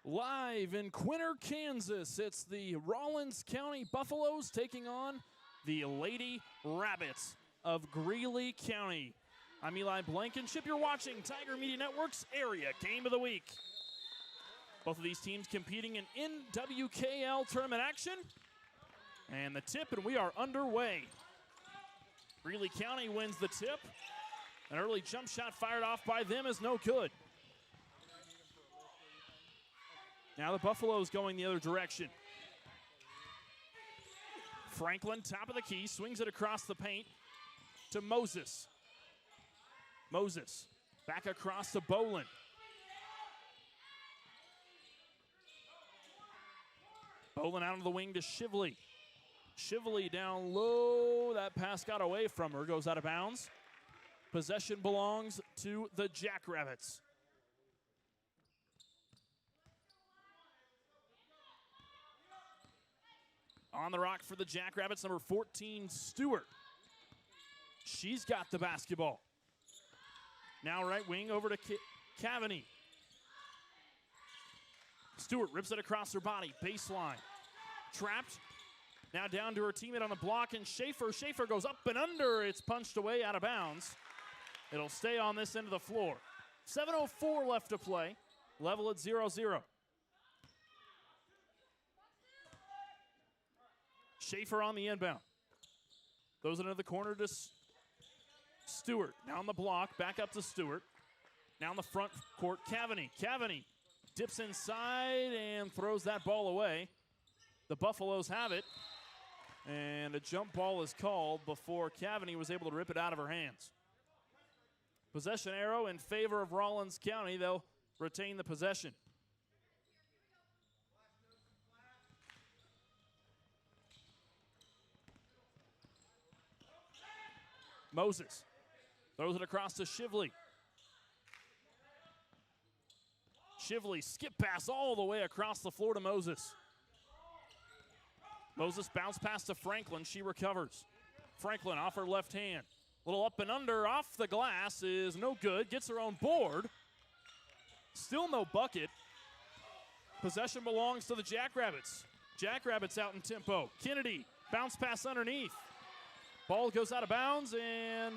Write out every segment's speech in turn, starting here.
Live in Quinter, Kansas, it's the Rawlins County Buffaloes taking on the Lady Rabbits of Greeley County. I'm Eli Blankenship. You're watching Tiger Media Network's Area Game of the Week. Both of these teams competing in NWKL tournament action. And the tip, and we are underway. Greeley County wins the tip. An early jump shot fired off by them is no good. Now the Buffaloes going the other direction. Franklin, top of the key, swings it across the paint to Moses. Moses back across to Bolin. Bolin out of the wing to Shively. Shively down low. That pass got away from her, goes out of bounds. Possession belongs to the Jackrabbits. On the rock for the Jackrabbits, number 14, Stewart. She's got the basketball. Now right wing over to Cavaney. Stewart rips it across her body, baseline. Trapped. Now down to her teammate on the block, and Schaefer. Schaefer goes up and under. It's punched away out of bounds. It'll stay on this end of the floor. 7:04 left to play. Level at 0-0. Schaefer on the inbound. Throws it into the corner to Stewart. Now on the block, back up to Stewart. Now in the front court, Cavaney. Cavaney dips inside and throws that ball away. The Buffaloes have it. And a jump ball is called before Cavaney was able to rip it out of her hands. Possession arrow in favor of Rawlins County. They'll retain the possession. Moses throws it across to Shively. Shively skip pass all the way across the floor to Moses. Moses bounce pass to Franklin. She recovers. Franklin off her left hand. Little up and under off the glass is no good. Gets her own board. Still no bucket. Possession belongs to the Jackrabbits. Jackrabbits out in tempo. Kennedy bounce pass underneath. Ball goes out of bounds, and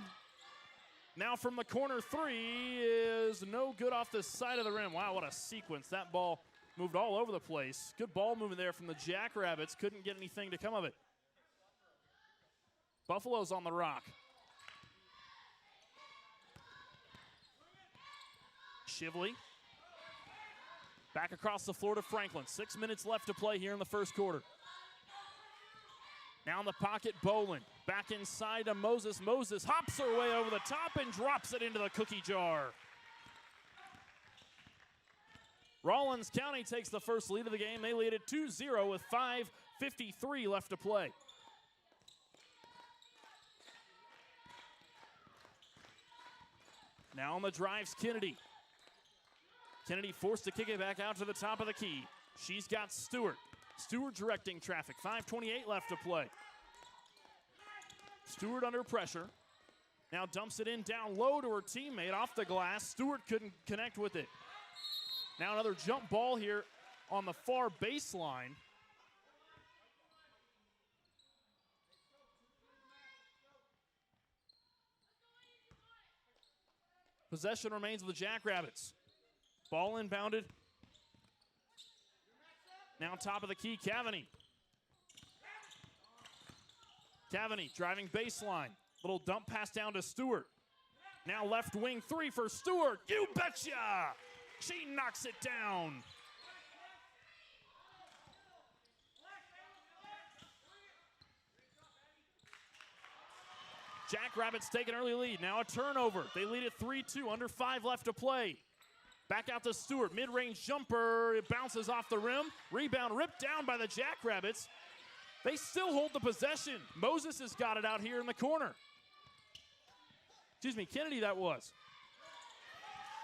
now from the corner three is no good off the side of the rim. Wow, what a sequence. That ball moved all over the place. Good ball movement there from the Jackrabbits. Couldn't get anything to come of it. Buffaloes on the rock. Shively. Back across the floor to Franklin. 6 minutes left to play here in the first quarter. Now in the pocket, Bolin. Back inside to Moses. Moses hops her way over the top and drops it into the cookie jar. Rawlins County takes the first lead of the game. They lead at 2-0 with 5:53 left to play. Now on the drives, Kennedy. Kennedy forced to kick it back out to the top of the key. She's got Stewart. Stewart directing traffic. 5:28 left to play. Stewart under pressure. Now dumps it in down low to her teammate off the glass. Stewart couldn't connect with it. Now another jump ball here on the far baseline. Possession remains with the Jackrabbits. Ball inbounded. Now top of the key, Cavaney. Cavaney driving baseline. Little dump pass down to Stewart. Now left wing three for Stewart. You betcha! She knocks it down. Jackrabbits take an early lead. Now a turnover. They lead at 3-2. Under 5 left to play. Back out to Stewart. Mid-range jumper. It bounces off the rim. Rebound ripped down by the Jackrabbits. They still hold the possession. Moses has got it out here in the corner. Excuse me, Kennedy that was.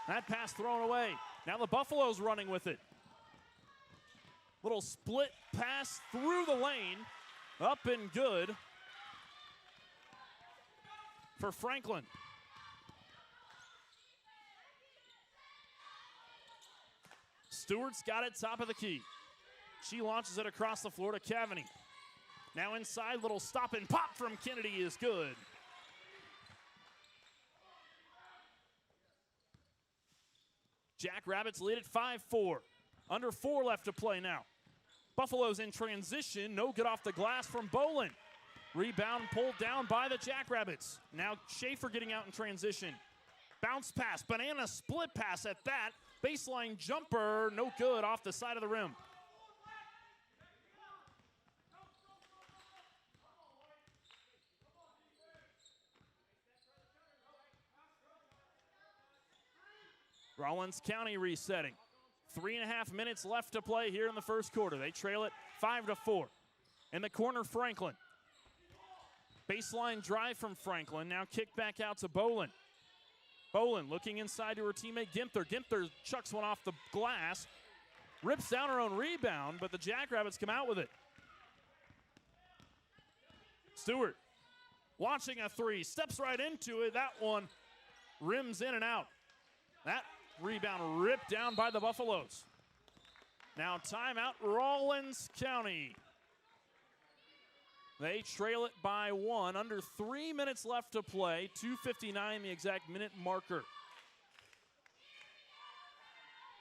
That pass thrown away. Now the Buffaloes running with it. Little split pass through the lane. Up and good for Franklin. Stewart's got it top of the key. She launches it across the floor to Cavany. Now inside, little stop and pop from Kennedy is good. Jackrabbits lead at 5-4. Under 4 left to play now. Buffaloes in transition. No good off the glass from Bolin. Rebound pulled down by the Jackrabbits. Now Schaefer getting out in transition. Bounce pass, banana split pass at that. Baseline jumper, no good off the side of the rim. Rawlins County resetting. 3.5 minutes left to play here in the first quarter. They trail it 5-4. In the corner, Franklin. Baseline drive from Franklin. Now kick back out to Bolin. Bolin looking inside to her teammate Ginther. Ginther chucks one off the glass. Rips down her own rebound, but the Jackrabbits come out with it. Stewart launching a three. Steps right into it. That one rims in and out. That rebound ripped down by the Buffaloes. Now timeout, Rawlins County. They trail it by 1. Under 3 minutes left to play. 2:59 the exact minute marker.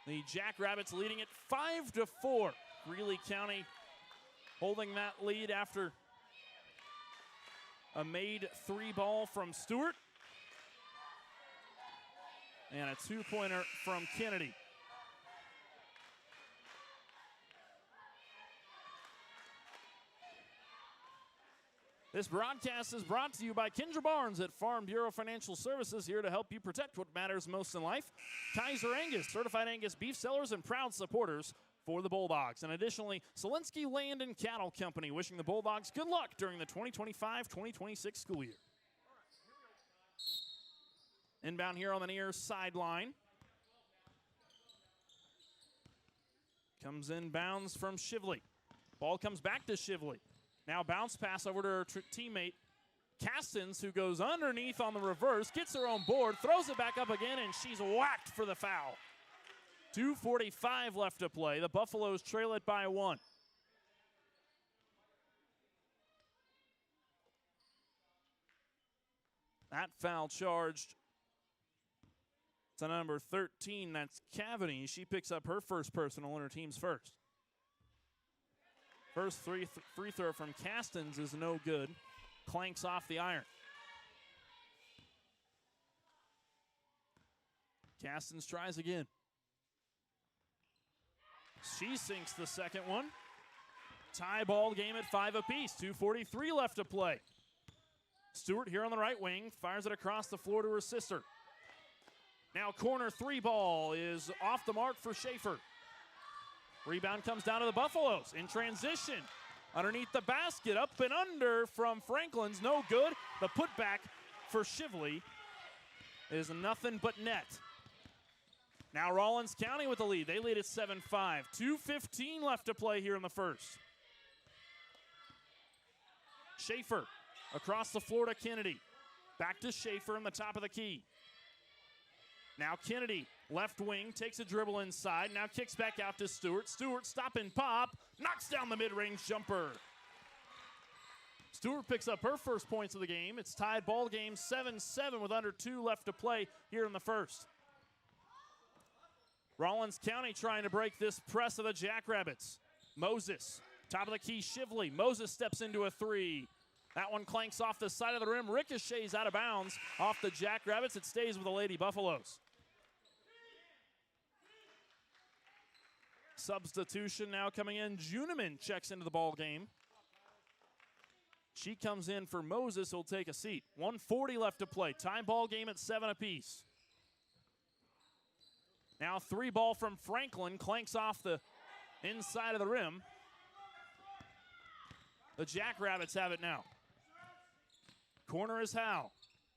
The Jackrabbits leading it 5-4. Greeley County holding that lead after a made 3 ball from Stewart. And a 2-pointer from Kennedy. This broadcast is brought to you by Kindra Barnes at Farm Bureau Financial Services, here to help you protect what matters most in life. Kaiser Angus, certified Angus beef sellers and proud supporters for the Bulldogs. And additionally, Solinsky Land and Cattle Company, wishing the Bulldogs good luck during the 2025-2026 school year. Inbound here on the near sideline. Comes inbounds from Shively. Ball comes back to Shively. Now bounce pass over to her teammate, Castens, who goes underneath on the reverse, gets her own board, throws it back up again, and she's whacked for the foul. 2:45 left to play. The Buffaloes trail it by 1. That foul charged to number 13. That's Cavany. She picks up her first personal and her team's first. First free throw from Castens is no good. Clanks off the iron. Castens tries again. She sinks the second one. Tie ball game at 5 apiece. 2:43 left to play. Stewart here on the right wing fires it across the floor to her sister. Now corner 3 ball is off the mark for Schaefer. Rebound comes down to the Buffaloes in transition. Underneath the basket, up and under from Franklin's, no good. The putback for Shively is nothing but net. Now Rawlins County with the lead. They lead at 7-5. 2:15 left to play here in the first. Schaefer across the floor to Kennedy. Back to Schaefer in the top of the key. Now Kennedy, left wing, takes a dribble inside. Now kicks back out to Stewart. Stewart, stop and pop, knocks down the mid-range jumper. Stewart picks up her first points of the game. It's tied ball game 7-7 with under 2 left to play here in the first. Rawlins County trying to break this press of the Jackrabbits. Moses, top of the key, Shively. Moses steps into a 3. That one clanks off the side of the rim, ricochets out of bounds off the Jackrabbits. It stays with the Lady Buffaloes. Substitution now coming in. Juniman checks into the ball game. She comes in for Moses, who'll take a seat. 1:40 left to play. Time ball game at 7 apiece. Now 3 ball from Franklin, clanks off the inside of the rim. The Jackrabbits have it now. Corner is Howe.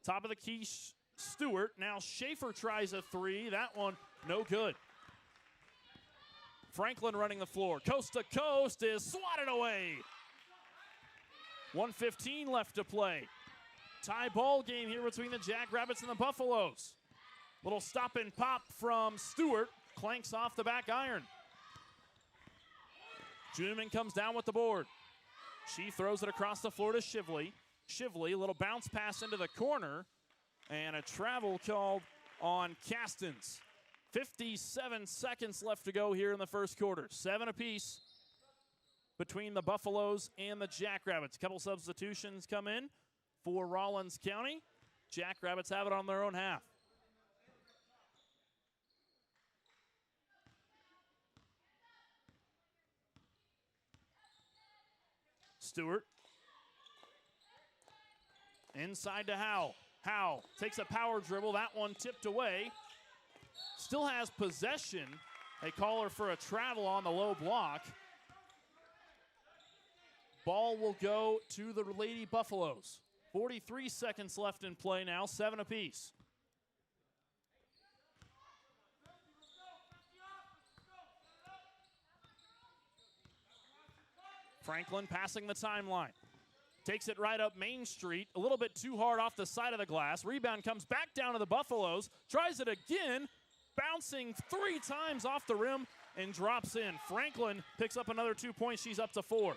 Top of the key, Stewart. Now Schaefer tries a 3. That one, no good. Franklin running the floor. Coast to coast is swatted away. 1:15 left to play. Tie ball game here between the Jackrabbits and the Buffaloes. Little stop and pop from Stewart. Clanks off the back iron. Juneman comes down with the board. She throws it across the floor to Shively. Shively, a little bounce pass into the corner, and a travel called on Castens. 57 seconds left to go here in the first quarter. 7 apiece between the Buffaloes and the Jackrabbits. A couple substitutions come in for Rawlins County. Jackrabbits have it on their own half. Stewart. Inside to Howe. Howe takes a power dribble. That one tipped away. Still has possession. They call her for a travel on the low block. Ball will go to the Lady Buffaloes. 43 seconds left in play now, 7 apiece. Franklin passing the timeline. Takes it right up Main Street, a little bit too hard off the side of the glass. Rebound comes back down to the Buffaloes, tries it again, bouncing 3 times off the rim and drops in. Franklin picks up another 2 points. She's up to 4.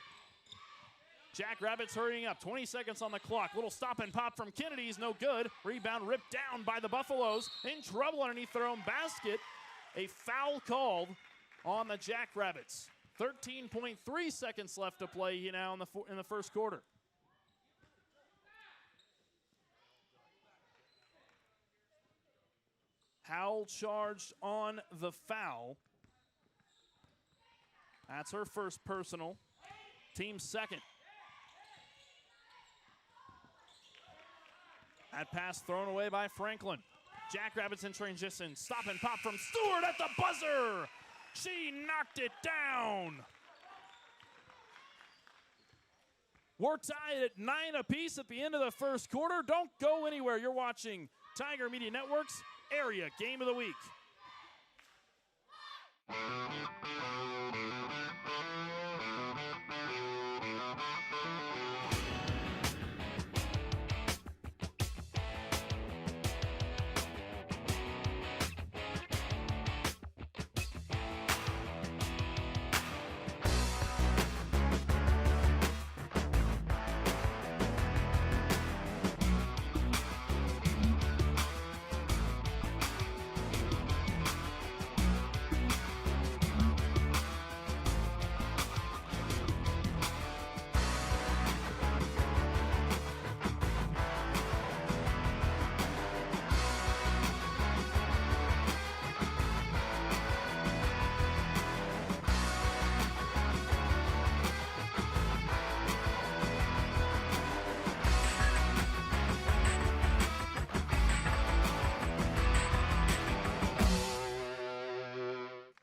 Jackrabbits hurrying up, 20 seconds on the clock. Little stop and pop from Kennedy is no good. Rebound ripped down by the Buffaloes. In trouble underneath their own basket. A foul called on the Jackrabbits. 13.3 seconds left to play now in the first quarter. Howell charged on the foul. That's her first personal. Team's second. That pass thrown away by Franklin. Jackrabbits in transition. Stop and pop from Stewart at the buzzer. She knocked it down. We're tied at 9 apiece at the end of the first quarter. Don't go anywhere. You're watching Tiger Media Network's Area Game of the Week.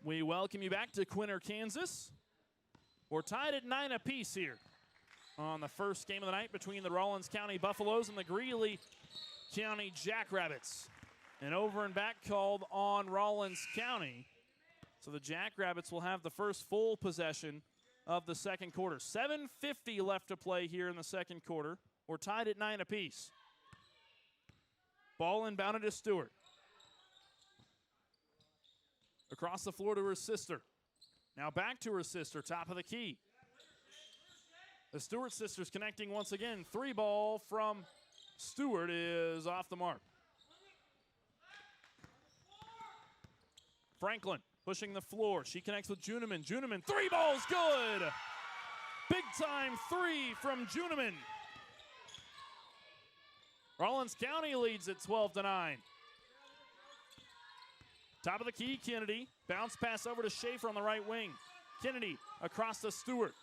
We welcome you back to Quinter, Kansas. We're tied at 9 apiece here on the first game of the night between the Rawlins County Buffaloes and the Greeley County Jackrabbits. An over and back called on Rawlins County. So the Jackrabbits will have the first full possession of the second quarter. 7:50 left to play here in the second quarter. We're tied at 9 apiece. Ball inbounded to Stewart. Across the floor to her sister. Now back to her sister, top of the key. The Stewart sisters connecting once again. 3 ball from Stewart is off the mark. Franklin pushing the floor. She connects with Juneman. Juneman, 3 balls good. Big time 3 from Juneman. Rawlins County leads at 12-9. Top of the key, Kennedy. Bounce pass over to Schaefer on the right wing. Kennedy across to Stewart.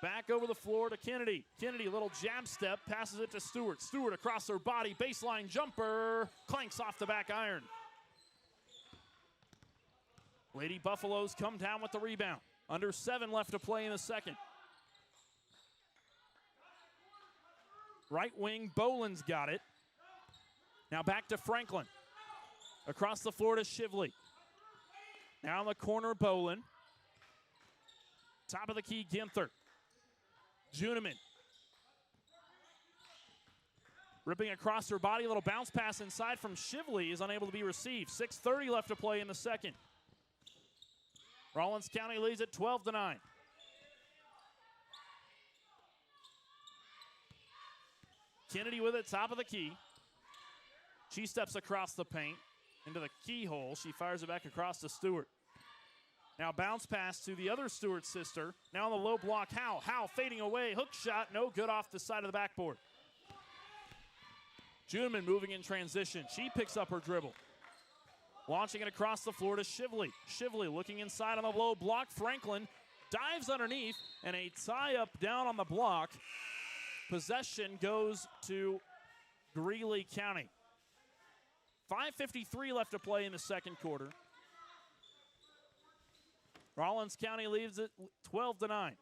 Back over the floor to Kennedy. Kennedy, little jab step, passes it to Stewart. Stewart across her body, baseline jumper. Clanks off the back iron. Lady Buffaloes come down with the rebound. Under 7 left to play in the second. Right wing, Boland's got it. Now back to Franklin. Across the floor to Shively. Now in the corner, Boland. Top of the key, Ginther. Juneman. Ripping across her body, a little bounce pass inside from Shively is unable to be received. 6:30 left to play in the second. Rawlins County leads at 12-9. Kennedy with it, top of the key. She steps across the paint into the keyhole. She fires it back across to Stewart. Now bounce pass to the other Stewart sister. Now on the low block, Howe. Howe fading away. Hook shot, no good off the side of the backboard. Juneman moving in transition. She picks up her dribble. Launching it across the floor to Shively. Shively looking inside on the low block. Franklin dives underneath, and a tie-up down on the block. Possession goes to Greeley County. 5:53 left to play in the second quarter. Rawlins County leads it 12-9.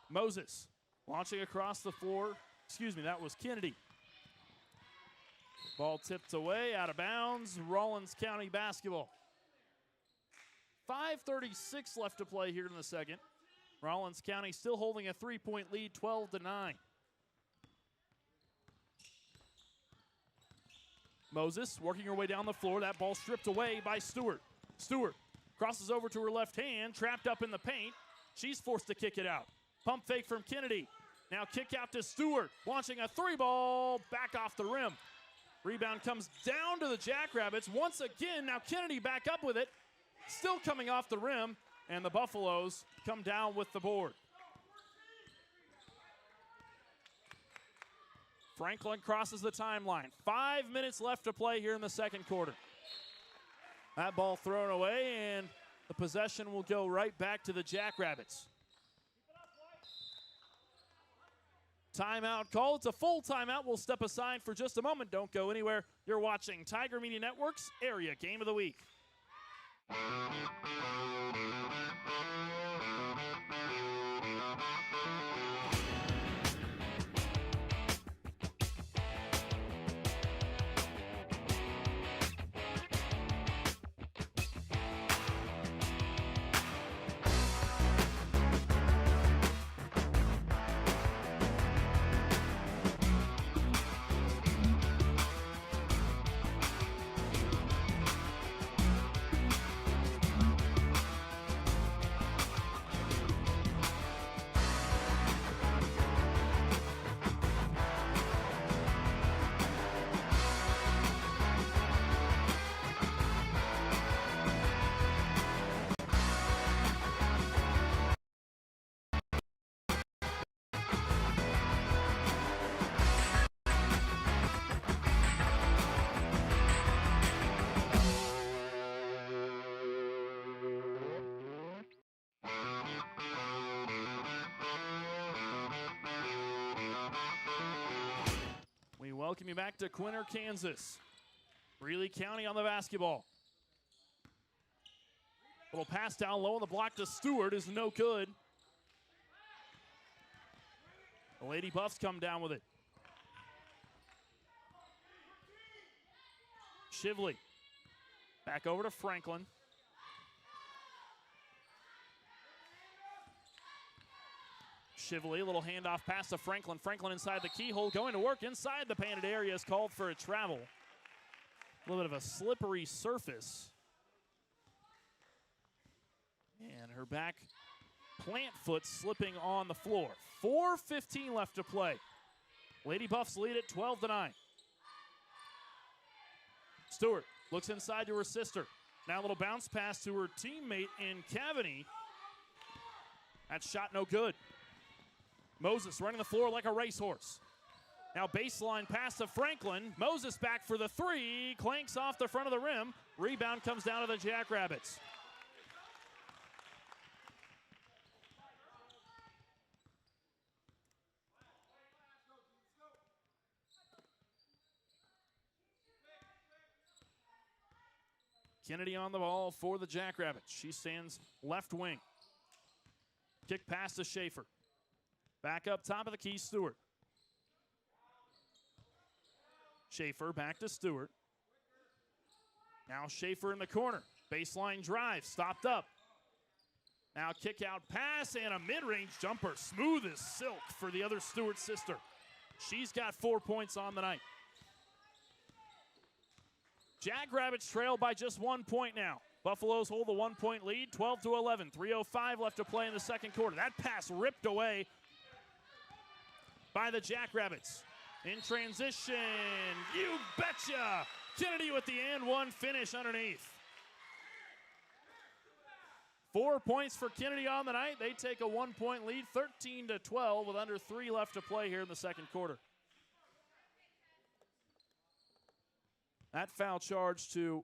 Moses launching across the floor. Excuse me, that was Kennedy. Ball tipped away, out of bounds. Rawlins County basketball. 5:36 left to play here in the second. Rawlins County still holding a 3-point lead, 12-9. Moses working her way down the floor. That ball stripped away by Stewart. Stewart crosses over to her left hand, trapped up in the paint. She's forced to kick it out. Pump fake from Kennedy. Now kick out to Stewart, launching a three ball back off the rim. Rebound comes down to the Jackrabbits. Once again, now Kennedy back up with it. Still coming off the rim, and the Buffaloes come down with the board. Franklin crosses the timeline. 5 minutes left to play here in the second quarter. That ball thrown away, and the possession will go right back to the Jackrabbits. Timeout call. It's a full timeout. We'll step aside for just a moment. Don't go anywhere. You're watching Tiger Media Network's Area Game of the Week. Welcome you back to Quinter, Kansas. Greeley County on the basketball. Little pass down low on the block to Stewart is no good. The Lady Buffs come down with it. Shively back over to Franklin. Shively, a little handoff pass to Franklin. Franklin inside the keyhole, going to work inside the painted area, is called for a travel. A little bit of a slippery surface. And her back plant foot slipping on the floor. 4:15 left to play. Lady Buffs lead it 12-9. Stewart looks inside to her sister. Now a little bounce pass to her teammate in Cavity. That shot no good. Moses running the floor like a racehorse. Now baseline pass to Franklin. Moses back for the three. Clanks off the front of the rim. Rebound comes down to the Jackrabbits. Kennedy on the ball for the Jackrabbits. She stands left wing. Kick pass to Schaefer. Back up top of the key, Stewart. Schaefer back to Stewart. Now Schaefer in the corner. Baseline drive, stopped up. Now kick out pass and a mid-range jumper. Smooth as silk for the other Stewart sister. She's got 4 points on the night. Jackrabbits trail by just 1 point now. Buffaloes hold the 1 point lead, 12-11. 3:05 left to play in the second quarter. That pass ripped away by the Jackrabbits. In transition, you betcha! Kennedy with the and one finish underneath. 4 points for Kennedy on the night. They take a 1 point lead, 13-12, with under 3 left to play here in the second quarter. That foul charge to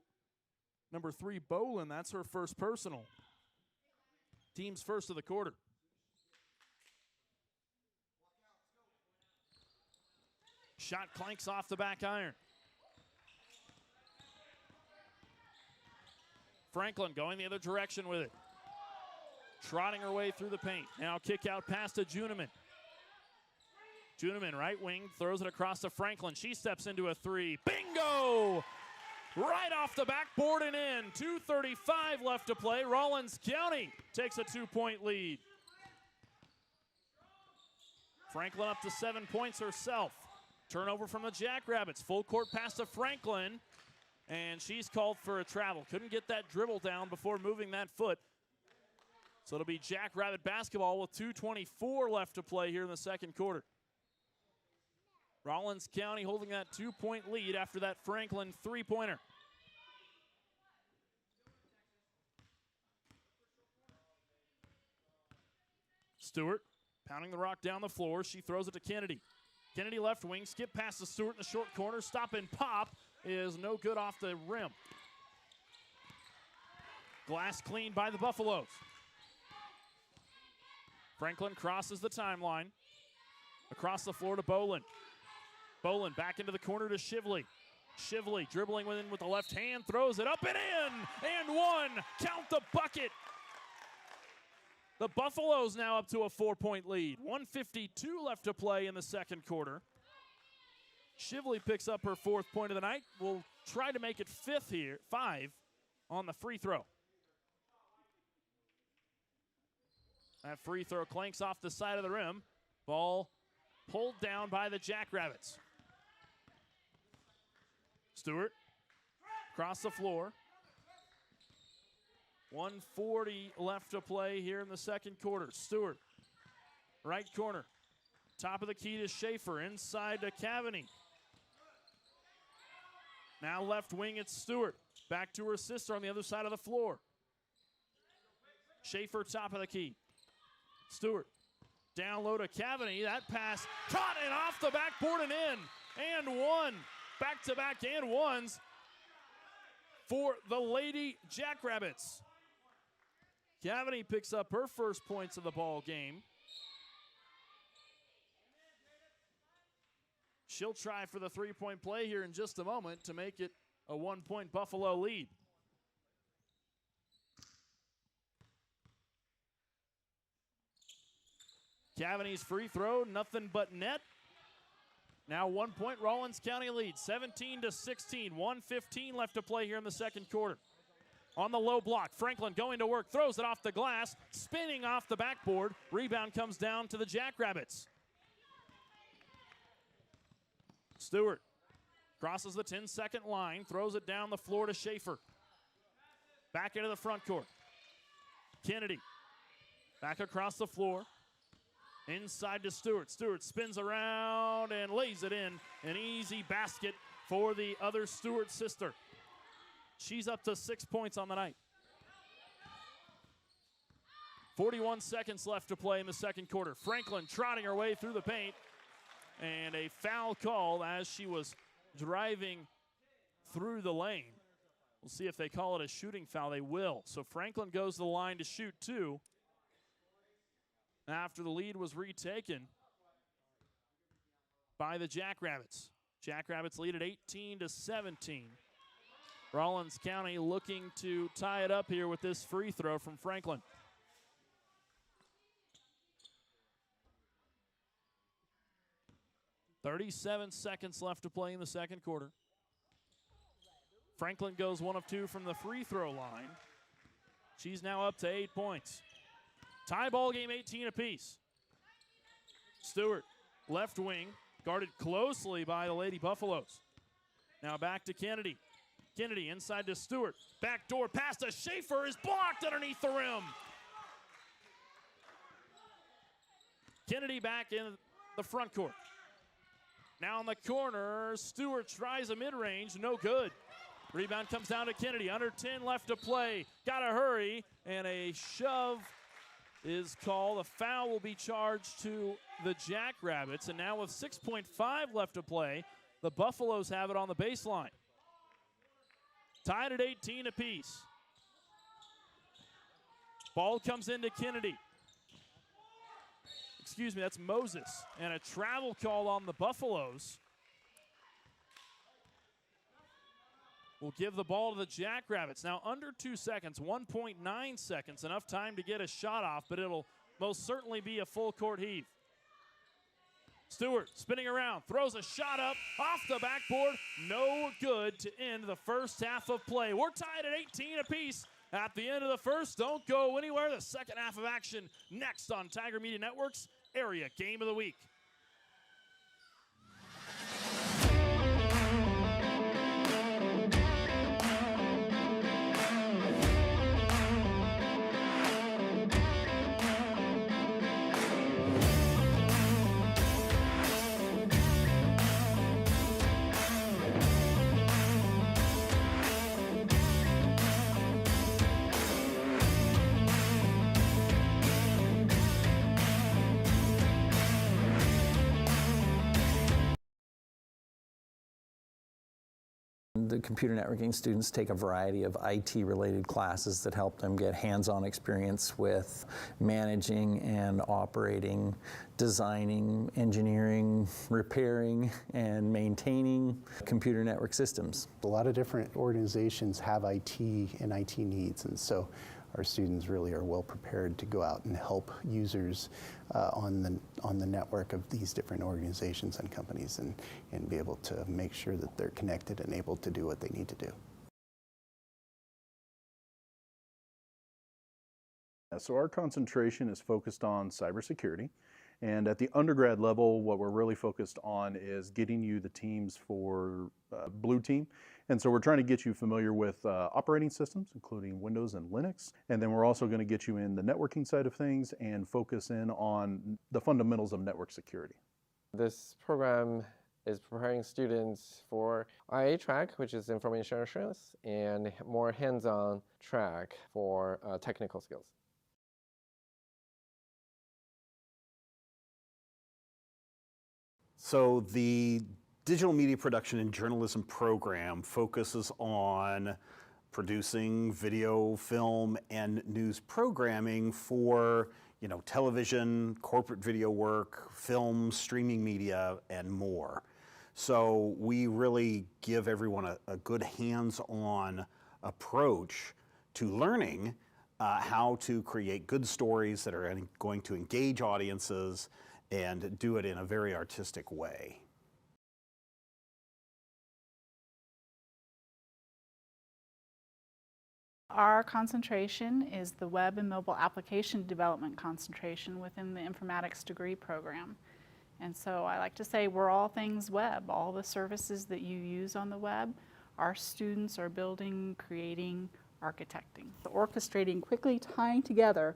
number 3, Bolin. That's her first personal. Team's first of the quarter. Shot clanks off the back iron. Franklin going the other direction with it. Trotting her way through the paint. Now kick out pass to Juniman. Juniman, right wing, throws it across to Franklin. She steps into a 3. Bingo! Right off the backboard and in. 2:35 left to play. Rawlins County takes a 2 point lead. Franklin up to 7 points herself. Turnover from the Jackrabbits. Full court pass to Franklin. And she's called for a travel. Couldn't get that dribble down before moving that foot. So it'll be Jackrabbit basketball with 2:24 left to play here in the second quarter. Rawlins County holding that 2 point lead after that Franklin 3-pointer. Stewart pounding the rock down the floor. She throws it to Kennedy. Kennedy left wing, skip past to Stewart in the short corner. Stop and pop is no good off the rim. Glass cleaned by the Buffaloes. Franklin crosses the timeline. Across the floor to Bolin. Bolin back into the corner to Shively. Shively dribbling in with the left hand, throws it up and in, and one. Count the bucket. The Buffaloes now up to a 4 point lead. 1:52 left to play in the second quarter. Shively picks up her 4th point of the night. Will try to make it 5 on the free throw. That free throw clanks off the side of the rim. Ball pulled down by the Jackrabbits. Stewart across the floor. 1:40 left to play here in the second quarter. Stewart, right corner. Top of the key to Schaefer, inside to Cavany. Now left wing, it's Stewart. Back to her sister on the other side of the floor. Schaefer, top of the key. Stewart, down low to Cavany. That pass caught and off the backboard and in. And one. Back-to-back and ones for the Lady Jackrabbits. Cavany picks up her first points of the ball game. She'll try for the 3-point play here in just a moment to make it a 1 point Buffalo lead. Cavany's free throw, nothing but net. Now 1 point Rawlins County lead, 17-16. 1:15 left to play here in the second quarter. On the low block, Franklin going to work, throws it off the glass, spinning off the backboard. Rebound comes down to the Jackrabbits. Stewart crosses the 10-second line, throws it down the floor to Schaefer. Back into the front court. Kennedy back across the floor. Inside to Stewart. Stewart spins around and lays it in. An easy basket for the other Stewart sister. She's up to 6 points on the night. 41 seconds left to play in the second quarter. Franklin trotting her way through the paint. And a foul call as she was driving through the lane. We'll see if they call it a shooting foul. They will. So Franklin goes to the line to shoot 2. After the lead was retaken by the Jackrabbits. Jackrabbits lead at 18-17. Rawlins County looking to tie it up here with this free throw from Franklin. .37 seconds left to play in the second quarter. Franklin goes 1 of 2 from the free throw line. She's now up to 8 points. Tie ball game, 18 apiece. Stewart, left wing, guarded closely by the Lady Buffaloes. Now back to Kennedy. Kennedy inside to Stewart. Backdoor pass to Schaefer is blocked underneath the rim. Kennedy back in the front court. Now in the corner, Stewart tries a mid-range, no good. Rebound comes down to Kennedy, under 10 left to play. Gotta hurry, and a shove is called. A foul will be charged to the Jackrabbits, and now with 6.5 left to play, the Buffaloes have it on the baseline. Tied at 18 apiece. Ball comes into Kennedy. Excuse me, that's Moses. And a travel call on the Buffaloes. Will give the ball to the Jackrabbits. Now under 2 seconds, 1.9 seconds, enough time to get a shot off, but it'll most certainly be a full court heave. Stewart spinning around, throws a shot up off the backboard. No good to end the first half of play. We're tied at 18 apiece at the end of the first. Don't go anywhere. The second half of action next on Tiger Media Network's Area Game of the Week. The computer networking students take a variety of IT-related classes that help them get hands-on experience with managing and operating, designing, engineering, repairing, and maintaining computer network systems. A lot of different organizations have IT and IT needs, and so our students really are well prepared to go out and help users on the network of these different organizations and companies, and be able to make sure that they're connected and able to do what they need to do. So our concentration is focused on cybersecurity, and at the undergrad level, what we're really focused on is getting you the teams for Blue Team. And so we're trying to get you familiar with operating systems, including Windows and Linux. And then we're also going to get you in the networking side of things and focus in on the fundamentals of network security. This program is preparing students for IA track, which is information assurance, and more hands-on track for technical skills. So the Digital Media Production and Journalism program focuses on producing video, film, and news programming for, television, corporate video work, film, streaming media, and more. So we really give everyone a good hands-on approach to learning how to create good stories that are going to engage audiences and do it in a very artistic way. Our concentration is the web and mobile application development concentration within the informatics degree program. And so I like to say we're all things web. All the services that you use on the web, our students are building, creating, architecting. Orchestrating, quickly tying together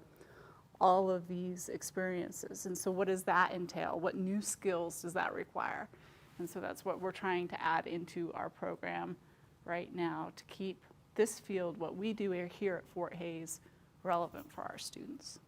all of these experiences. And so what does that entail? What new skills does that require? And so that's what we're trying to add into our program right now to keep this field, what we do here at Fort Hays, relevant for our students.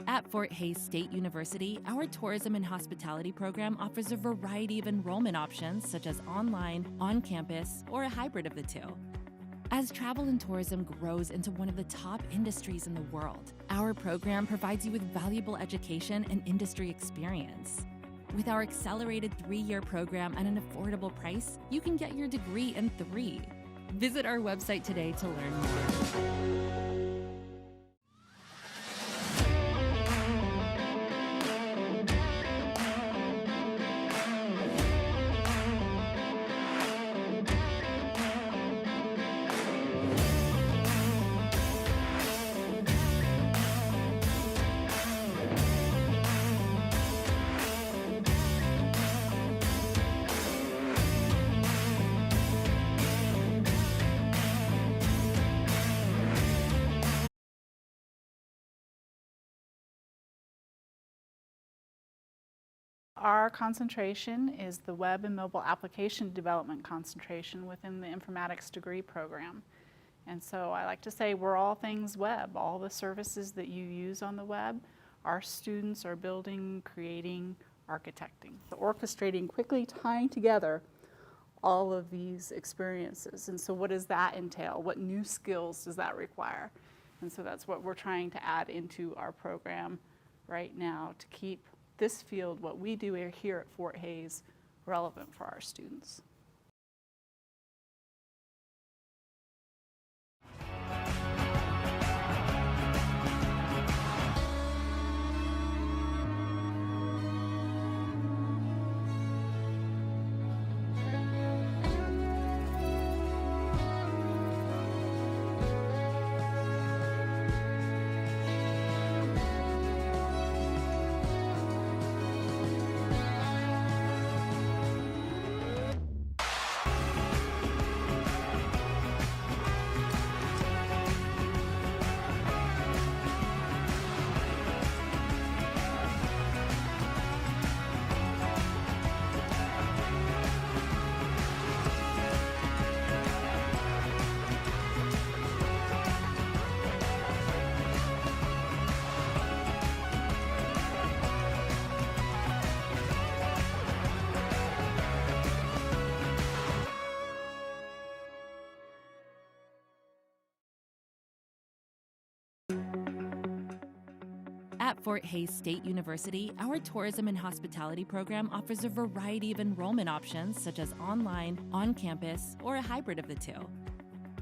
At Fort Hays State University, our tourism and hospitality program offers a variety of enrollment options such as online, on-campus, or a hybrid of the two. As travel and tourism grows into one of the top industries in the world, our program provides you with valuable education and industry experience. With our accelerated 3-year program at an affordable price, you can get your degree in 3. Visit our website today to learn more. Our concentration is the web and mobile application development concentration within the informatics degree program. And so I like to say we're all things web. All the services that you use on the web, our students are building, creating, architecting, orchestrating, quickly tying together all of these experiences. And so what does that entail? What new skills does that require? And so that's what we're trying to add into our program right now to keep this field, what we do here at Fort Hays, relevant for our students. At Fort Hays State University, our tourism and hospitality program offers a variety of enrollment options such as online, on-campus, or a hybrid of the two.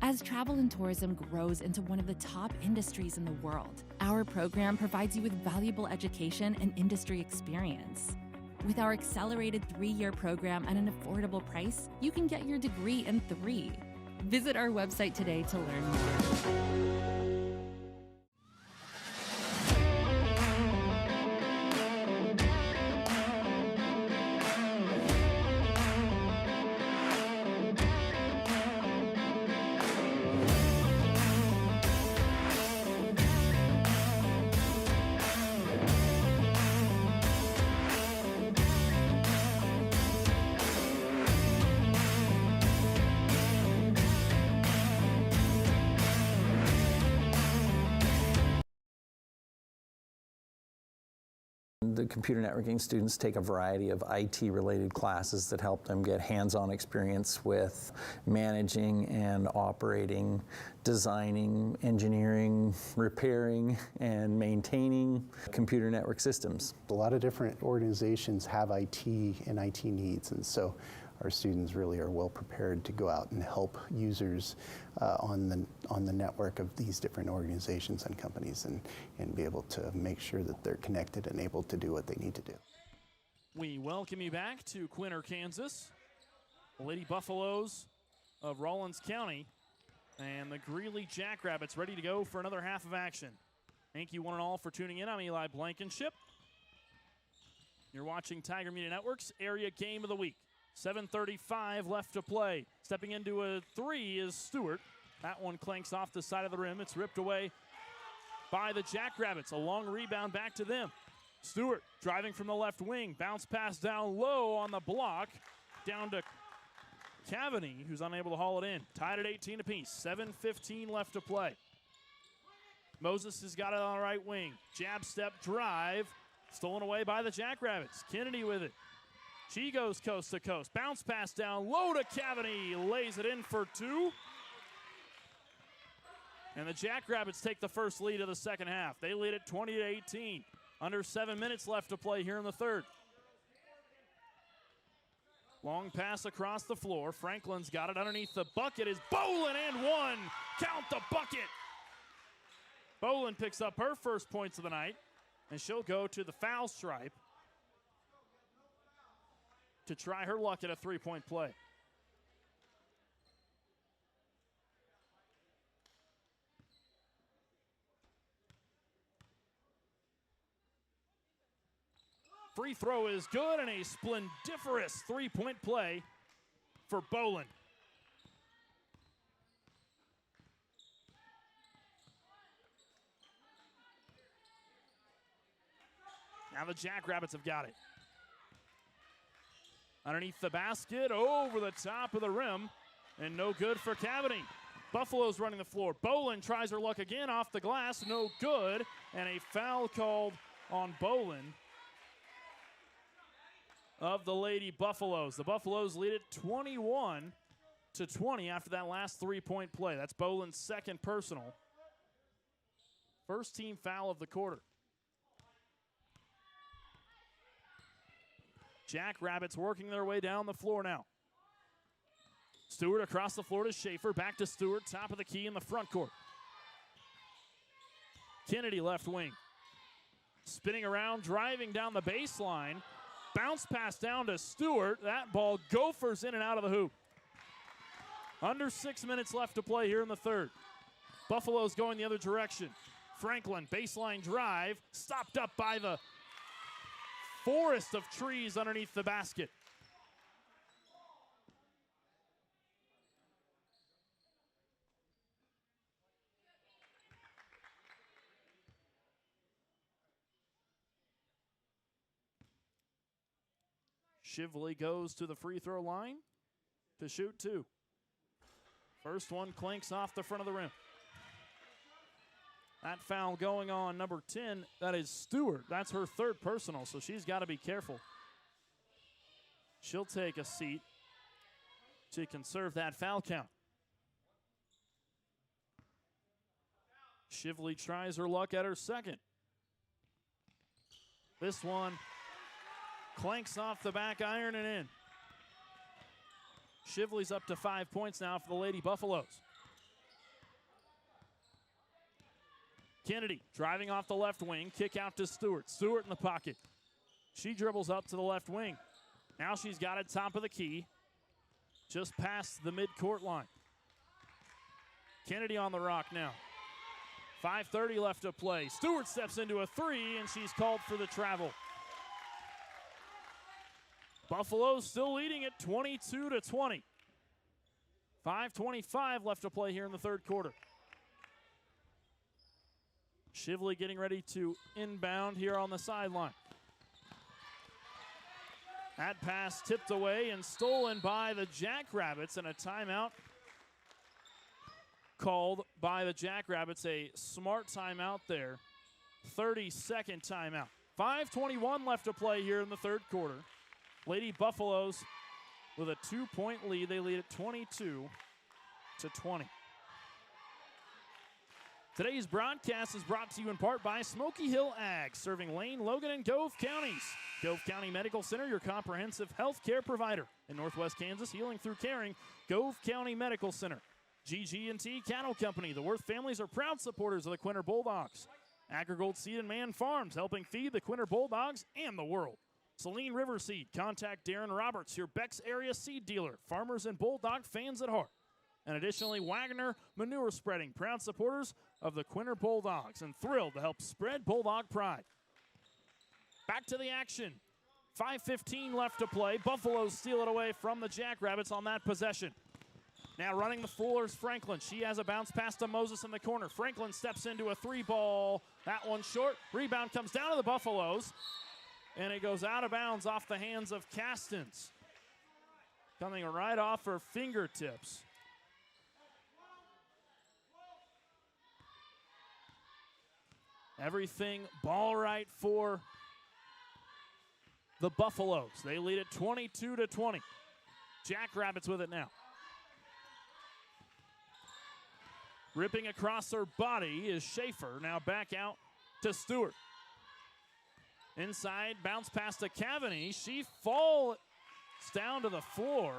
As travel and tourism grows into one of the top industries in the world, our program provides you with valuable education and industry experience. With our accelerated 3-year program at an affordable price, you can get your degree in 3. Visit our website today to learn more. The computer networking students take a variety of IT-related classes that help them get hands-on experience with managing and operating, designing, engineering, repairing, and maintaining computer network systems. A lot of different organizations have IT and IT needs, and so our students really are well prepared to go out and help users on the network of these different organizations and companies and be able to make sure that they're connected and able to do what they need to do. We welcome you back to Quinter, Kansas. The Lady Buffaloes of Rawlins County and the Greeley Jackrabbits ready to go for another half of action. Thank you one and all for tuning in. I'm Eli Blankenship. You're watching Tiger Media Network's Area Game of the Week. 7:35 left to play. Stepping into a 3 is Stewart. That one clanks off the side of the rim. It's ripped away by the Jackrabbits. A long rebound back to them. Stewart driving from the left wing. Bounce pass down low on the block. Down to Cavaney, who's unable to haul it in. Tied at 18 apiece. 7:15 left to play. Moses has got it on the right wing. Jab step drive. Stolen away by the Jackrabbits. Kennedy with it. She goes coast to coast. Bounce pass down low to Cavity. Lays it in for 2. And the Jackrabbits take the first lead of the second half. They lead at 20-18. Under 7 minutes left to play here in the third. Long pass across the floor. Franklin's got it underneath the bucket. Is Bolin and 1. Count the bucket. Bolin picks up her first points of the night, and she'll go to the foul stripe to try her luck at a three-point play. Free throw is good, and a splendiferous three-point play for Bolin. Now the Jackrabbits have got it. Underneath the basket, over the top of the rim, and no good for Cavity. Buffaloes running the floor. Bolin tries her luck again off the glass, no good, and a foul called on Bolin of the Lady Buffaloes. The Buffaloes lead it 21-20 after that last three-point play. That's Bolin's second personal. First team foul of the quarter. Jackrabbits working their way down the floor now. Stewart across the floor to Schaefer. Back to Stewart, top of the key in the front court. Kennedy left wing. Spinning around, driving down the baseline. Bounce pass down to Stewart. That ball gophers in and out of the hoop. Under 6 minutes left to play here in the third. Buffaloes going the other direction. Franklin, baseline drive, stopped up by the forest of trees underneath the basket. Shively goes to the free throw line to shoot 2. First one clinks off the front of the rim. That foul going on number 10, that is Stewart. That's her third personal, so she's got to be careful. She'll take a seat to conserve that foul count. Shively tries her luck at her second. This one clanks off the back iron and in. Shively's up to 5 points now for the Lady Buffaloes. Kennedy driving off the left wing, kick out to Stewart. Stewart in the pocket. She dribbles up to the left wing. Now she's got it top of the key, just past the midcourt line. Kennedy on the rock now. 5:30 left to play. Stewart steps into a 3, and she's called for the travel. Buffaloes still leading at 22-20. 5:25 left to play here in the third quarter. Shively getting ready to inbound here on the sideline. That pass tipped away and stolen by the Jackrabbits, and a timeout called by the Jackrabbits. A smart timeout there. 30-second timeout. 5:21 left to play here in the third quarter. Lady Buffaloes with a 2-point lead. They lead at 22-20. Today's broadcast is brought to you in part by Smoky Hill Ag, serving Lane, Logan, and Gove counties. Gove County Medical Center, your comprehensive health care provider. In Northwest Kansas, healing through caring, Gove County Medical Center. GG&T Cattle Company, the Worth families are proud supporters of the Quinter Bulldogs. Agrigold Seed and Man Farms, helping feed the Quinter Bulldogs and the world. Saline River Seed, contact Darren Roberts, your Beck's area seed dealer. Farmers and Bulldog fans at heart. And additionally, Wagner Manure Spreading, proud supporters of the Quinter Bulldogs and thrilled to help spread Bulldog pride. Back to the action. 5:15 left to play. Buffaloes steal it away from the Jackrabbits on that possession. Now running the floor is Franklin. She has a bounce pass to Moses in the corner. Franklin steps into a 3-ball. That one short. Rebound comes down to the Buffaloes. And it goes out of bounds off the hands of Castens. Coming right off her fingertips. Everything ball right for the Buffaloes. They lead it 22-20. Jackrabbits with it now. Ripping across her body is Schaefer. Now back out to Stewart. Inside, bounce pass to Cavaney. She falls down to the floor.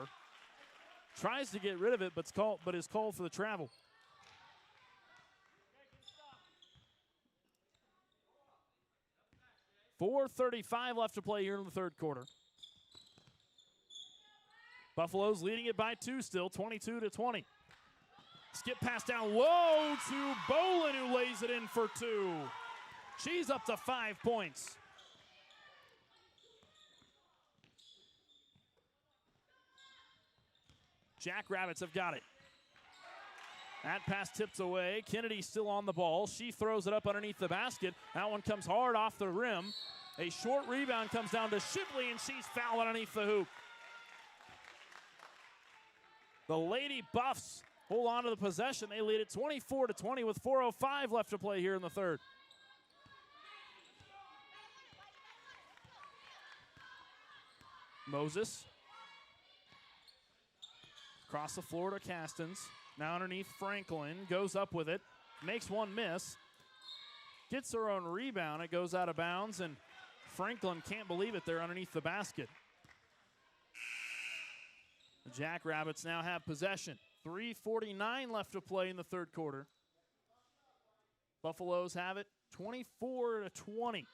Tries to get rid of it, but is called for the travel. .435 left to play here in the third quarter. Buffaloes leading it by 2 still, 22-20. Skip pass down low to Bolin, who lays it in for 2. She's up to 5 points. Jackrabbits have got it. That pass tips away. Kennedy still on the ball. She throws it up underneath the basket. That one comes hard off the rim. A short rebound comes down to Shibley, and she's fouled underneath the hoop. The Lady Buffs hold on to the possession. They lead it 24-20 with 4:05 left to play here in the third. Moses. Across the floor to Castens. Now underneath Franklin. Goes up with it. Makes one miss. Gets her own rebound. It goes out of bounds, and Franklin can't believe it. They're underneath the basket. The Jackrabbits now have possession. 3:49 left to play in the third quarter. Buffaloes have it 24-20.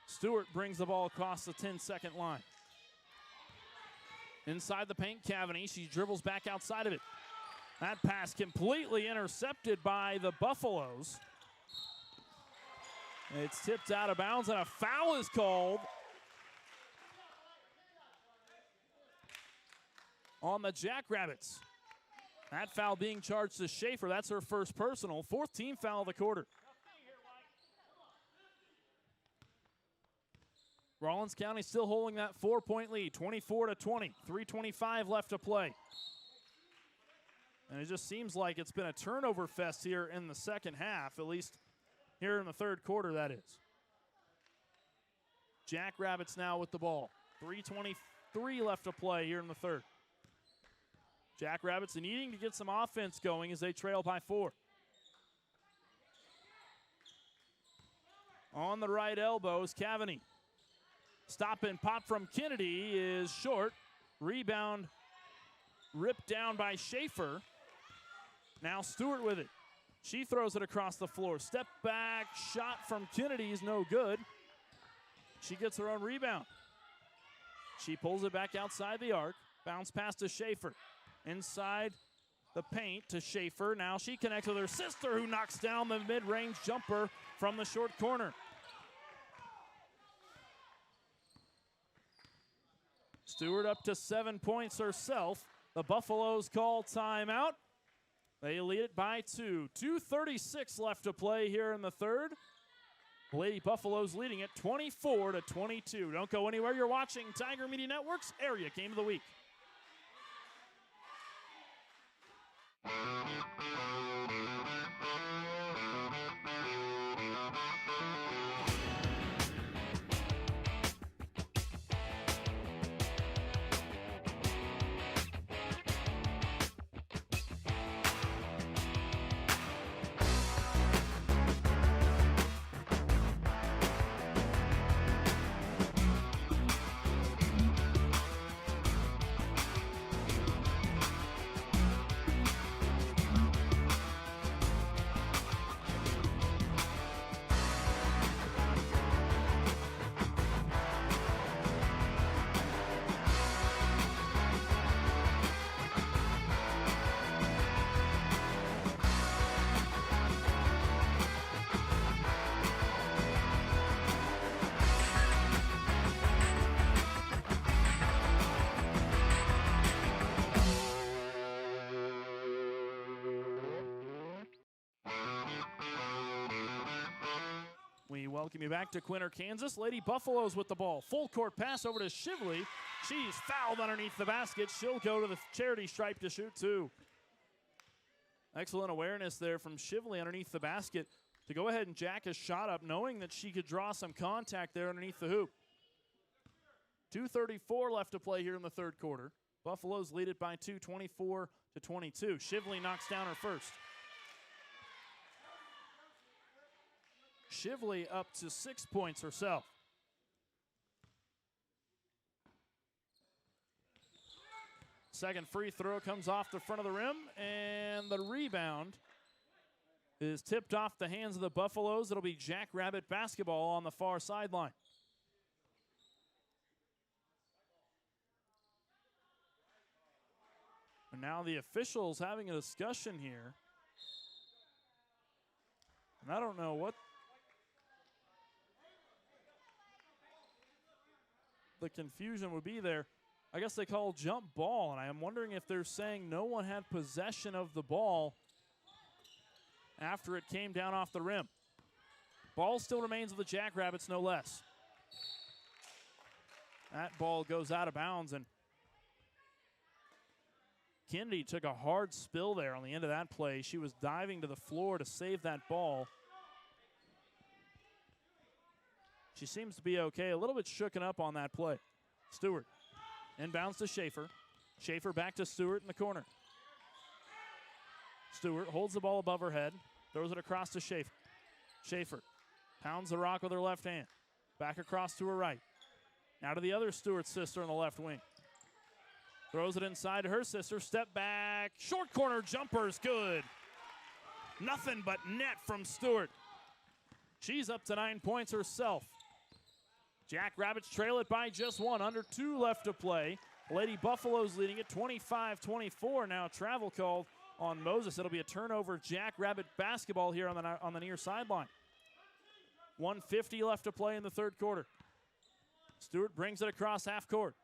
Stewart brings the ball across the 10-second line. Inside the paint, Cavaney. She dribbles back outside of it. That pass completely intercepted by the Buffaloes. It's tipped out of bounds, and a foul is called on the Jackrabbits. That foul being charged to Schaefer. That's her first personal. 4th team foul of the quarter. Rawlins County still holding that 4-point lead, 24-20. 3:25 left to play. And it just seems like it's been a turnover fest here in the second half, at least here in the third quarter, that is. Jackrabbits now with the ball. 3:23 left to play here in the third. Jackrabbits needing to get some offense going as they trail by 4. On the right elbow is Cavaney. Stop and pop from Kennedy is short. Rebound ripped down by Schaefer. Now Stewart with it. She throws it across the floor. Step back shot from Kennedy is no good. She gets her own rebound. She pulls it back outside the arc. Bounce pass to Schaefer. Inside the paint to Schaefer. Now she connects with her sister, who knocks down the mid-range jumper from the short corner. Stewart up to 7 points herself. The Buffaloes call timeout. They lead it by 2. 2:36 left to play here in the third. Lady Buffaloes leading it 24-22. Don't go anywhere. You're watching Tiger Media Network's Area Game of the Week. We welcome you back to Quinter, Kansas. Lady Buffaloes with the ball. Full court pass over to Shibley. She's fouled underneath the basket. She'll go to the charity stripe to shoot 2. Excellent awareness there from Shively underneath the basket to go ahead and jack a shot up, knowing that she could draw some contact there underneath the hoop. 2:34 left to play here in the third quarter. Buffaloes lead it by 2, 24-22. Shively knocks down her first. Shively up to 6 points herself. Second free throw comes off the front of the rim, and the rebound is tipped off the hands of the Buffaloes. It'll be Jackrabbit basketball on the far sideline. And now the officials having a discussion here. And I don't know what the confusion would be there. I guess they call jump ball, and I am wondering if they're saying no one had possession of the ball after it came down off the rim. Ball still remains with the Jackrabbits, no less. That ball goes out of bounds, and Kennedy took a hard spill there on the end of that play. She was diving to the floor to save that ball. She seems to be okay. A little bit shooken up on that play. Stewart inbounds to Schaefer. Schaefer back to Stewart in the corner. Stewart holds the ball above her head, throws it across to Schaefer. Schaefer pounds the rock with her left hand. Back across to her right. Now to the other Stewart sister on the left wing. Throws it inside to her sister. Step back. Short corner jumper is good. Nothing but net from Stewart. She's up to 9 points herself. Jackrabbits trail it by just one. Under 2 left to play. Lady Buffaloes leading it 25-24. Now a travel called on Moses. It'll be a turnover. Jackrabbit basketball here on the near sideline. 1:50 left to play in the third quarter. Stewart brings it across half court.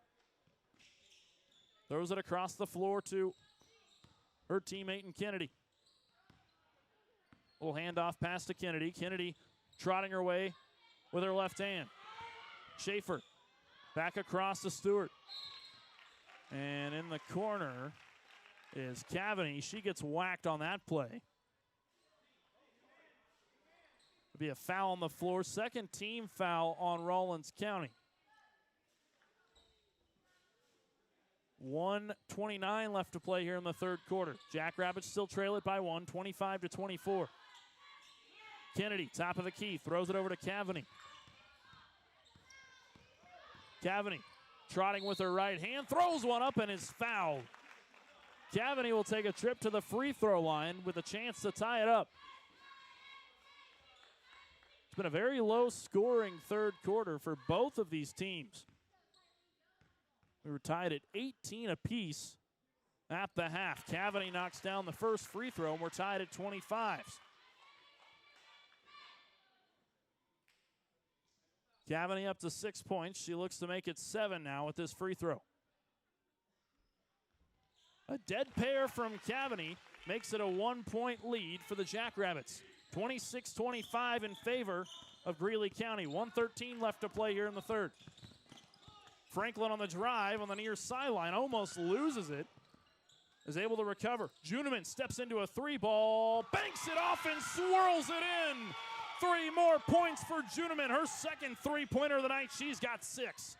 Throws it across the floor to her teammate in Kennedy. Little handoff pass to Kennedy. Kennedy trotting her way with her left hand. Schaefer back across to Stewart. And in the corner is Cavany. She gets whacked on that play. It'll be a foul on the floor. Second team foul on Rawlins County. 1:29 left to play here in the third quarter. Jackrabbits still trail it by 1, 25-24. Kennedy, top of the key, throws it over to Cavany. Cavany trotting with her right hand, throws one up and is fouled. Cavany will take a trip to the free throw line with a chance to tie it up. It's been a very low scoring third quarter for both of these teams. We were tied at 18 apiece at the half. Cavany knocks down the first free throw, and we're tied at 25. Cavany up to 6 points. She looks to make it 7 now with this free throw. A dead pair from Cavany makes it a 1-point lead for the Jackrabbits. 26-25 in favor of Greeley County. 1:13 left to play here in the third. Franklin on the drive on the near sideline, almost loses it, is able to recover. Juneman steps into a 3-ball, banks it off and swirls it in. 3 more points for Juneman, her second three-pointer of the night. She's got 6.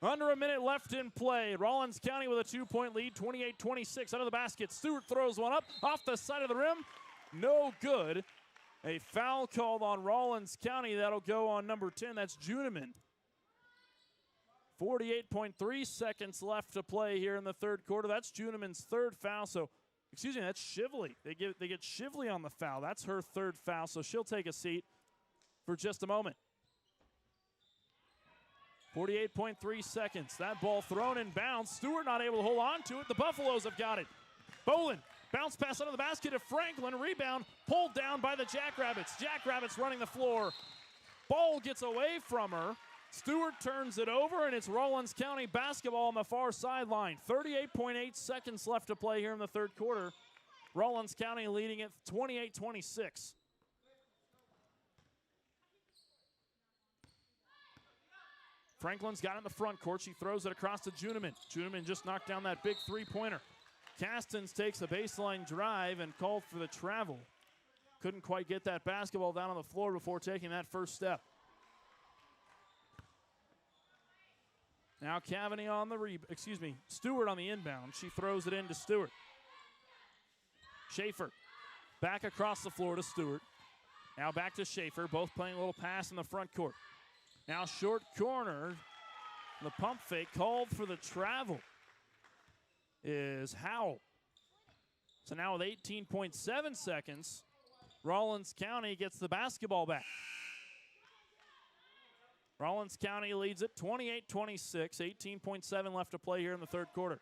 Under a minute left in play. Rawlins County with a 2-point lead, 28-26 under the basket. Stewart throws one up off the side of the rim. No good. A foul called on Rawlins County. That'll go on number 10. That's Juneman. 48.3 seconds left to play here in the third quarter. That's Juneman's third foul. So, excuse me, that's Shively. They get Shively on the foul. That's her third foul, so she'll take a seat for just a moment. 48.3 seconds. That ball thrown in bounds. Stewart not able to hold on to it. The Buffaloes have got it. Boland, bounce pass under the basket to Franklin. Rebound pulled down by the Jackrabbits. Jackrabbits running the floor. Ball gets away from her. Stewart turns it over, and it's Rawlins County basketball on the far sideline. 38.8 seconds left to play here in the third quarter. Rawlins County leading it 28-26. Franklin's got it in the front court. She throws it across to Juneman. Juneman just knocked down that big three-pointer. Castens takes a baseline drive and called for the travel. Couldn't quite get that basketball down on the floor before taking that first step. Now Cavany on the Stewart on the inbound. She throws it into Stewart. Schaefer back across the floor to Stewart. Now back to Schaefer, both playing a little pass in the front court. Now short corner. The pump fake called for the travel is Howell. So now with 18.7 seconds, Rawlins County gets the basketball back. Rawlins County leads it 28-26, 18.7 left to play here in the third quarter.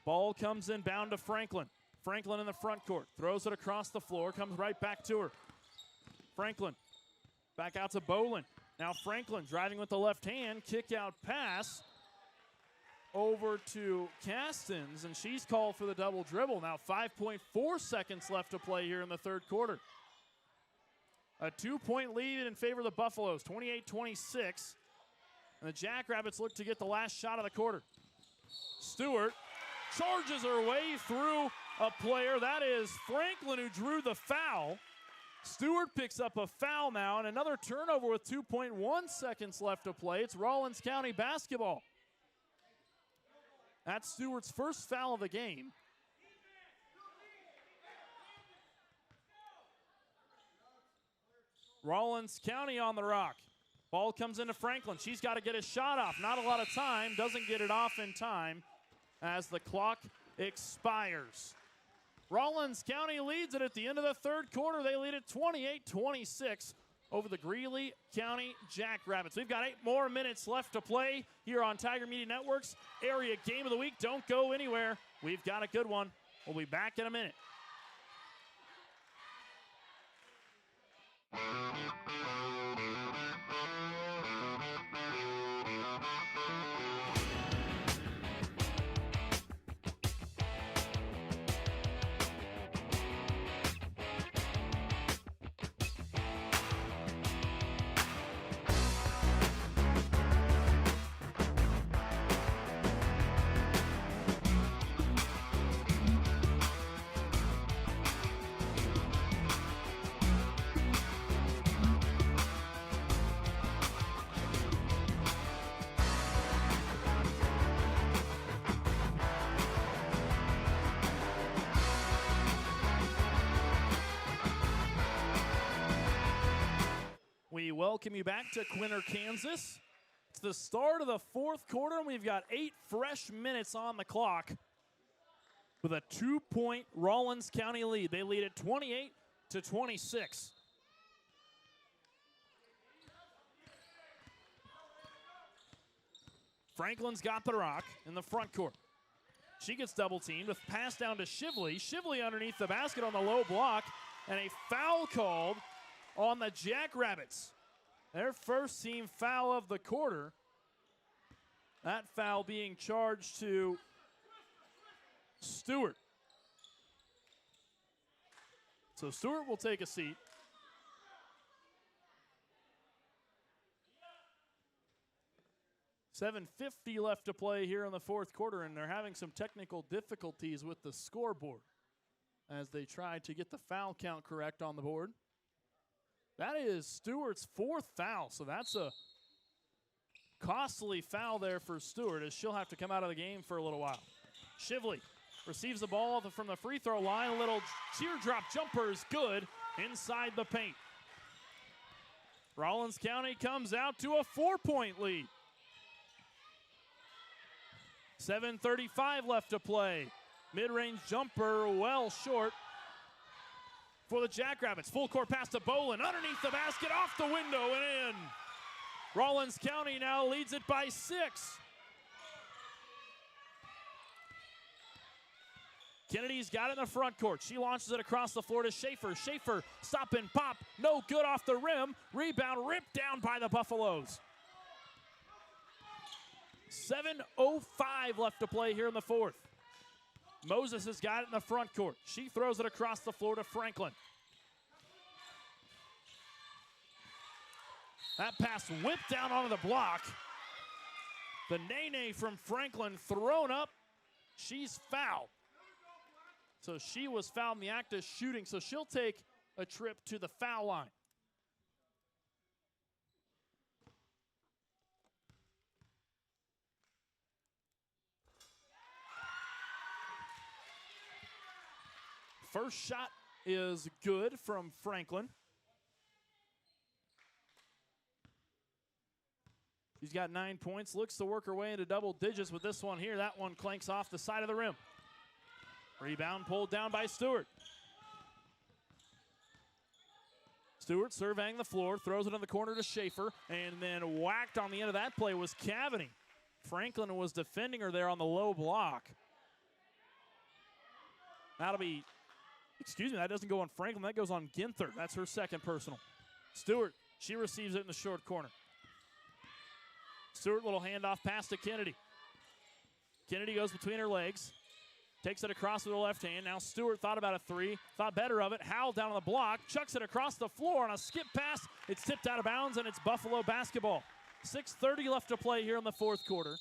Ball comes in bound to Franklin. Franklin in the front court, throws it across the floor, comes right back to her. Franklin back out to Bolin. Now Franklin driving with the left hand, kick out pass over to Castens, and she's called for the double dribble. Now 5.4 seconds left to play here in the third quarter. A 2-point lead in favor of the Buffaloes, 28-26. And the Jackrabbits look to get the last shot of the quarter. Stewart charges her way through a player. That is Franklin, who drew the foul. Stewart picks up a foul now, and another turnover with 2.1 seconds left to play. It's Rawlins County basketball. That's Stewart's first foul of the game. Rawlins County on the rock. Ball comes into Franklin. She's got to get a shot off. Not a lot of time. Doesn't get it off in time as the clock expires. Rawlins County leads it at the end of the third quarter. They lead it 28-26 over the Greeley County Jackrabbits. We've got 8 more minutes left to play here on Tiger Media Network's Area Game of the Week. Don't go anywhere. We've got a good one. We'll be back in a minute. We welcome you back to Quinter, Kansas. It's the start of the fourth quarter, and we've got 8 fresh minutes on the clock with a 2-point Rawlins County lead. They lead it 28-26. Franklin's got the rock in the front court. She gets double teamed with pass down to Shively. Shively underneath the basket on the low block, and a foul called on the Jackrabbits. Their first team foul of the quarter. That foul being charged to Stewart. So Stewart will take a seat. $7:50 left to play here in the fourth quarter, and they're having some technical difficulties with the scoreboard as they try to get the foul count correct on the board. That is Stewart's 4th foul, so that's a costly foul there for Stewart, as she'll have to come out of the game for a little while. Shively receives the ball from the free throw line. A little teardrop jumper is good inside the paint. Rawlins County comes out to a 4-point lead. 7:35 left to play. Mid-range jumper well short for the Jackrabbits. Full court pass to Bolin. Underneath the basket, off the window and in. Rawlins County now leads it by 6. Kennedy's got it in the front court. She launches it across the floor to Schaefer. Schaefer, stop and pop. No good off the rim. Rebound ripped down by the Buffaloes. 7:05 left to play here in the fourth. Moses has got it in the front court. She throws it across the floor to Franklin. That pass whipped down onto the block. The nay-nay from Franklin thrown up. She's fouled. So she was fouled in the act of shooting, so she'll take a trip to the foul line. First shot is good from Franklin. She's got 9 points, looks to work her way into double digits with this one here. That one clanks off the side of the rim. Rebound pulled down by Stewart. Stewart surveying the floor, throws it in the corner to Schaefer, and then whacked on the end of that play was Cavany. Franklin was defending her there on the low block. That'll be, excuse me, that doesn't go on Franklin, that goes on Ginther. That's her second personal. Stewart, she receives it in the short corner. Stewart, little handoff pass to Kennedy. Kennedy goes between her legs. Takes it across with her left hand. Now Stewart thought about a three, thought better of it. Howell down on the block, chucks it across the floor on a skip pass. It's tipped out of bounds, and it's Buffalo basketball. 6:30 left to play here in the fourth quarter.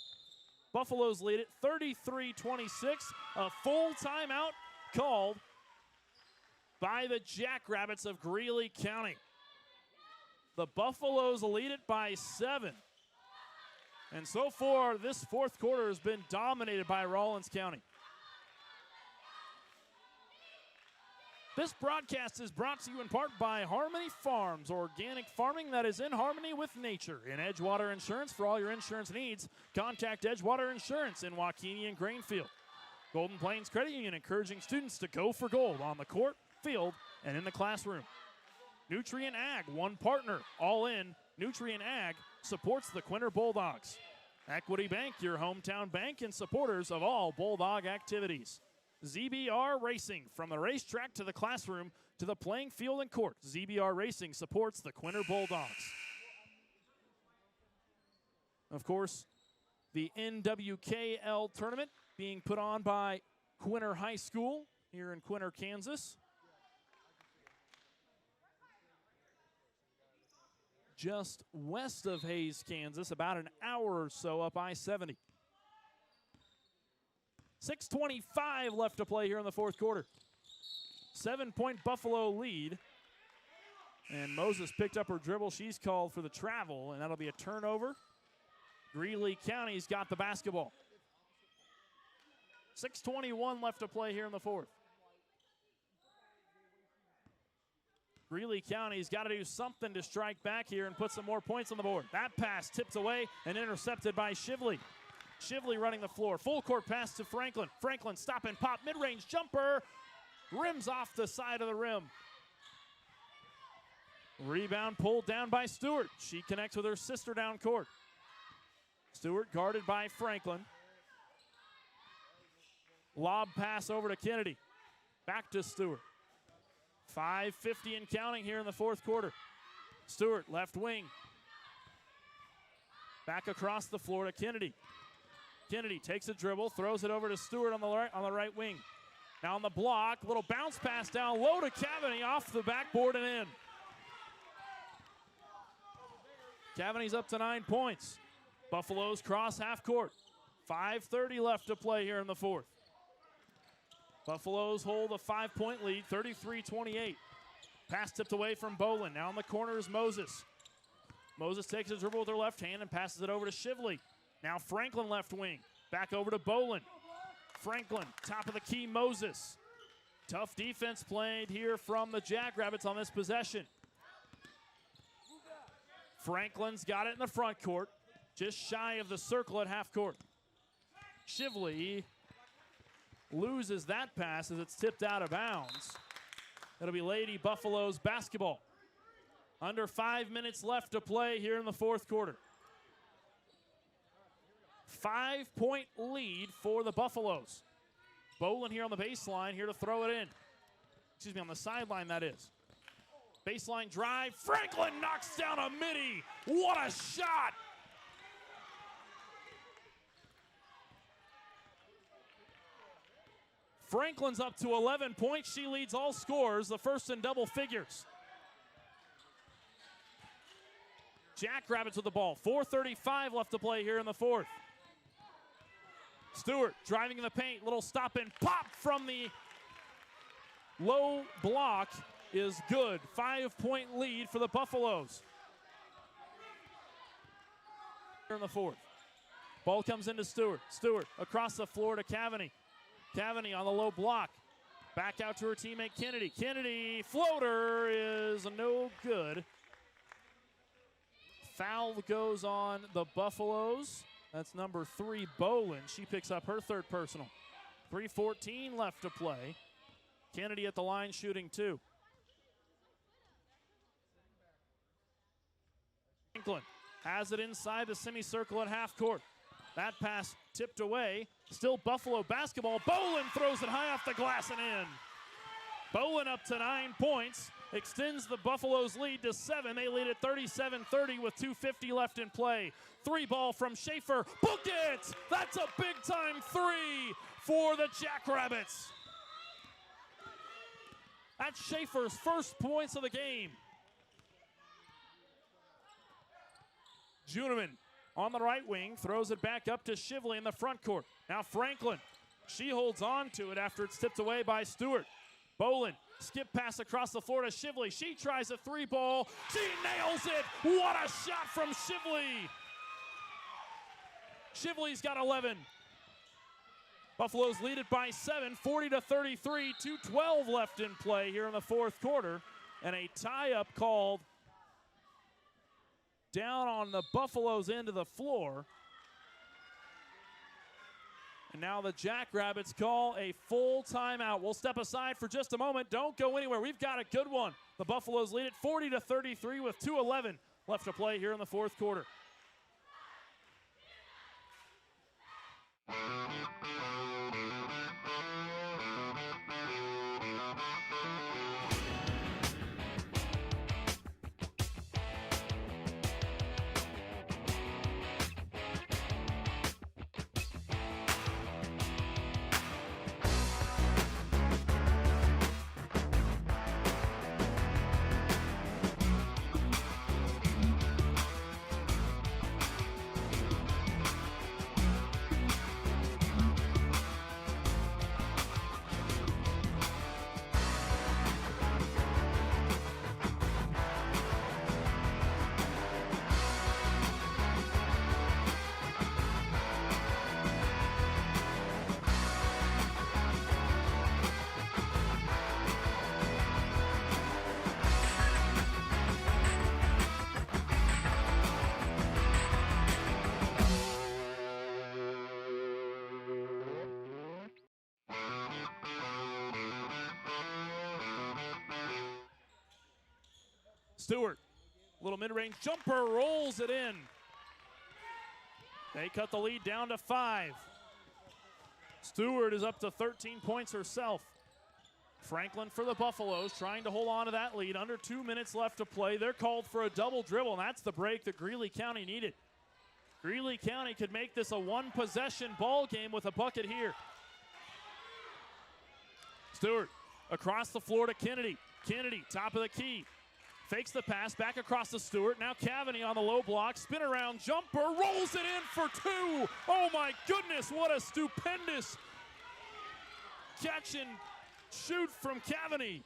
Buffaloes lead it 33-26. A full timeout called by the Jackrabbits of Greeley County. The Buffaloes lead it by 7. And so far, this fourth quarter has been dominated by Rawlins County. This broadcast is brought to you in part by Harmony Farms, organic farming that is in harmony with nature. In Edgewater Insurance, for all your insurance needs, contact Edgewater Insurance in Waukene and Grainfield. Golden Plains Credit Union, encouraging students to go for gold on the court, field, and in the classroom. Nutrient Ag, one partner, all in. Nutrient Ag supports the Quinter Bulldogs. Equity Bank, your hometown bank and supporters of all Bulldog activities. ZBR Racing, from the racetrack to the classroom to the playing field and court. ZBR Racing supports the Quinter Bulldogs. Of course, the NWKL tournament being put on by Quinter High School here in Quinter, Kansas. Just west of Hayes, Kansas, about an hour or so up I-70. 6:25 left to play here in the fourth quarter. 7-point Buffalo lead. And Moses picked up her dribble. She's called for the travel, and that'll be a turnover. Greeley County's got the basketball. 6:21 left to play here in the fourth. Greeley County's got to do something to strike back here and put some more points on the board. That pass tipped away and intercepted by Shively. Shively running the floor. Full court pass to Franklin. Franklin stop and pop. Mid-range jumper. Rims off the side of the rim. Rebound pulled down by Stewart. She connects with her sister down court. Stewart guarded by Franklin. Lob pass over to Kennedy. Back to Stewart. 5:50 and counting here in the fourth quarter. Stewart, left wing. Back across the floor to Kennedy. Kennedy takes a dribble, throws it over to Stewart on the right wing. Now on the block, little bounce pass down low to Cavany, off the backboard and in. Cavany's up to 9 points. Buffaloes cross half court. 5:30 left to play here in the fourth. Buffaloes hold a 5-point lead, 33-28. Pass tipped away from Bolin. Now in the corner is Moses. Moses takes a dribble with her left hand and passes it over to Shively. Now Franklin left wing. Back over to Bolin. Franklin, top of the key, Moses. Tough defense played here from the Jackrabbits on this possession. Franklin's got it in the front court, just shy of the circle at half court. Shively loses that pass as it's tipped out of bounds. It'll be Lady Buffaloes basketball. Under 5 minutes left to play here in the fourth quarter. 5-point lead for the Buffaloes. Bolin here on the baseline, here to throw it in. Excuse me, on the sideline, that is. Baseline drive. Franklin knocks down a midi. What a shot! Franklin's up to 11 points. She leads all scorers, the first in double figures. Jackrabbits with the ball. 4:35 left to play here in the fourth. Stewart driving in the paint. Little stop and pop from the low block is good. 5-point lead for the Buffaloes. Here in the fourth. Ball comes into Stewart. Stewart across the floor to Cavaney. Cavaney on the low block. Back out to her teammate Kennedy. Kennedy, floater is no good. Foul goes on the Buffaloes. That's number 3, Bolin. She picks up her third personal. 3:14 left to play. Kennedy at the line shooting 2. Franklin has it inside the semicircle at half court. That pass tipped away. Still Buffalo basketball. Bolin throws it high off the glass and in. Bolin up to 9 points. Extends the Buffaloes' lead to 7. They lead at 37-30 with 2:50 left in play. 3 ball from Schaefer. Book it! That's a big-time 3 for the Jackrabbits. That's Schaefer's first points of the game. Juneman on the right wing, throws it back up to Shively in the front court. Now Franklin, she holds on to it after it's tipped away by Stewart. Bolin, skip pass across the floor to Shively. She tries a 3 ball. She nails it. What a shot from Shively. Shively's got 11. Buffaloes lead it by 7, 40-33, 2:12 left in play here in the fourth quarter. And a tie-up called down on the Buffaloes' end of the floor. And now the Jackrabbits call a full timeout. We'll step aside for just a moment. Don't go anywhere. We've got a good one. The Buffaloes lead it 40-33 with 2:11 left to play here in the fourth quarter. Stewart, little mid-range jumper, rolls it in. They cut the lead down to 5. Stewart is up to 13 points herself. Franklin for the Buffaloes trying to hold on to that lead. Under 2 minutes left to play. They're called for a double dribble, and that's the break that Greeley County needed. Greeley County could make this a 1-possession ball game with a bucket here. Stewart across the floor to Kennedy. Kennedy, top of the key. Fakes the pass, back across to Stewart. Now Cavaney on the low block. Spin around jumper, rolls it in for 2. Oh my goodness, what a stupendous catch and shoot from Cavaney.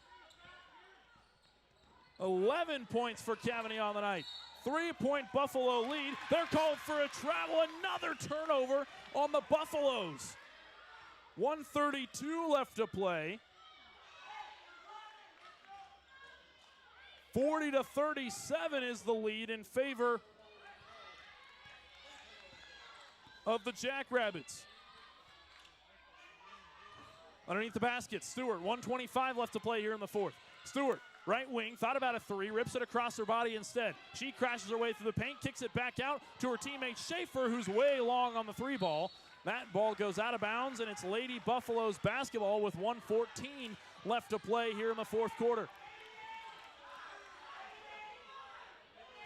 11 points for Cavaney on the night. 3-point Buffalo lead. They're called for a travel. Another turnover on the Buffaloes. 1:32 left to play. 40-37 is the lead in favor of the Jackrabbits. Underneath the basket, Stewart, 1:25 left to play here in the fourth. Stewart, right wing, thought about a 3, rips it across her body instead. She crashes her way through the paint, kicks it back out to her teammate Schaefer, who's way long on the 3 ball. That ball goes out of bounds, and it's Lady Buffaloes basketball with 1:14 left to play here in the fourth quarter.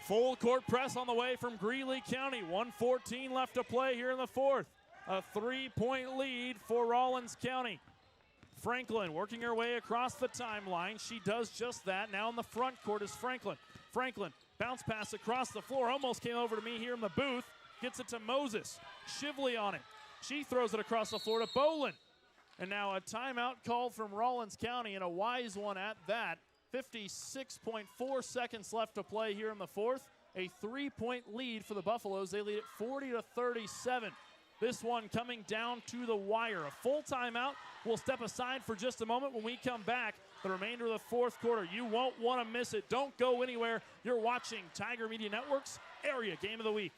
Full court press on the way from Greeley County. 1:14 left to play here in the fourth. A 3-point lead for Rawlins County. Franklin working her way across the timeline. She does just that. Now in the front court is Franklin. Franklin Bounce pass across the floor. Almost came over to me here in the booth. Gets it to Moses. Shively on it. She throws it across the floor to Bolin. And now a timeout called from Rawlins County, and a wise one at that. 56.4 seconds left to play here in the fourth. A 3-point lead for the Buffaloes. They lead it 40-37. This one coming down to the wire. A full timeout. We'll step aside for just a moment. When we come back, the remainder of the fourth quarter. You won't want to miss it. Don't go anywhere. You're watching Tiger Media Network's Area Game of the Week.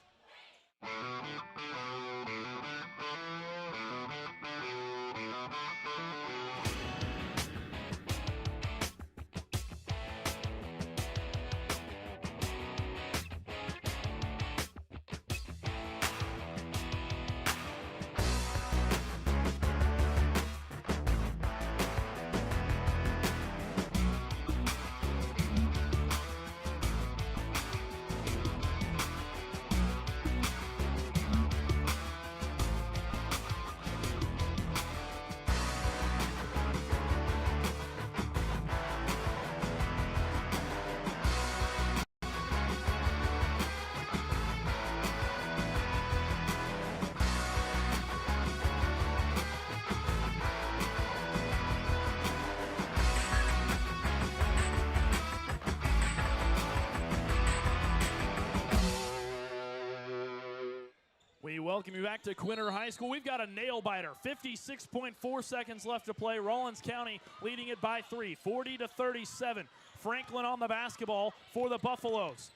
We welcome you back to Quinter High School. We've got a nail-biter. 56.4 seconds left to play. Rawlins County leading it by 3, 40-37. Franklin on the basketball for the Buffaloes.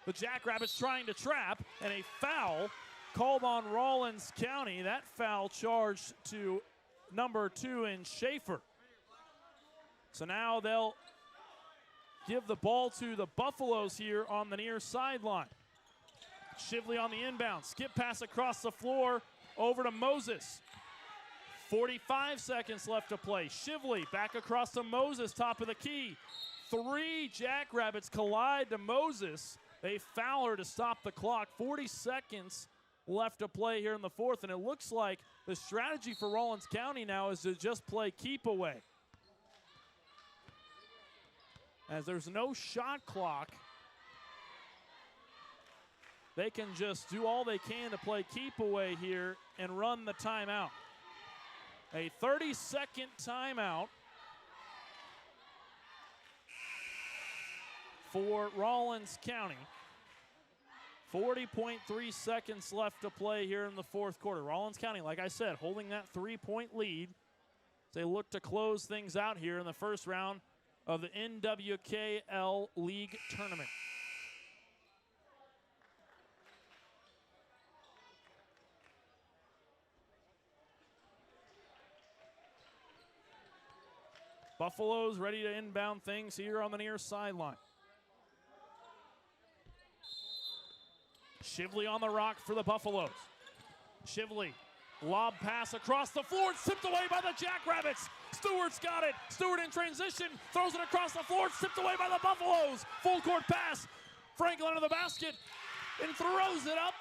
The Jackrabbits trying to trap, and a foul called on Rawlins County. That foul charged to number 2 in Schaefer. So now they'll give the ball to the Buffaloes here on the near sideline. Shively on the inbound. Skip pass across the floor over to Moses. 45 seconds left to play. Shively back across to Moses, top of the key. 3 Jackrabbits collide to Moses. They foul her to stop the clock. 40 seconds left to play here in the fourth, and it looks like the strategy for Rawlins County now is to just play keep away. As there's no shot clock, they can just do all they can to play keep away here and run the timeout. A 30-second timeout for Rawlins County. 40.3 seconds left to play here in the fourth quarter. Rawlins County, like I said, holding that 3-point lead as they look to close things out here in the first round of the NWKL League Tournament. Buffaloes ready to inbound things here on the near sideline. Shively on the rock for the Buffaloes. Shively, lob pass across the floor. It's tipped away by the Jackrabbits. Stewart's got it. Stewart in transition, throws it across the floor. It's tipped away by the Buffaloes. Full court pass. Franklin under the basket and throws it up.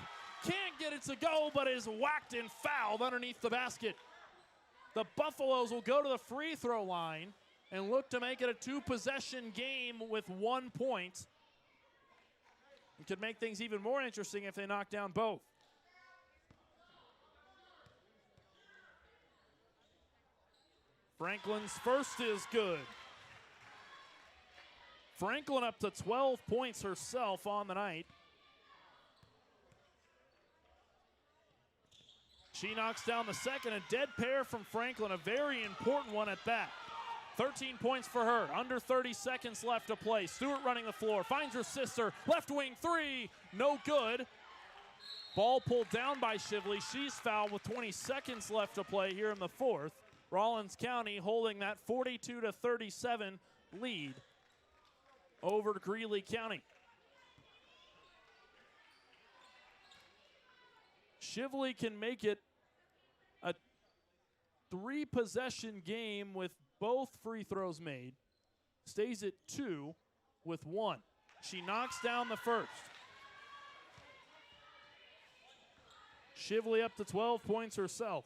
Can't get it to go, but is whacked and fouled underneath the basket. The Buffaloes will go to the free throw line and look to make it a 2-possession game with 1 point. It could make things even more interesting if they knock down both. Franklin's first is good. Franklin up to 12 points herself on the night. She knocks down the second, a dead pair from Franklin, a very important one at that. 13 points for her, under 30 seconds left to play. Stewart running the floor, finds her sister, left wing 3, no good. Ball pulled down by Shively. She's fouled with 20 seconds left to play here in the fourth. Rawlins County holding that 42-37 lead over to Greeley County. Shively can make it a 3-possession game with both free throws made. Stays at 2 with 1. She knocks down the first. Shively up to 12 points herself.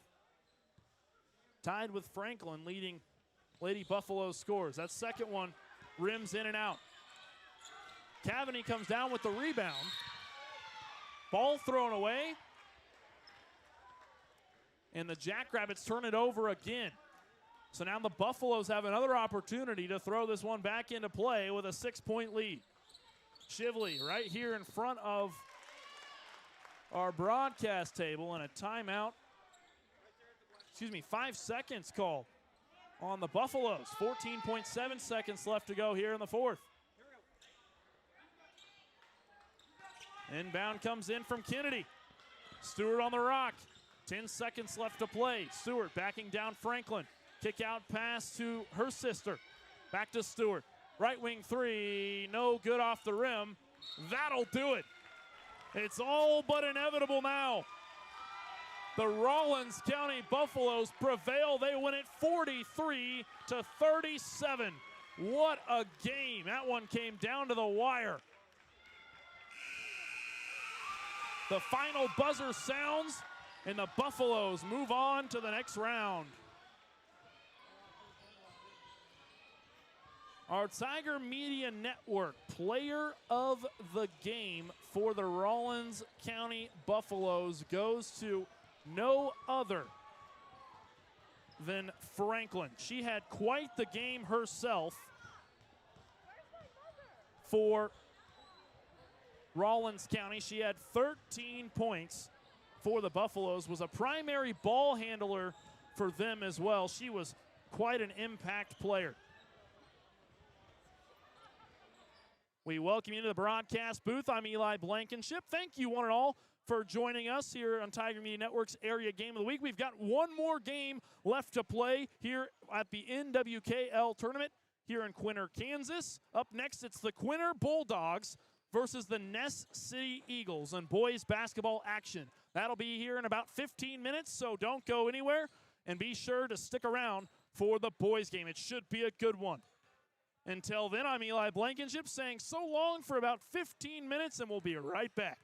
Tied with Franklin, leading Lady Buffalo scores. That second one rims in and out. Cavany comes down with the rebound. Ball thrown away. And the Jackrabbits turn it over again. So now the Buffaloes have another opportunity to throw this one back into play with a 6-point lead. Shively right here in front of our broadcast table, and a timeout. 5 seconds called on the Buffaloes. 14.7 seconds left to go here in the fourth. Inbound comes in from Kennedy. Stewart on the rock. 10 seconds left to play. Stewart backing down Franklin. Kick out pass to her sister. Back to Stewart. Right wing three, no good off the rim. That'll do it. It's all but inevitable now. The Rawlins County Buffaloes prevail. They win it 43-37. What a game. That one came down to the wire. The final buzzer sounds, and the Buffaloes move on to the next round. Our Tiger Media Network Player of the Game for the Rawlins County Buffaloes goes to no other than Franklin. She had quite the game herself for Rawlins County. She had 13 points for the Buffaloes, was a primary ball handler for them as well. She was quite an impact player. We welcome you to the broadcast booth. I'm Eli Blankenship. Thank you, one and all, for joining us here on Tiger Media Network's Area Game of the Week. We've got one more game left to play here at the NWKL tournament here in Quinter, Kansas. Up next, it's the Quinter Bulldogs versus the Ness City Eagles in boys basketball action. That'll be here in about 15 minutes, so don't go anywhere, and be sure to stick around for the boys game. It should be a good one. Until then, I'm Eli Blankenship saying so long for about 15 minutes, and we'll be right back.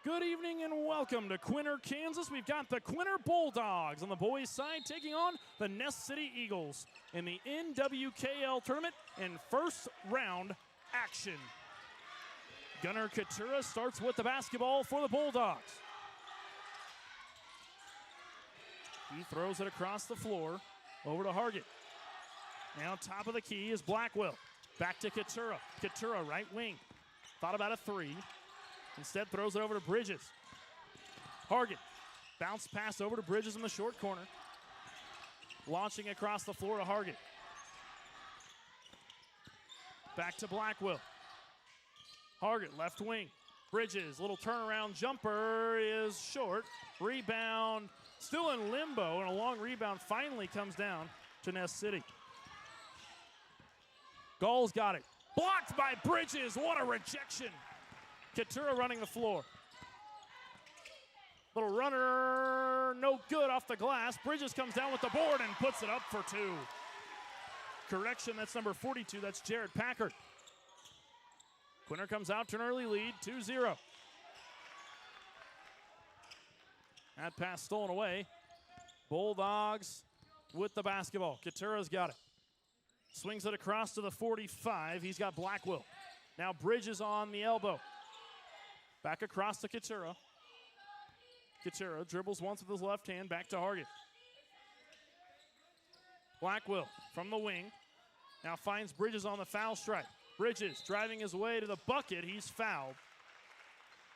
Good evening and welcome to Quinter, Kansas. We've got the Quinter Bulldogs on the boys' side taking on the Ness City Eagles in the NWKL tournament in first round action. Gunnar Katura starts with the basketball for the Bulldogs. He throws it across the floor over to Hargett. Now top of the key is Blackwell. Back to Katura. Katura, right wing. Thought about a three. Instead throws it over to Bridges. Hargett, bounce pass over to Bridges in the short corner. Launching across the floor to Hargett. Back to Blackwell. Hargett, left wing. Bridges, little turnaround jumper is short. Rebound, still in limbo, and a long rebound finally comes down to Ness City. Gall's got it. Blocked by Bridges, what a rejection. Katura running the floor. Little runner, no good off the glass. Bridges comes down with the board and puts it up for two. Correction, that's number 42, that's Jared Packard. Quinter comes out to an early lead, 2-0. That pass stolen away. Bulldogs with the basketball. Katura's got it. Swings it across to the 45. He's got Blackwell. Now Bridges on the elbow. Back across to Quinter. Quinter dribbles once with his left hand, back to Hargett. Blackwell from the wing. Now finds Bridges on the foul stripe. Bridges driving his way to the bucket. He's fouled.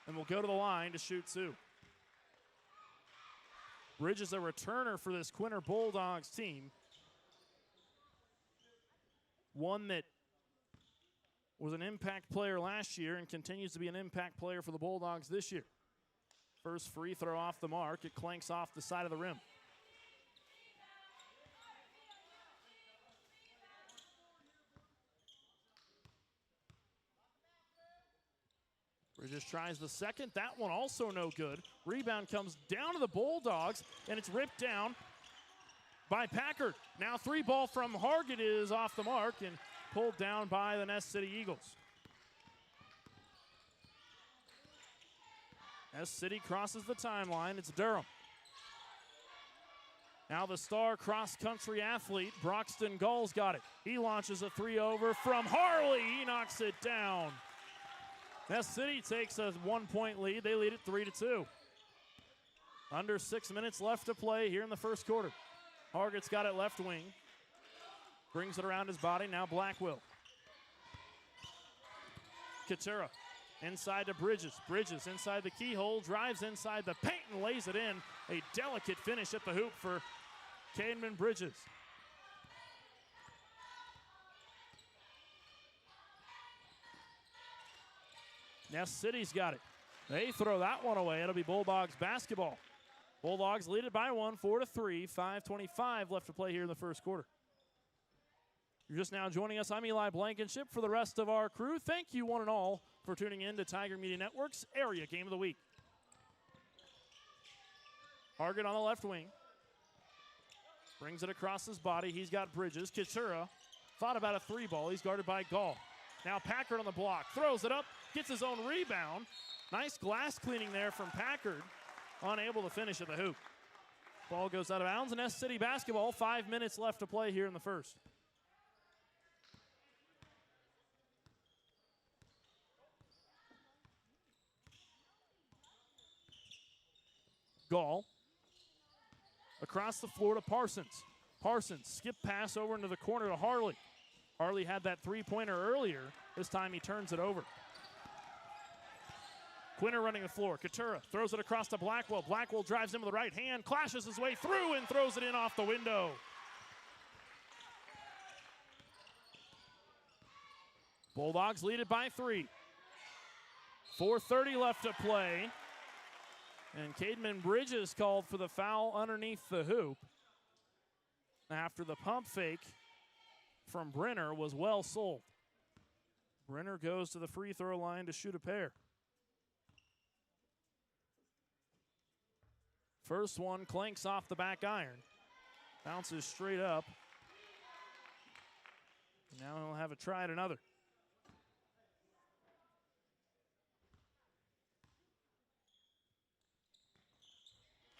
And will go to the line to shoot two. Bridges a returner for this Quinter Bulldogs team. One that was an impact player last year and continues to be an impact player for the Bulldogs this year. First free throw off the mark. It clanks off the side of the rim. Bridges tries the second. That one also no good. Rebound comes down to the Bulldogs, and it's ripped down by Packard. Now three ball from Hargett is off the mark and pulled down by the Ness City Eagles. Ness City crosses the timeline. It's Durham. Now the star cross-country athlete, Broxton Gull's got it. He launches a three over from Harley. He knocks it down. Ness City takes a 1-point lead. They lead it 3-2. Under 6 minutes left to play here in the first quarter. Hargett's got it left wing. Brings it around his body. Now Blackwell. Quinter inside to Bridges. Bridges inside the keyhole. Drives inside the paint and lays it in. A delicate finish at the hoop for Cademan Bridges. Ness City's got it. They throw that one away. It'll be Bulldogs basketball. Bulldogs lead it by one, 4-3. 5:25 left to play here in the first quarter. You're just now joining us. I'm Eli Blankenship. For the rest of our crew, thank you one and all for tuning in to Tiger Media Network's Area Game of the Week. Hargett on the left wing. Brings it across his body. He's got Bridges. Quinter thought about a three ball. He's guarded by Gall. Now Packard on the block. Throws it up. Gets his own rebound. Nice glass cleaning there from Packard. Unable to finish at the hoop. Ball goes out of bounds. Ness City basketball. 5 minutes left to play here in the first. Gall. Across the floor to Parsons. Parsons skip pass over into the corner to Harley. Harley had that three-pointer earlier. This time he turns it over. Quinter running the floor. Quinter throws it across to Blackwell. Blackwell drives him with the right hand, clashes his way through, and throws it in off the window. Bulldogs lead it by 3. 4:30 left to play. And Cademan Bridges called for the foul underneath the hoop after the pump fake from Brenner was well sold. Brenner goes to the free throw line to shoot a pair. First one clanks off the back iron. Bounces straight up. Now he'll have a try at another.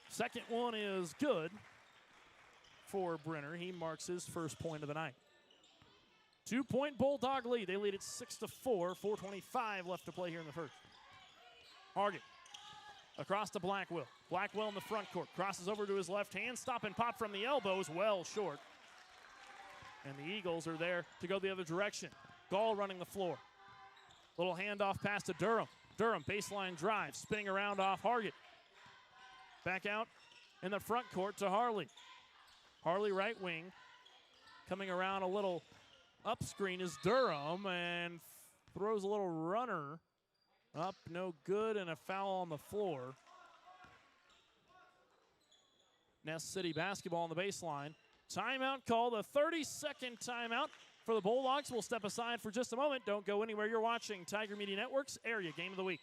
Second one is good for Brenner. He marks his first point of the night. 2-point Bulldog lead. They lead it 6-4. 4:25 left to play here in the first. Hargett across to Blackwell. Blackwell in the front court. Crosses over to his left hand. Stop and pop from the elbows. Well short. And the Eagles are there to go the other direction. Gall running the floor. Little handoff pass to Durham. Durham baseline drive. Spinning around off Hargett. Back out in the front court to Harley. Harley right wing. Coming around a little up screen is Durham and throws a little runner up, no good, and a foul on the floor. Ness City basketball on the baseline. Timeout call, the 30-second timeout for the Bulldogs. We'll step aside for just a moment. Don't go anywhere. You're watching Tiger Media Network's Area Game of the Week.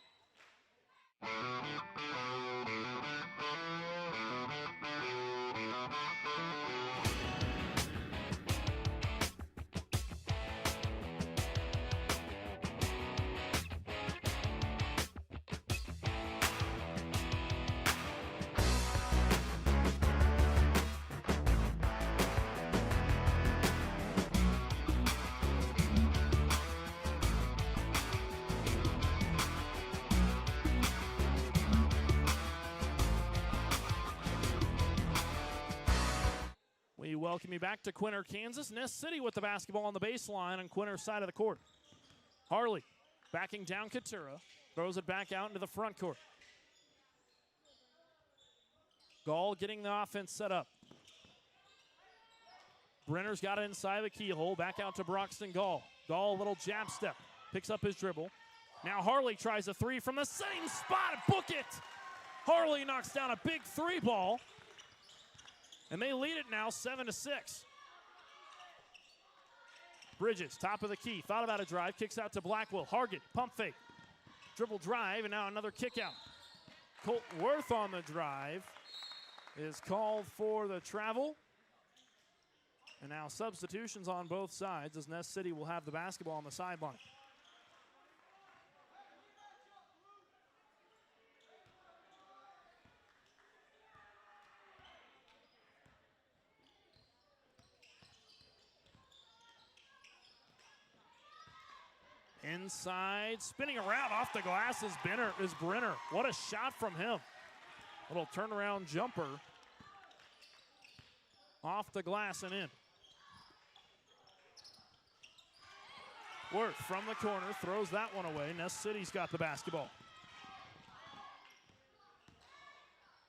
welcome you back to Quinter, Kansas. Ness City with the basketball on the baseline on Quinter's side of the court. Harley backing down Quinter, throws it back out into the front court. Gall getting the offense set up. Brenner's got it inside the keyhole, back out to Broxton Gall. Gall, a little jab step, picks up his dribble. Now Harley tries a three from the same spot, book it! Harley knocks down a big three ball, and they lead it now 7-6. Bridges, top of the key, thought about a drive, kicks out to Blackwell. Hargett, pump fake, dribble drive, and now another kick out. Colt Worth on the drive is called for the travel. And now substitutions on both sides as Ness City will have the basketball on the sideline. Inside, spinning around off the glass is Brenner. What a shot from him. Little turnaround jumper. Off the glass and in. Worth from the corner throws that one away. Ness City's got the basketball.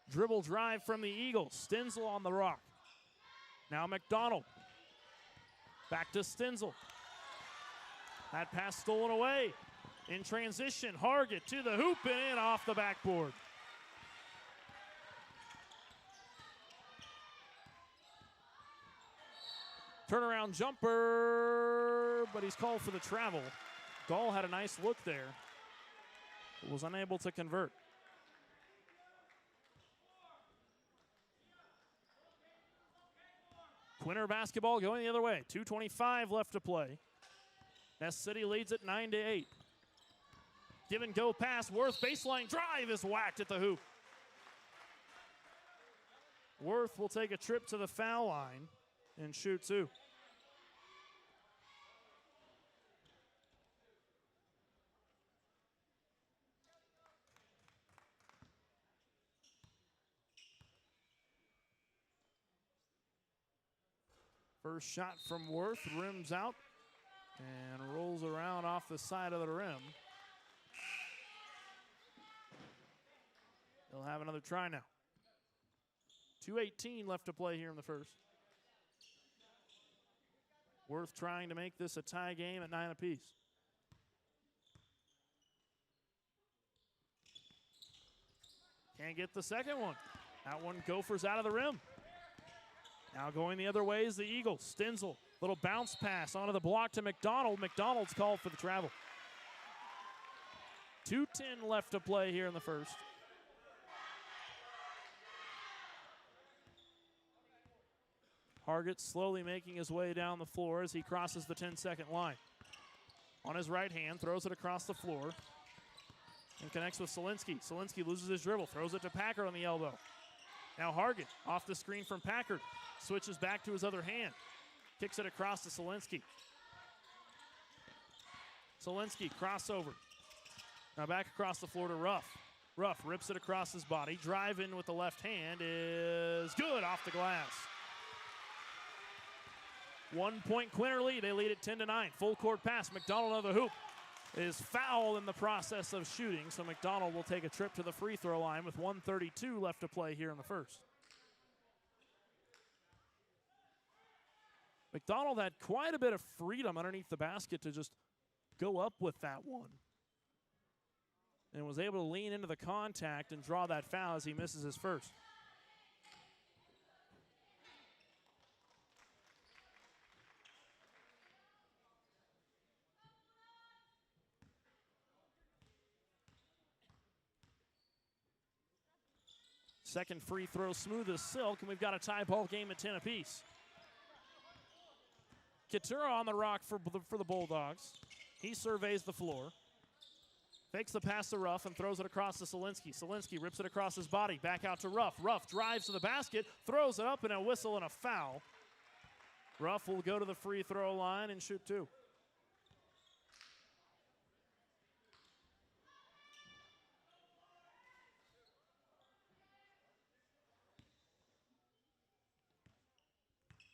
Dribble drive from the Eagles. Stenzel on the rock. Now McDonald. Back to Stenzel. That pass stolen away. In transition, Hargett to the hoop and in off the backboard. Turnaround jumper, but he's called for the travel. Gall had a nice look there, but was unable to convert. Quinter basketball going the other way. 2:25 left to play. Ness City leads it 9-8. Give and go pass. Worth baseline drive is whacked at the hoop. Worth will take a trip to the foul line and shoot two. First shot from Worth, rims out and rolls around off the side of the rim. He'll have another try now. 2:18 left to play here in the first. Worth trying to make this a tie game at 9 apiece. Can't get the second one. That one gophers out of the rim. Now going the other way is the Eagles. Stenzel, little bounce pass onto the block to McDonald. McDonald's called for the travel. 2:10 left to play here in the first. Hargett slowly making his way down the floor as he crosses the 10-second line. On his right hand, throws it across the floor and connects with Solinsky. Solinsky loses his dribble, throws it to Packard on the elbow. Now Hargett off the screen from Packard, switches back to his other hand, kicks it across to Solinsky. Solinsky crossover. Now back across the floor to Ruff. Ruff rips it across his body. Drive in with the left hand is good off the glass. 1 point Quinter lead. They lead it 10-9. Full court pass. McDonald on the hoop is fouled in the process of shooting, so McDonald will take a trip to the free throw line with 1:32 left to play here in the first. McDonald had quite a bit of freedom underneath the basket to just go up with that one, and was able to lean into the contact and draw that foul as he misses his first. Second free throw smooth as silk, and we've got a tie ball game at 10 apiece. Quinter on the rock for the Bulldogs. He surveys the floor. Fakes the pass to Ruff and throws it across to Solinsky. Solinsky rips it across his body. Back out to Ruff. Ruff drives to the basket, throws it up, and a whistle and a foul. Ruff will go to the free throw line and shoot two.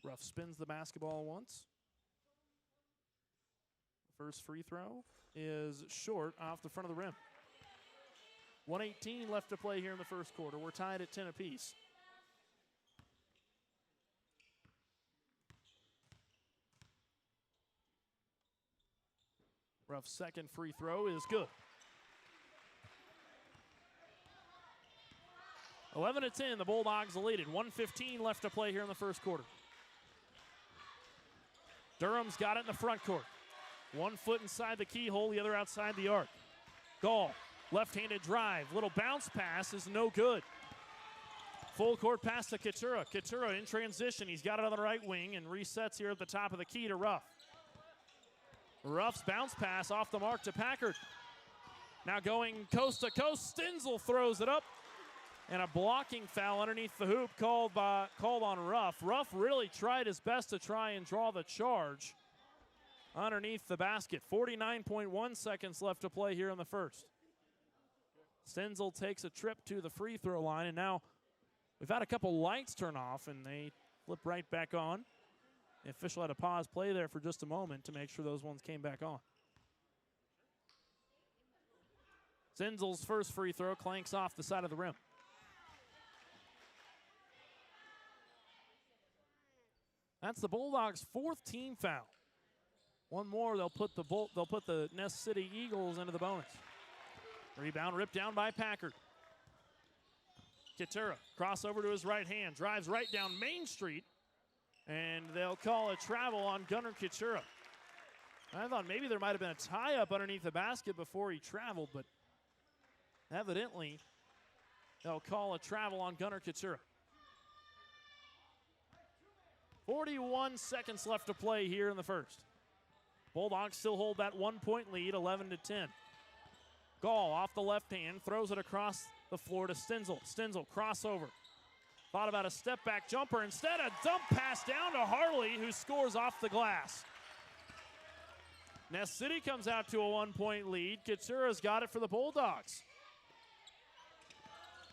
Ruff spins the basketball once. First free throw is short off the front of the rim. 1:18 left to play here in the first quarter. We're tied at 10 apiece. Ruff's second free throw is good. 11-10, the Bulldogs lead it. 1:15 left to play here in the first quarter. Durham's got it in the front court. 1 foot inside the keyhole, the other outside the arc. Gall, left-handed drive. Little bounce pass is no good. Full court pass to Quinter. Quinter in transition. He's got it on the right wing and resets here at the top of the key to Ruff. Ruff's bounce pass off the mark to Packard. Now going coast to coast. Stenzel throws it up. And a blocking foul underneath the hoop called on Ruff. Ruff really tried his best to try and draw the charge underneath the basket. 49.1 seconds left to play here in the first. Stenzel takes a trip to the free throw line, and now we've had a couple lights turn off, and they flip right back on. The official had to pause play there for just a moment to make sure those ones came back on. Stenzel's first free throw clanks off the side of the rim. That's the Bulldogs' 4th team foul. One more, they'll put the Ness City Eagles into the bonus. Rebound ripped down by Packard. Quinter, crossover to his right hand, drives right down Main Street, and they'll call a travel on Gunnar Quinter. I thought maybe there might have been a tie-up underneath the basket before he traveled, but evidently they'll call a travel on Gunnar Quinter. 41 seconds left to play here in the first. Bulldogs still hold that 1-point lead, 11-10. Gall off the left hand, throws it across the floor to Stenzel. Stenzel, crossover. Thought about a step-back jumper. Instead, a dump pass down to Harley, who scores off the glass. Ness City comes out to a 1-point lead. Quintera's got it for the Bulldogs.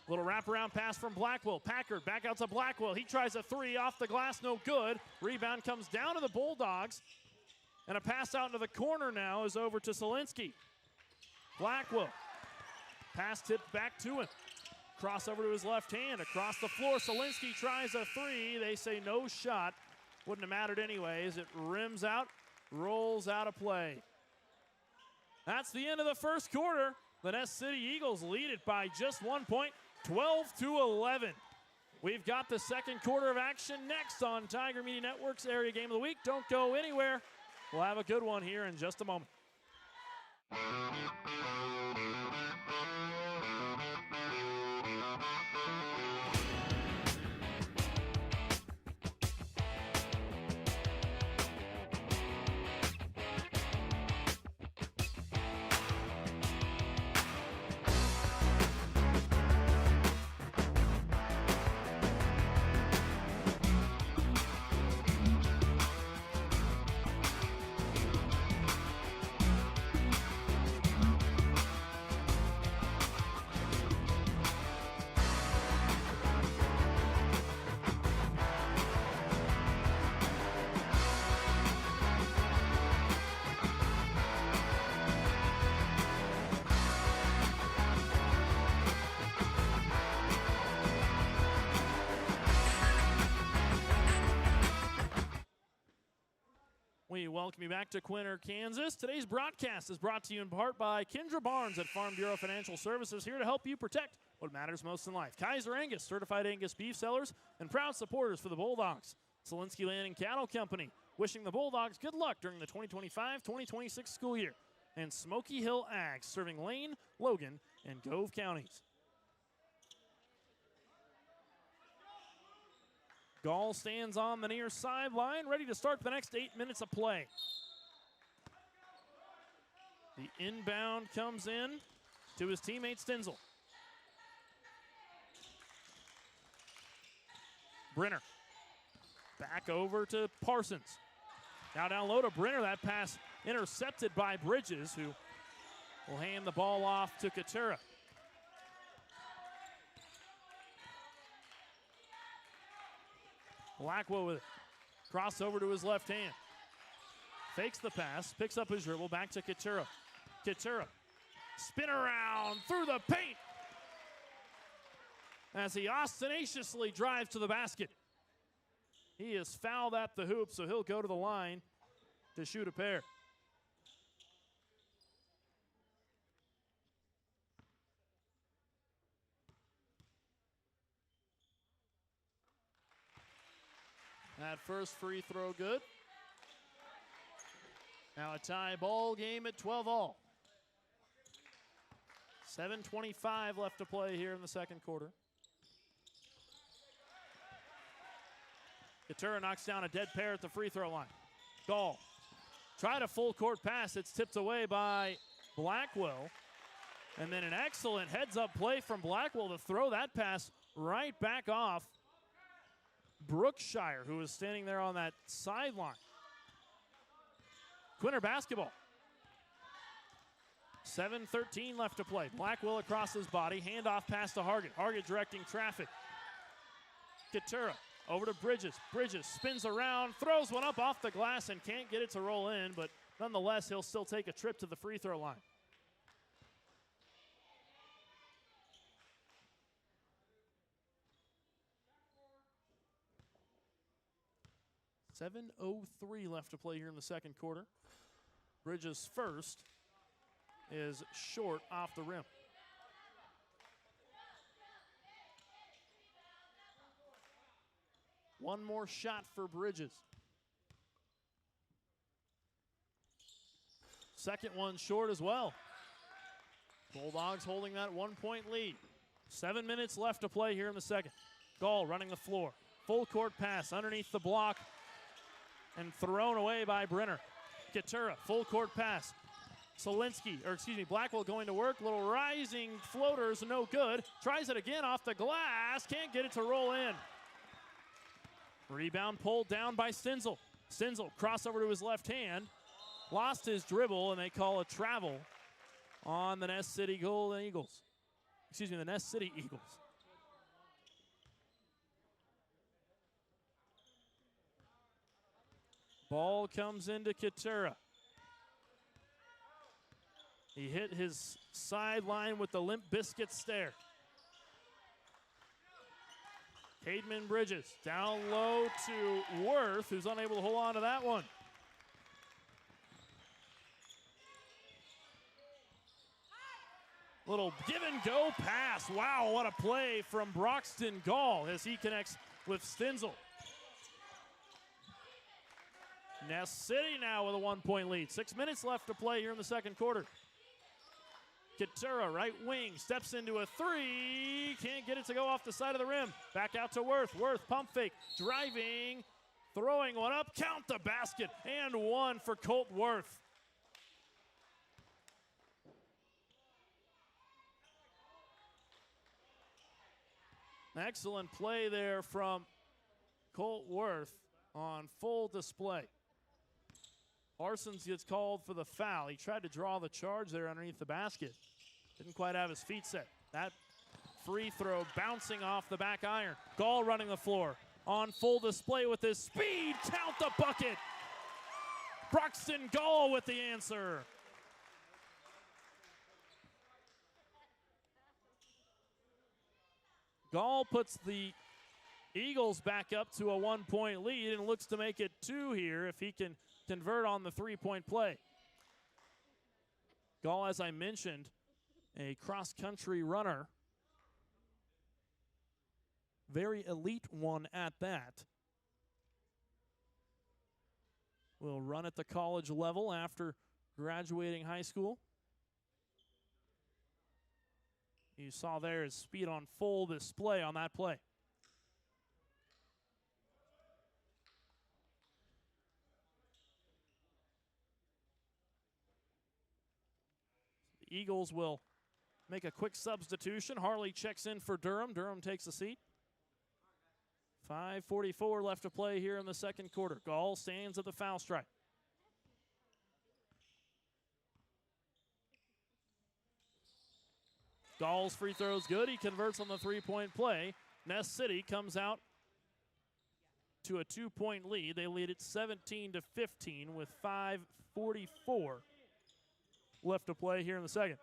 Little wraparound pass from Blackwell. Packard back out to Blackwell. He tries a three off the glass, no good. Rebound comes down to the Bulldogs. And a pass out into the corner now is over to Solinsky. Blackwell. Pass tipped back to him. Crossover to his left hand. Across the floor, Solinsky tries a three. They say no shot. Wouldn't have mattered anyways. It rims out, rolls out of play. That's the end of the first quarter. The Ness City Eagles lead it by just 1 point. 12-11. We've got the second quarter of action next on Tiger Media Network's Area Game of the Week. Don't go anywhere. We'll have a good one here in just a moment. We welcome you back to Quinter, Kansas. Today's broadcast is brought to you in part by Kendra Barnes at Farm Bureau Financial Services, here to help you protect what matters most in life. Kaiser Angus, certified Angus beef sellers, and proud supporters for the Bulldogs. Solinsky Land and Cattle Company, wishing the Bulldogs good luck during the 2025-2026 school year. And Smoky Hill Ag, serving Lane, Logan, and Gove counties. Gall stands on the near sideline, ready to start the next 8 minutes of play. The inbound comes in to his teammate Stenzel. Brenner back over to Parsons. Now down low to Brenner. That pass intercepted by Bridges, who will hand the ball off to Quinter. Blackwell with it. Crossover to his left hand. Fakes the pass, picks up his dribble, back to Quinter. Quinter, spin around through the paint as he ostentatiously drives to the basket. He is fouled at the hoop, so he'll go to the line to shoot a pair. That first free throw good. Now a tie ball game at 12-all. 7:25 left to play here in the second quarter. Quinter knocks down a dead pair at the free throw line. Gall tried a full court pass. It's tipped away by Blackwell. And then an excellent heads-up play from Blackwell to throw that pass right back off Brookshire, who was standing there on that sideline. Quinter basketball. 7:13 left to play. Blackwell across his body. Handoff pass to Hargett. Hargett directing traffic. Quinter over to Bridges. Bridges spins around, throws one up off the glass and can't get it to roll in, but nonetheless, he'll still take a trip to the free throw line. .7:03 left to play here in the second quarter. Bridges' first is short off the rim. One more shot for Bridges. Second one short as well. Bulldogs holding that 1-point lead. 7 minutes left to play here in the second. Gall running the floor. Full court pass underneath the block and thrown away by Brenner. Quinter, full court pass. Blackwell going to work. Little rising floaters, no good. Tries it again off the glass. Can't get it to roll in. Rebound pulled down by Stenzel. Stenzel crossover to his left hand. Lost his dribble, and they call a travel on the Ness City Eagles. The Ness City Eagles. Ball comes into Quinter. He hit his sideline with the Limp Bizkit stare. Cademan Bridges down low to Worth, who's unable to hold on to that one. Little give and go pass. Wow, what a play from Broxton Gall as he connects with Stenzel. Ness City now with a 1-point lead. 6 minutes left to play here in the second quarter. Quinter, right wing, steps into a three. Can't get it to go off the side of the rim. Back out to Worth. Worth, pump fake, driving, throwing one up. Count the basket, and one for Colt Worth. Excellent play there from Colt Worth on full display. Parsons gets called for the foul. He tried to draw the charge there underneath the basket. Didn't quite have his feet set. That free throw bouncing off the back iron. Gall running the floor on full display with his speed. Count the bucket. Broxton Gall with the answer. Gall puts the Eagles back up to a 1-point lead and looks to make it 2 here if he can convert on the 3-point play. Gall, as I mentioned, a cross-country runner. Very elite one at that. Will run at the college level after graduating high school. You saw there his speed on full display on that play. The Eagles will make a quick substitution. Harley checks in for Durham. Durham takes a seat. 5:44 left to play here in the second quarter. Gall stands at the foul stripe. Gall's free throw's good. He converts on the 3-point play. Ness City comes out to a 2-point lead. They lead it 17-15 with 5:44 left to play here in the second.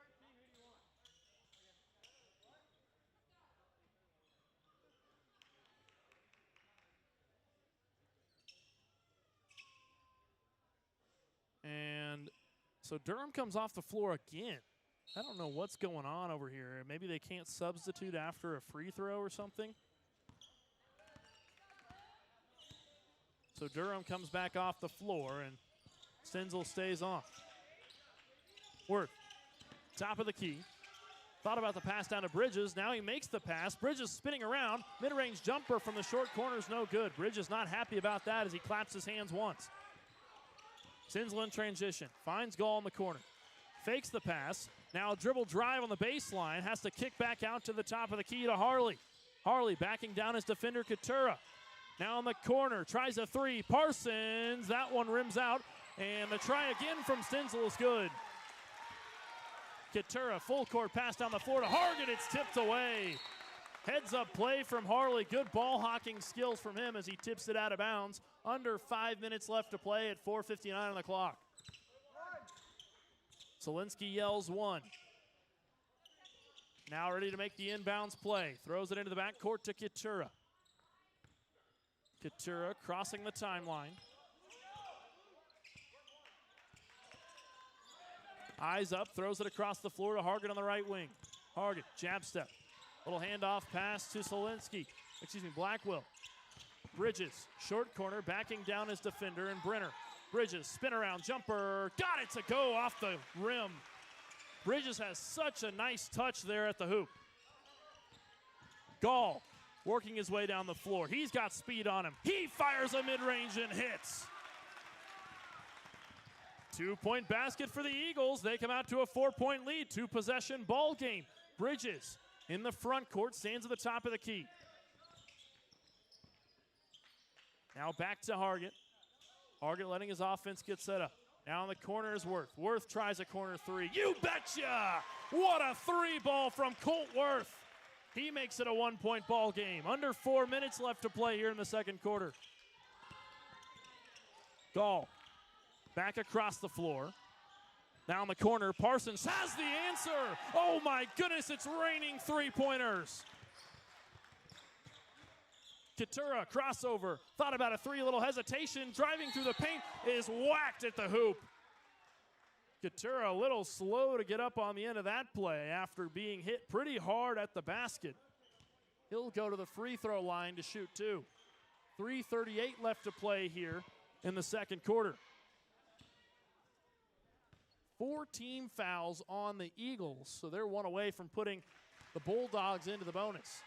And so Durham comes off the floor again. I don't know what's going on over here. Maybe they can't substitute after a free throw or something. So Durham comes back off the floor, and Stenzel stays on. Worth, top of the key. Thought about the pass down to Bridges. Now he makes the pass. Bridges spinning around. Mid-range jumper from the short corner is no good. Bridges not happy about that as he claps his hands once. Stenzel in transition. Finds Gall in the corner. Fakes the pass. Now a dribble drive on the baseline. Has to kick back out to the top of the key to Harley. Harley backing down his defender, Quinter. Now in the corner. Tries a three. Parsons. That one rims out. And the try again from Stenzel is good. Quinter, full court pass down the floor to Hargan. It's tipped away. Heads up play from Harley. Good ball hawking skills from him as he tips it out of bounds. Under 5 minutes left to play at 4:59 on the clock. Solinsky yells one. Now ready to make the inbounds play. Throws it into the backcourt to Quinter. Quinter crossing the timeline. Eyes up, throws it across the floor to Hargan on the right wing. Hargan, jab step. Little handoff pass to Blackwell. Bridges, short corner, backing down his defender, and Brenner. Bridges, spin around, jumper, got it to go off the rim. Bridges has such a nice touch there at the hoop. Gall working his way down the floor. He's got speed on him. He fires a mid-range and hits. 2-point basket for the Eagles. They come out to a 4-point lead, 2-possession ball game. Bridges in the front court, stands at the top of the key. Now back to Hargan. Hargan letting his offense get set up. Now in the corner is Worth. Worth tries a corner three. You betcha! What a three ball from Colt Worth. He makes it a 1-point ball game. Under 4 minutes left to play here in the second quarter. Gall back across the floor. Now in the corner, Parsons has the answer. Oh my goodness, it's raining three-pointers. Quinter, crossover, thought about a three, little hesitation, driving through the paint, is whacked at the hoop. Quinter a little slow to get up on the end of that play after being hit pretty hard at the basket. He'll go to the free throw line to shoot two. 3:38 left to play here in the second quarter. 4 team fouls on the Eagles, so they're one away from putting the Bulldogs into the bonus.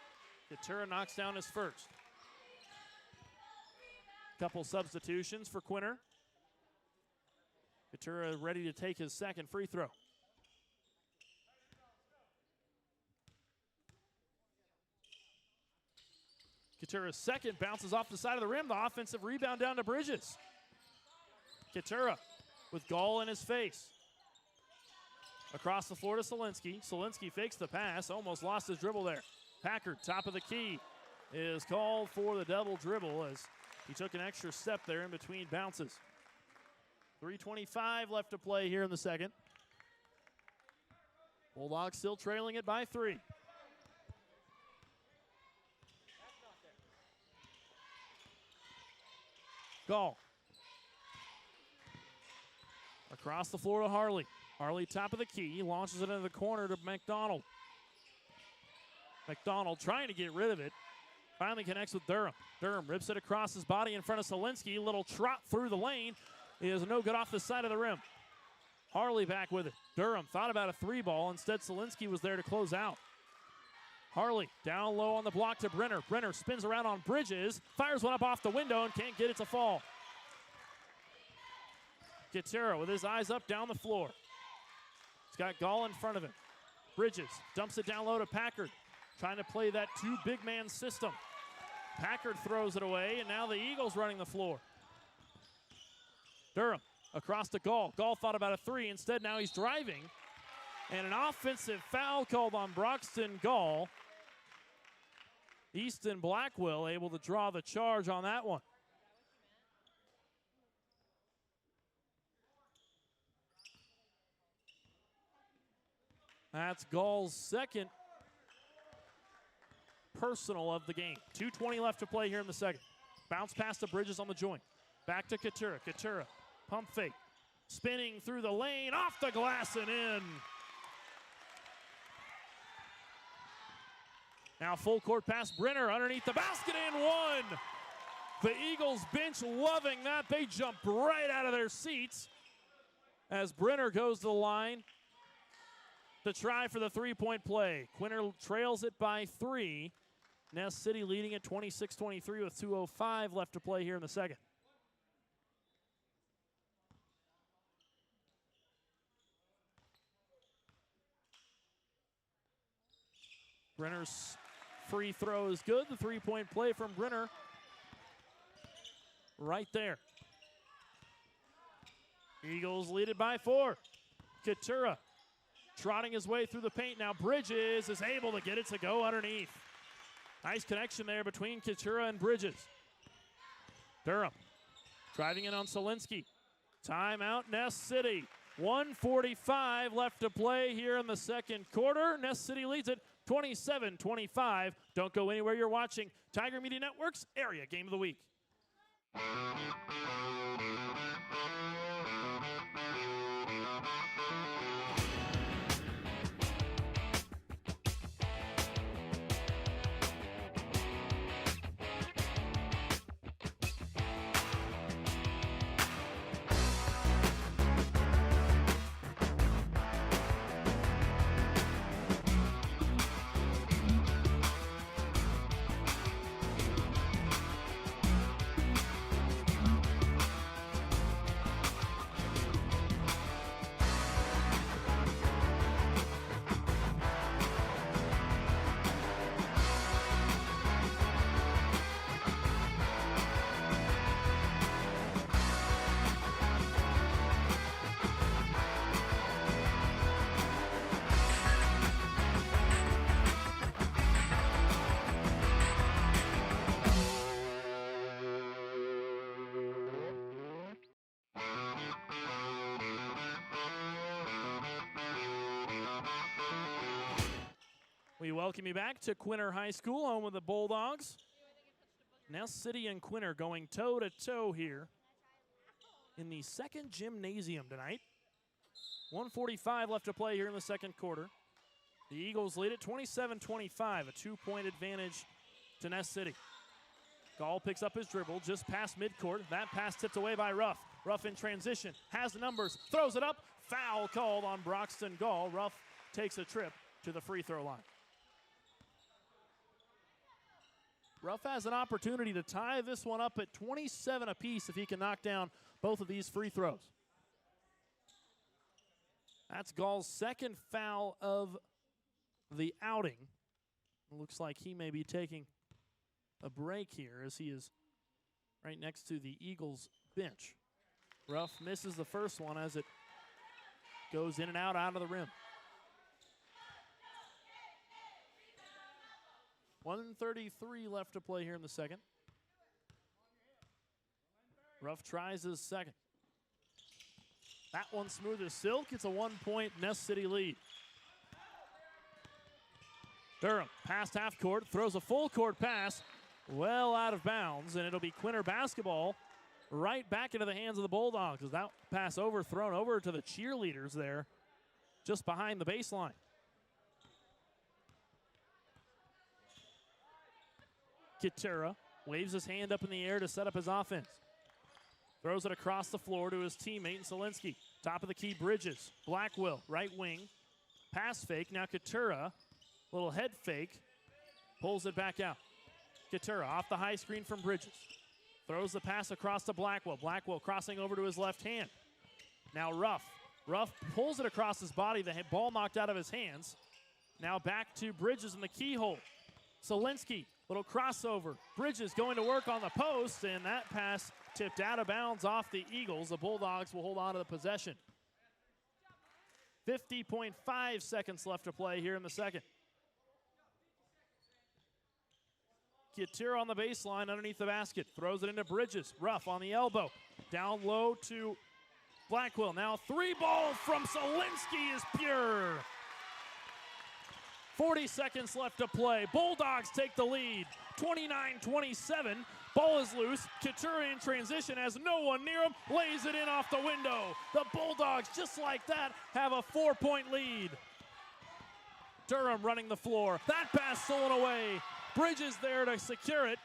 Quinter knocks down his first. Couple substitutions for Quinter. Quinter ready to take his second free throw. Quinter's second bounces off the side of the rim. The offensive rebound down to Bridges. Quinter with Gall in his face. Across the floor to Solinsky. Solinsky fakes the pass, almost lost his dribble there. Packard, top of the key, is called for the double dribble as he took an extra step there in between bounces. 3:25 left to play here in the second. Bulldogs still trailing it by 3. Gall. Across the floor to Harley. Harley top of the key, launches it into the corner to McDonald. McDonald trying to get rid of it. Finally connects with Durham. Durham rips it across his body in front of Solinsky. Little trot through the lane is no good off the side of the rim. Harley back with it. Durham thought about a three ball. Instead, Solinsky was there to close out. Harley down low on the block to Brenner. Brenner spins around on Bridges, fires one up off the window and can't get it to fall. Quinter with his eyes up down the floor. He's got Gall in front of him. Bridges dumps it down low to Packard, trying to play that 2 big man system. Packard throws it away, and now the Eagles running the floor. Durham across to Gall. Gall thought about a three. Instead, now he's driving. And an offensive foul called on Broxton Gall. Easton Blackwell able to draw the charge on that one. That's Gall's second personal of the game. 2:20 left to play here in the second. Bounce pass to Bridges on the joint. Back to Quinter. Quinter, pump fake. Spinning through the lane, off the glass and in. Now full court pass, Brenner underneath the basket and one. The Eagles bench loving that. They jump right out of their seats as Brenner goes to the line to try for the three-point play. Quinter trails it by 3. Ness City leading at 26-23 with 2:05 left to play here in the second. Brenner's free throw is good. The three-point play from Brenner right there. Eagles lead it by 4. Quinter trotting his way through the paint. Now Bridges is able to get it to go underneath. Nice connection there between Quinter and Bridges. Durham driving in on Solinsky. Timeout, Ness City. 1:45 left to play here in the second quarter. Ness City leads it 27-25. Don't go anywhere. You're watching Tiger Media Network's Area Game of the Week. We welcome you back to Quinter High School, home of the Bulldogs. Ness City and Quinter going toe-to-toe here in the second gymnasium tonight. 1:45 left to play here in the second quarter. The Eagles lead it 27-25, a 2-point advantage to Ness City. Gall picks up his dribble just past midcourt. That pass tipped away by Ruff. Ruff in transition, has the numbers, throws it up. Foul called on Broxton Gall. Ruff takes a trip to the free throw line. Ruff has an opportunity to tie this one up at 27 apiece if he can knock down both of these free throws. That's Gall's second foul of the outing. It looks like he may be taking a break here as he is right next to the Eagles bench. Ruff misses the first one as it goes in and out of the rim. 1:33 left to play here in the second. Ruff tries his second. That one smooth as silk. It's a 1-point Ness City lead. Durham past half court, throws a full court pass, well out of bounds, and it'll be Quinter basketball right back into the hands of the Bulldogs as that pass overthrown over to the cheerleaders there just behind the baseline. Quinter waves his hand up in the air to set up his offense. Throws it across the floor to his teammate Solinsky. Top of the key, Bridges. Blackwell, right wing. Pass fake, now Quinter, little head fake. Pulls it back out. Quinter off the high screen from Bridges. Throws the pass across to Blackwell. Blackwell crossing over to his left hand. Now Ruff. Ruff pulls it across his body. The ball knocked out of his hands. Now back to Bridges in the keyhole. Solinsky, little crossover. Bridges going to work on the post, and that pass tipped out of bounds off the Eagles. The Bulldogs will hold on to the possession. 50.5 seconds left to play here in the second. Quinter on the baseline underneath the basket. Throws it into Bridges. Ruff on the elbow. Down low to Blackwell. Now 3 ball from Solinsky is pure. 40 seconds left to play. Bulldogs take the lead, 29-27. Ball is loose. Quinter in transition has no one near him. Lays it in off the window. The Bulldogs, just like that, have a 4-point lead. Durham running the floor. That pass stolen away. Bridges there to secure it.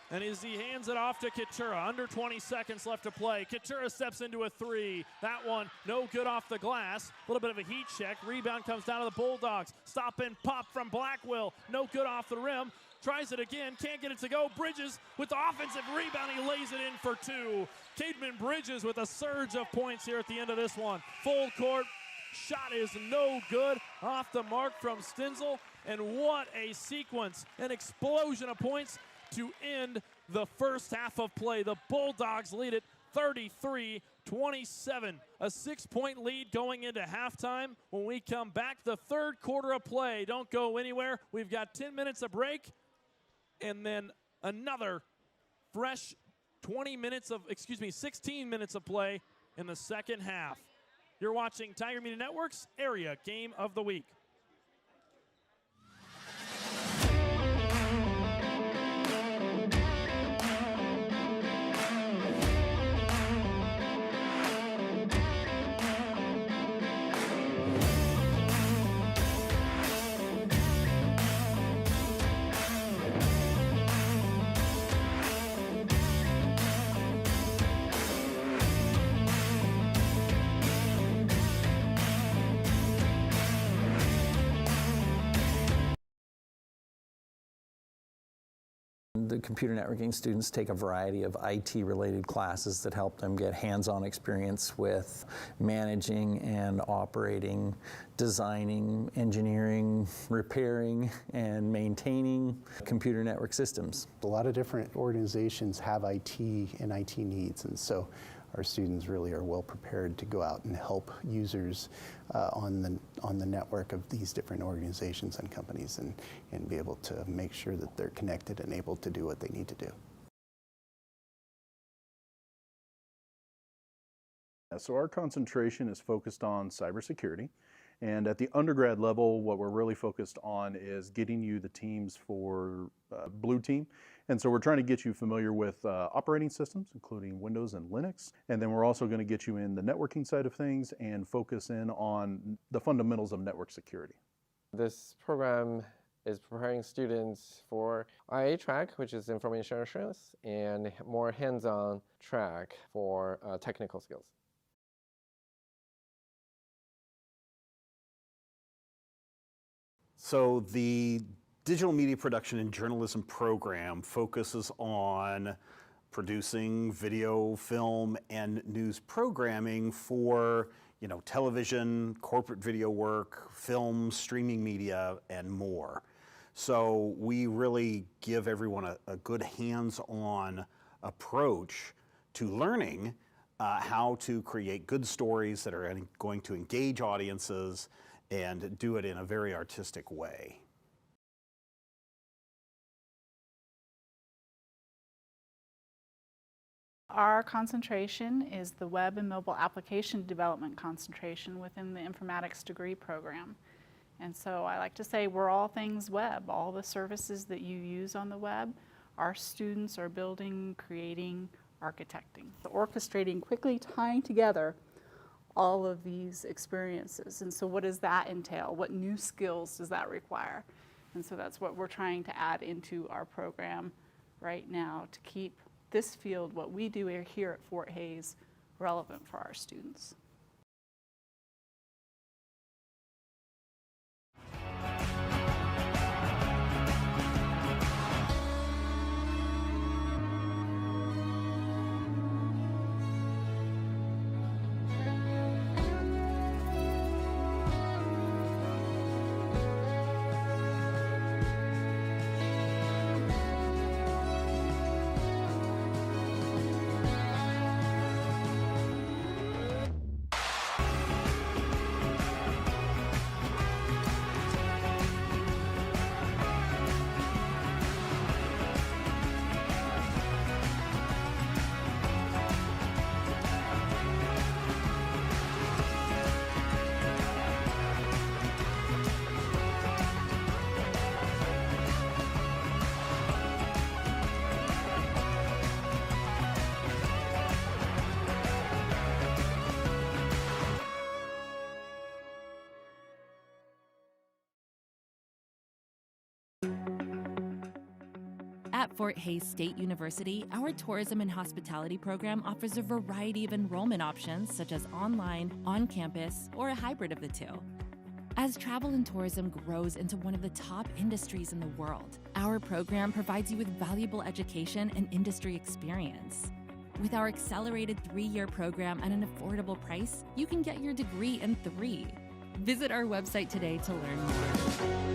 And as he hands it off to Quinter, under 20 seconds left to play. Quinter steps into a three. That one, no good off the glass. A little bit of a heat check. Rebound comes down to the Bulldogs. Stop and pop from Blackwell. No good off the rim. Tries it again, can't get it to go. Bridges with the offensive rebound, he lays it in for two. Cademan Bridges with a surge of points here at the end of this one. Full court, shot is no good. Off the mark from Stenzel, and what a sequence, an explosion of points to end the first half of play. The Bulldogs lead it 33-27, a 6-point lead going into halftime. When we come back, the third quarter of play. Don't go anywhere. We've got 10 minutes of break, and then another fresh 16 minutes of play in the second half. You're watching Tiger Media Network's Area Game of the Week. The computer networking students take a variety of IT-related classes that help them get hands-on experience with managing and operating, designing, engineering, repairing, and maintaining computer network systems. A lot of different organizations have IT and IT needs, and so our students really are well prepared to go out and help users on the network of these different organizations and companies, and be able to make sure that they're connected and able to do what they need to do. So our concentration is focused on cybersecurity. And at the undergrad level, what we're really focused on is getting you the teams for Blue Team. And so we're trying to get you familiar with operating systems, including Windows and Linux. And then we're also going to get you in the networking side of things and focus in on the fundamentals of network security. This program is preparing students for IA track, which is information assurance, and more hands-on track for technical skills. So the digital media production and journalism program focuses on producing video, film, and news programming for, television, corporate video work, film, streaming media, and more. So we really give everyone a good hands-on approach to learning how to create good stories that are going to engage audiences and do it in a very artistic way. Our concentration is the web and mobile application development concentration within the informatics degree program. And so I like to say we're all things web. All the services that you use on the web, our students are building, creating, architecting. So orchestrating, quickly tying together all of these experiences. And so what does that entail? What new skills does that require? And so that's what we're trying to add into our program right now to keep this field, what we do here at Fort Hays, relevant for our students. At Fort Hays State University, our tourism and hospitality program offers a variety of enrollment options such as online, on campus, or a hybrid of the two. As travel and tourism grows into one of the top industries in the world, our program provides you with valuable education and industry experience. With our accelerated 3-year program at an affordable price, you can get your degree in 3. Visit our website today to learn more.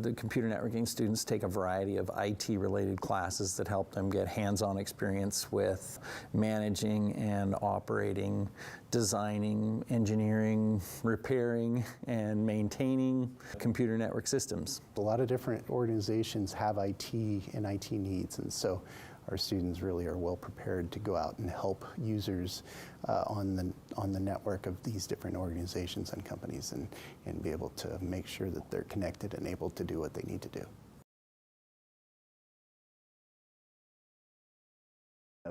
The computer networking students take a variety of IT-related classes that help them get hands-on experience with managing and operating, designing, engineering, repairing, and maintaining computer network systems. A lot of different organizations have IT and IT needs, and so our students really are well prepared to go out and help users on the network of these different organizations and companies and be able to make sure that they're connected and able to do what they need to do.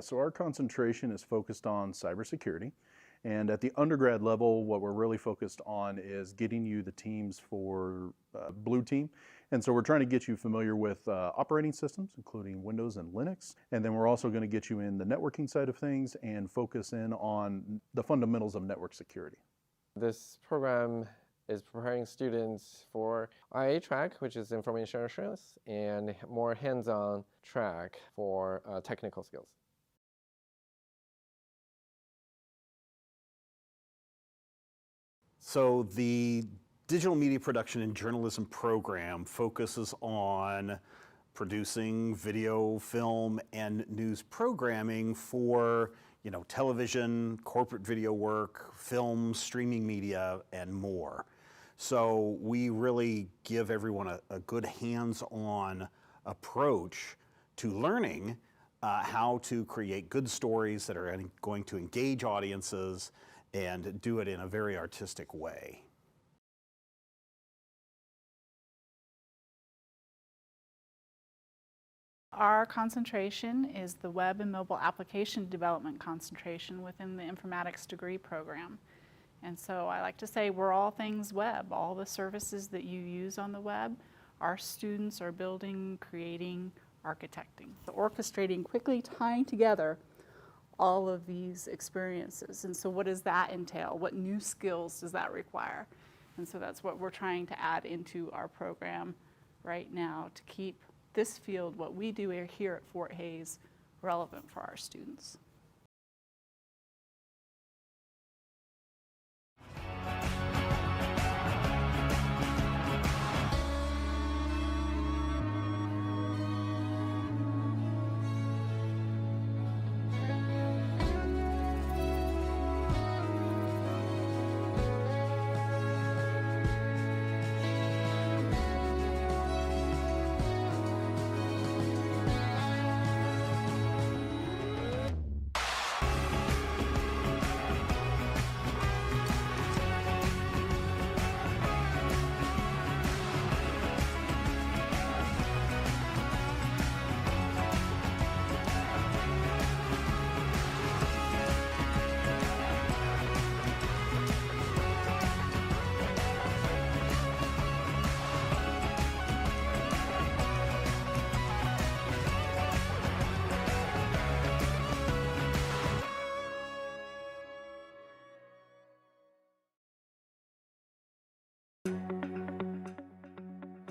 So our concentration is focused on cybersecurity. And at the undergrad level, what we're really focused on is getting you the teams for Blue Team. And so we're trying to get you familiar with operating systems, including Windows and Linux. And then we're also going to get you in the networking side of things and focus in on the fundamentals of network security. This program is preparing students for IA track, which is information assurance, and more hands-on track for technical skills. So the digital media production and journalism program focuses on producing video, film, and news programming for, television, corporate video work, film, streaming media, and more. So we really give everyone a good hands-on approach to learning how to create good stories that are going to engage audiences and do it in a very artistic way. Our concentration is the web and mobile application development concentration within the informatics degree program. And so I like to say we're all things web. All the services that you use on the web, our students are building, creating, architecting. So orchestrating, quickly tying together all of these experiences. And so what does that entail? What new skills does that require? And so that's what we're trying to add into our program right now to keep this field, what we do here at Fort Hays, relevant for our students.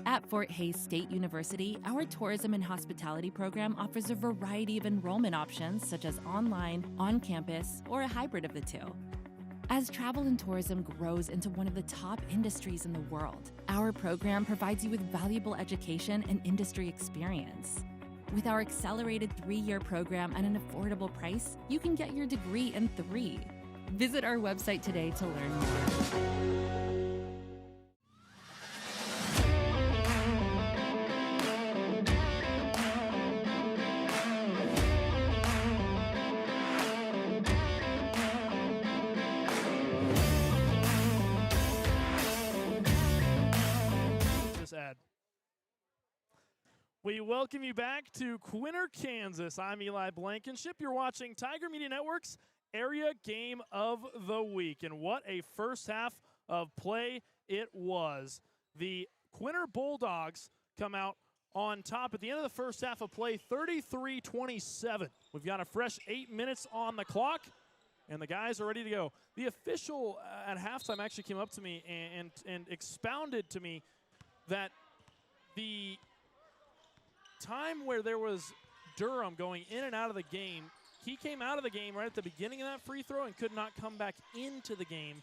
At Fort Hays State University, our tourism and hospitality program offers a variety of enrollment options such as online, on campus, or a hybrid of the two. As travel and tourism grows into one of the top industries in the world, our program provides you with valuable education and industry experience. With our accelerated 3-year program at an affordable price, you can get your degree in 3. Visit our website today to learn more. We welcome you back to Quinter, Kansas. I'm Eli Blankenship. You're watching Tiger Media Network's Area Game of the Week. And what a first half of play it was. The Quinter Bulldogs come out on top at the end of the first half of play, 33-27. We've got a fresh 8 minutes on the clock, and the guys are ready to go. The official at halftime actually came up to me and expounded to me that the time where there was Durham going in and out of the game, he came out of the game right at the beginning of that free throw and could not come back into the game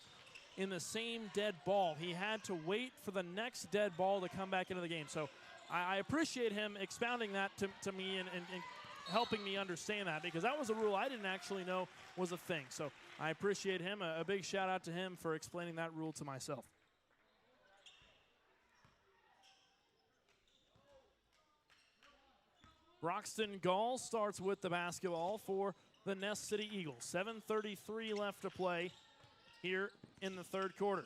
in the same dead ball. He had to wait for the next dead ball to come back into the game. So I appreciate him expounding that to me and helping me understand that, because that was a rule I didn't actually know was a thing. So I appreciate him. A big shout out to him for explaining that rule to myself. Broxton Gall starts with the basketball for the Ness City Eagles. 7:33 left to play here in the third quarter.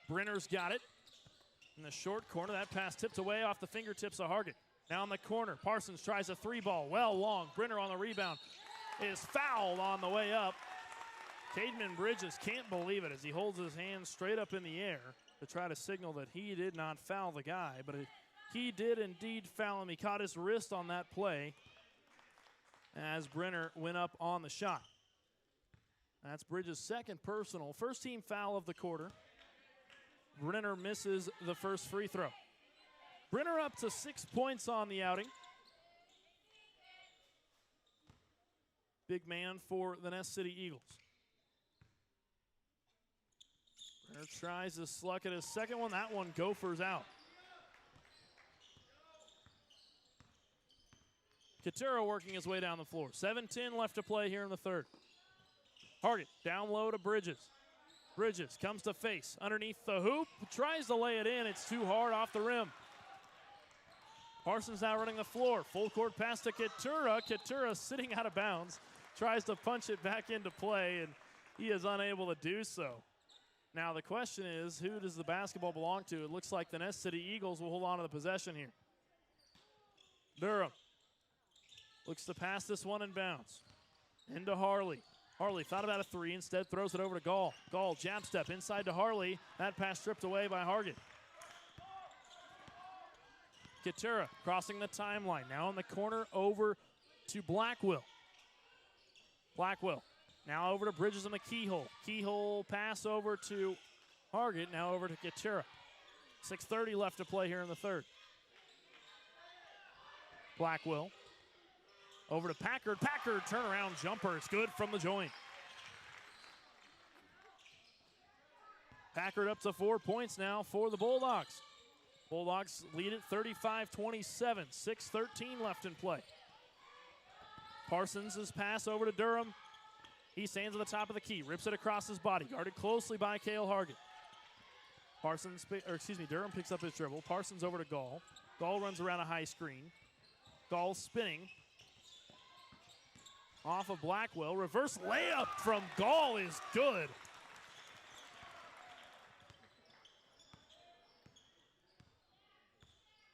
Brenner's got it in the short corner. That pass tipped away off the fingertips of Hargett. Now in the corner, Parsons tries a three ball. Well long. Brenner on the rebound is fouled on the way up. Cademan Bridges can't believe it as he holds his hands straight up in the air to try to signal that he did not foul the guy, but he did indeed foul him. He caught his wrist on that play as Brenner went up on the shot. That's Bridges' second personal. First team foul of the quarter. Brenner misses the first free throw. Brenner up to 6 points on the outing. Big man for the Ness City Eagles. Brenner tries to sluck at his second one. That one gophers out. Quinter working his way down the floor. 7:10 left to play here in the third. Hargett down low to Bridges. Bridges comes to face underneath the hoop. Tries to lay it in. It's too hard off the rim. Parsons now running the floor. Full court pass to Quinter. Quinter sitting out of bounds. Tries to punch it back into play, and he is unable to do so. Now the question is, who does the basketball belong to? It looks like the Ness City Eagles will hold on to the possession here. Durham looks to pass this one in bounds. Into Harley. Harley thought about a three, instead throws it over to Gall. Gall jab step inside to Harley. That pass stripped away by Hargett. Quinter crossing the timeline. Now in the corner over to Blackwell. Blackwell now over to Bridges in the keyhole. Keyhole pass over to Hargett. Now over to Quinter. 6:30 left to play here in the third. Blackwell over to Packard. Packard turnaround jumper. It's good from the joint. Packard up to 4 points now for the Bulldogs. Bulldogs lead it 35-27. 6:13 left in play. Parsons' pass over to Durham. He stands at the top of the key. Rips it across his body. Guarded closely by Cale Hargett. Durham picks up his dribble. Parsons over to Gall. Gall runs around a high screen. Gall spinning. Off of Blackwell. Reverse layup from Gall is good.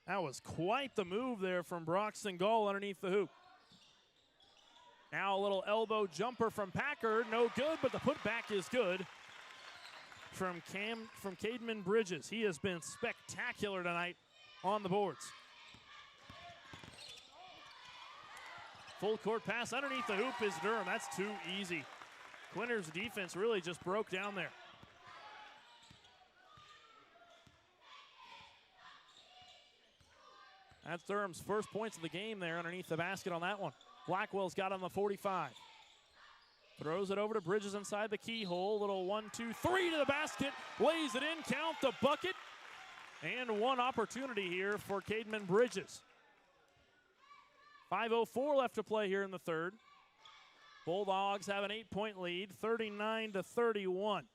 That was quite the move there from Broxton Gall underneath the hoop. Now a little elbow jumper from Packard. No good, but the putback is good from Cademan Bridges. He has been spectacular tonight on the boards. Full court pass underneath the hoop is Durham. That's too easy. Quinter's defense really just broke down there. That's Durham's first points of the game there underneath the basket on that one. Blackwell's got on the 45. Throws it over to Bridges inside the keyhole. Little 1-2-3 to the basket. Lays it in. Count the bucket. And one opportunity here for Cademan Bridges. 5:04 left to play here in the third. Bulldogs have an 8-point lead, 39-31.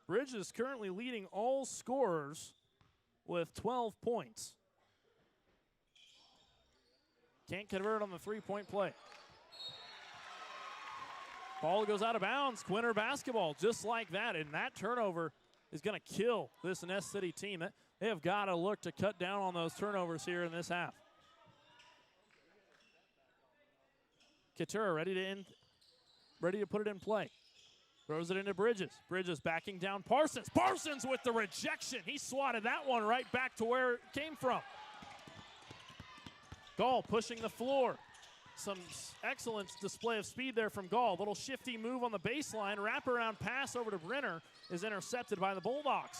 Bridges currently leading all scorers with 12 points. Can't convert on the three-point play. Ball goes out of bounds. Quinter basketball just like that. And that turnover is going to kill this Ness City team. They have got to look to cut down on those turnovers here in this half. Quinter ready to put it in play. Throws it into Bridges. Bridges backing down Parsons. Parsons with the rejection. He swatted that one right back to where it came from. Gall pushing the floor. Some excellent display of speed there from Gall. Little shifty move on the baseline. Wraparound pass over to Brenner is intercepted by the Bulldogs.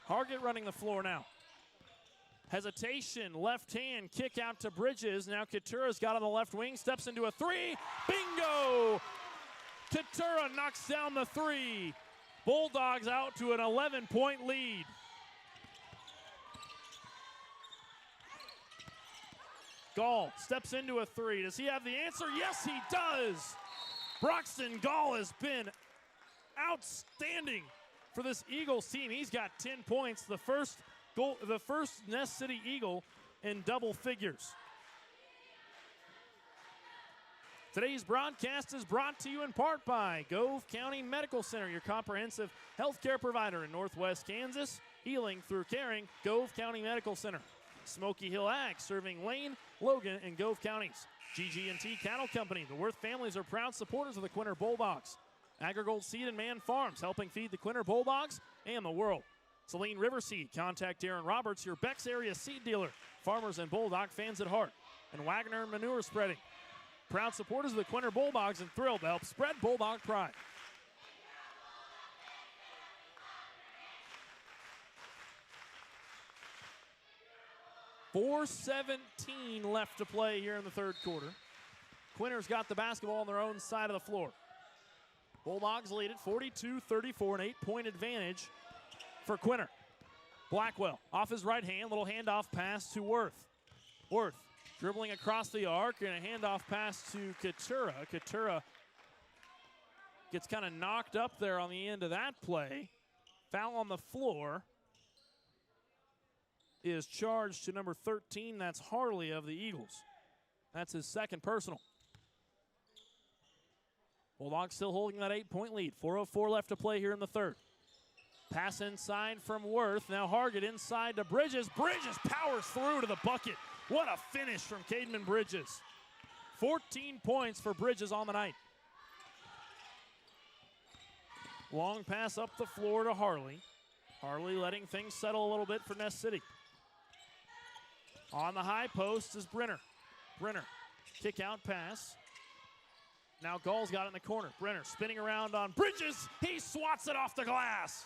Hargett running the floor now. Hesitation, left hand, kick out to Bridges. Now Quintera's got on the left wing, steps into a three. Bingo! Quintera knocks down the three. Bulldogs out to an 11-point lead. Gall steps into a three. Does he have the answer? Yes, he does. Broxton Gall has been outstanding for this Eagles team. He's got 10 points. The first Ness City Eagle in double figures. Today's broadcast is brought to you in part by Gove County Medical Center, your comprehensive healthcare provider in Northwest Kansas. Healing through caring, Gove County Medical Center. Smoky Hill Ag, serving Lane, Logan, and Gove counties. GG&T Cattle Company. The Worth families are proud supporters of the Quinter Bulldogs. Agrigold Seed and Man Farms, helping feed the Quinter Bulldogs and the world. Saline River Seed. Contact Darren Roberts, your Beck's area seed dealer. Farmers and Bulldog fans at heart. And Wagner Manure Spreading. Proud supporters of the Quinter Bulldogs and thrilled to help spread Bulldog pride. .4:17 left to play here in the third quarter. Quinter's got the basketball on their own side of the floor. Bulldogs lead at 42-34, an 8-point advantage for Quinter. Blackwell off his right hand, little handoff pass to Worth. Worth dribbling across the arc and a handoff pass to Quintera. Quintera gets kind of knocked up there on the end of that play. Foul on the floor is charged to number 13. That's Harley of the Eagles. That's his second personal. Bulldogs still holding that 8-point lead. 4:04 left to play here in the third. Pass inside from Worth. Now Hargett inside to Bridges. Bridges powers through to the bucket. What a finish from Cademan Bridges. 14 points for Bridges on the night. Long pass up the floor to Harley. Harley letting things settle a little bit for Ness City. On the high post is Brenner. Brenner, kick out pass. Now Gall's got it in the corner. Brenner spinning around on Bridges. He swats it off the glass.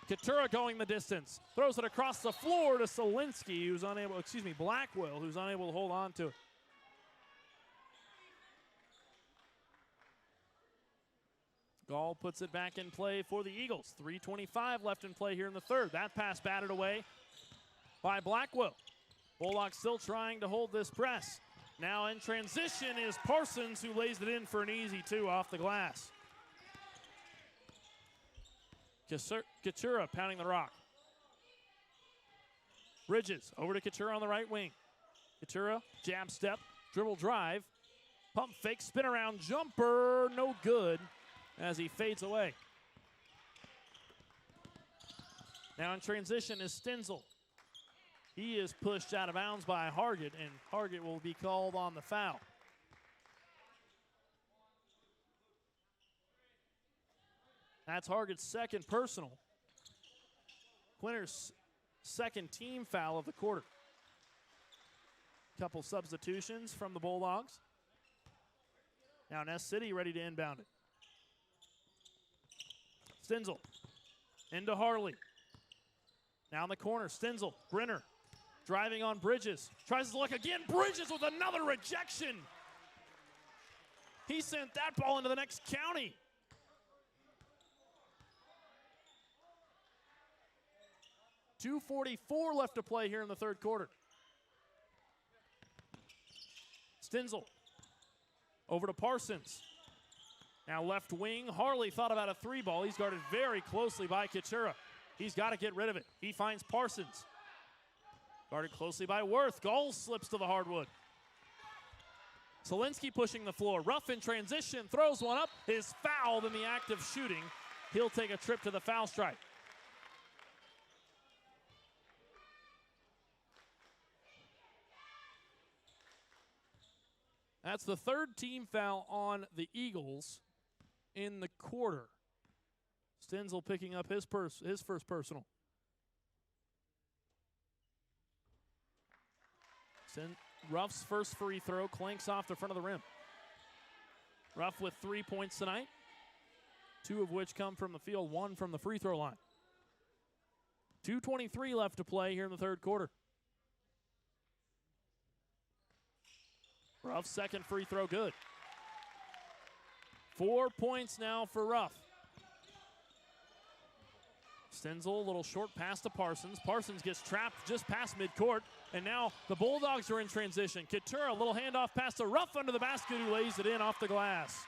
Quintera going the distance. Throws it across the floor to Solinski, who's unable, Blackwell, who's unable to hold on to it. Gall puts it back in play for the Eagles. 3:25 left in play here in the third. That pass batted away by Blackwell. Bulldogs still trying to hold this press. Now in transition is Parsons, who lays it in for an easy two off the glass. Quintera pounding the rock. Bridges over to Quintera on the right wing. Quintera, jab step, dribble drive, pump fake, spin around jumper, no good as he fades away. Now in transition is Stenzel. He is pushed out of bounds by Hargett, and Hargett will be called on the foul. That's Hargett's second personal. Quinter's second team foul of the quarter. Couple substitutions from the Bulldogs. Now Ness City ready to inbound it. Stenzel into Harley. Now in the corner, Stenzel, Brenner driving on Bridges. Tries to look again. Bridges with another rejection. He sent that ball into the next county. .244 left to play here in the third quarter. Stenzel over to Parsons. Now left wing, Harley thought about a three ball. He's guarded very closely by Quintera. He's got to get rid of it. He finds Parsons. Guarded closely by Worth. Gall slips to the hardwood. Solinski pushing the floor. Rough in transition, throws one up, is fouled in the act of shooting He'll take a trip to the foul stripe. That's the third team foul on the Eagles in the quarter. Stenzel picking up his first personal. Ruff's first free throw clanks off the front of the rim. Ruff with 3 points tonight, 2 of which come from the field, 1 from the free throw line. 2:23 left to play here in the third quarter. Ruff's second free throw good. 4 points now for Ruff. Stenzel, a little short pass to Parsons. Parsons gets trapped just past midcourt, and now the Bulldogs are in transition. Quinter, a little handoff pass to Ruff under the basket, who lays it in off the glass.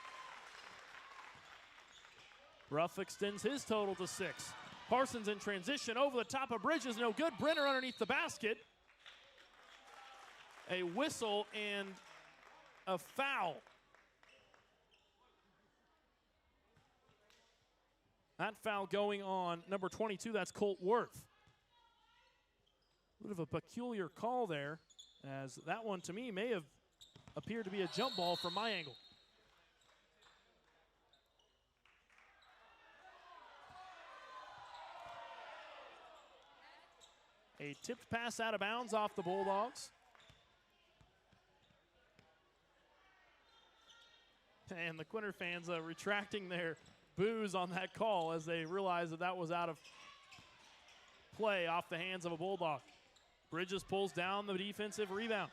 Ruff extends his total to 6. Parsons in transition over the top of Bridges, no good. Brenner underneath the basket. A whistle and a foul. That foul going on number 22, that's Colt Worth. Bit of a peculiar call there, as that one to me may have appeared to be a jump ball from my angle. A tipped pass out of bounds off the Bulldogs. And the Quinter fans retracting their boos on that call as they realize that that was out of play off the hands of a Bulldog. Bridges pulls down the defensive rebound.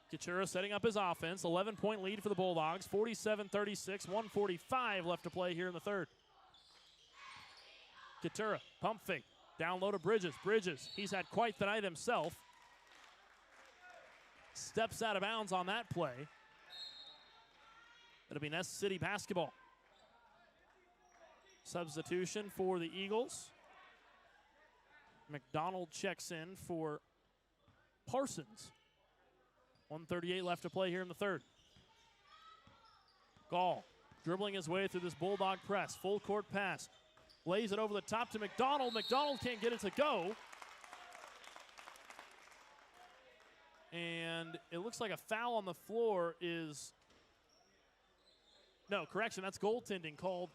Quinter setting up his offense. 11-point lead for the Bulldogs. 47-36, 1:45 left to play here in the third. Quinter, pump fake. Down low to Bridges. Bridges, he's had quite the night himself. Steps out of bounds on that play. It'll be Ness City basketball. Substitution for the Eagles. McDonald checks in for Parsons. 1:38 left to play here in the third. Gall dribbling his way through this Bulldog press. Full court pass. Lays it over the top to McDonald. McDonald can't get it to go. And it looks like a foul on the floor is... No, correction, that's goaltending called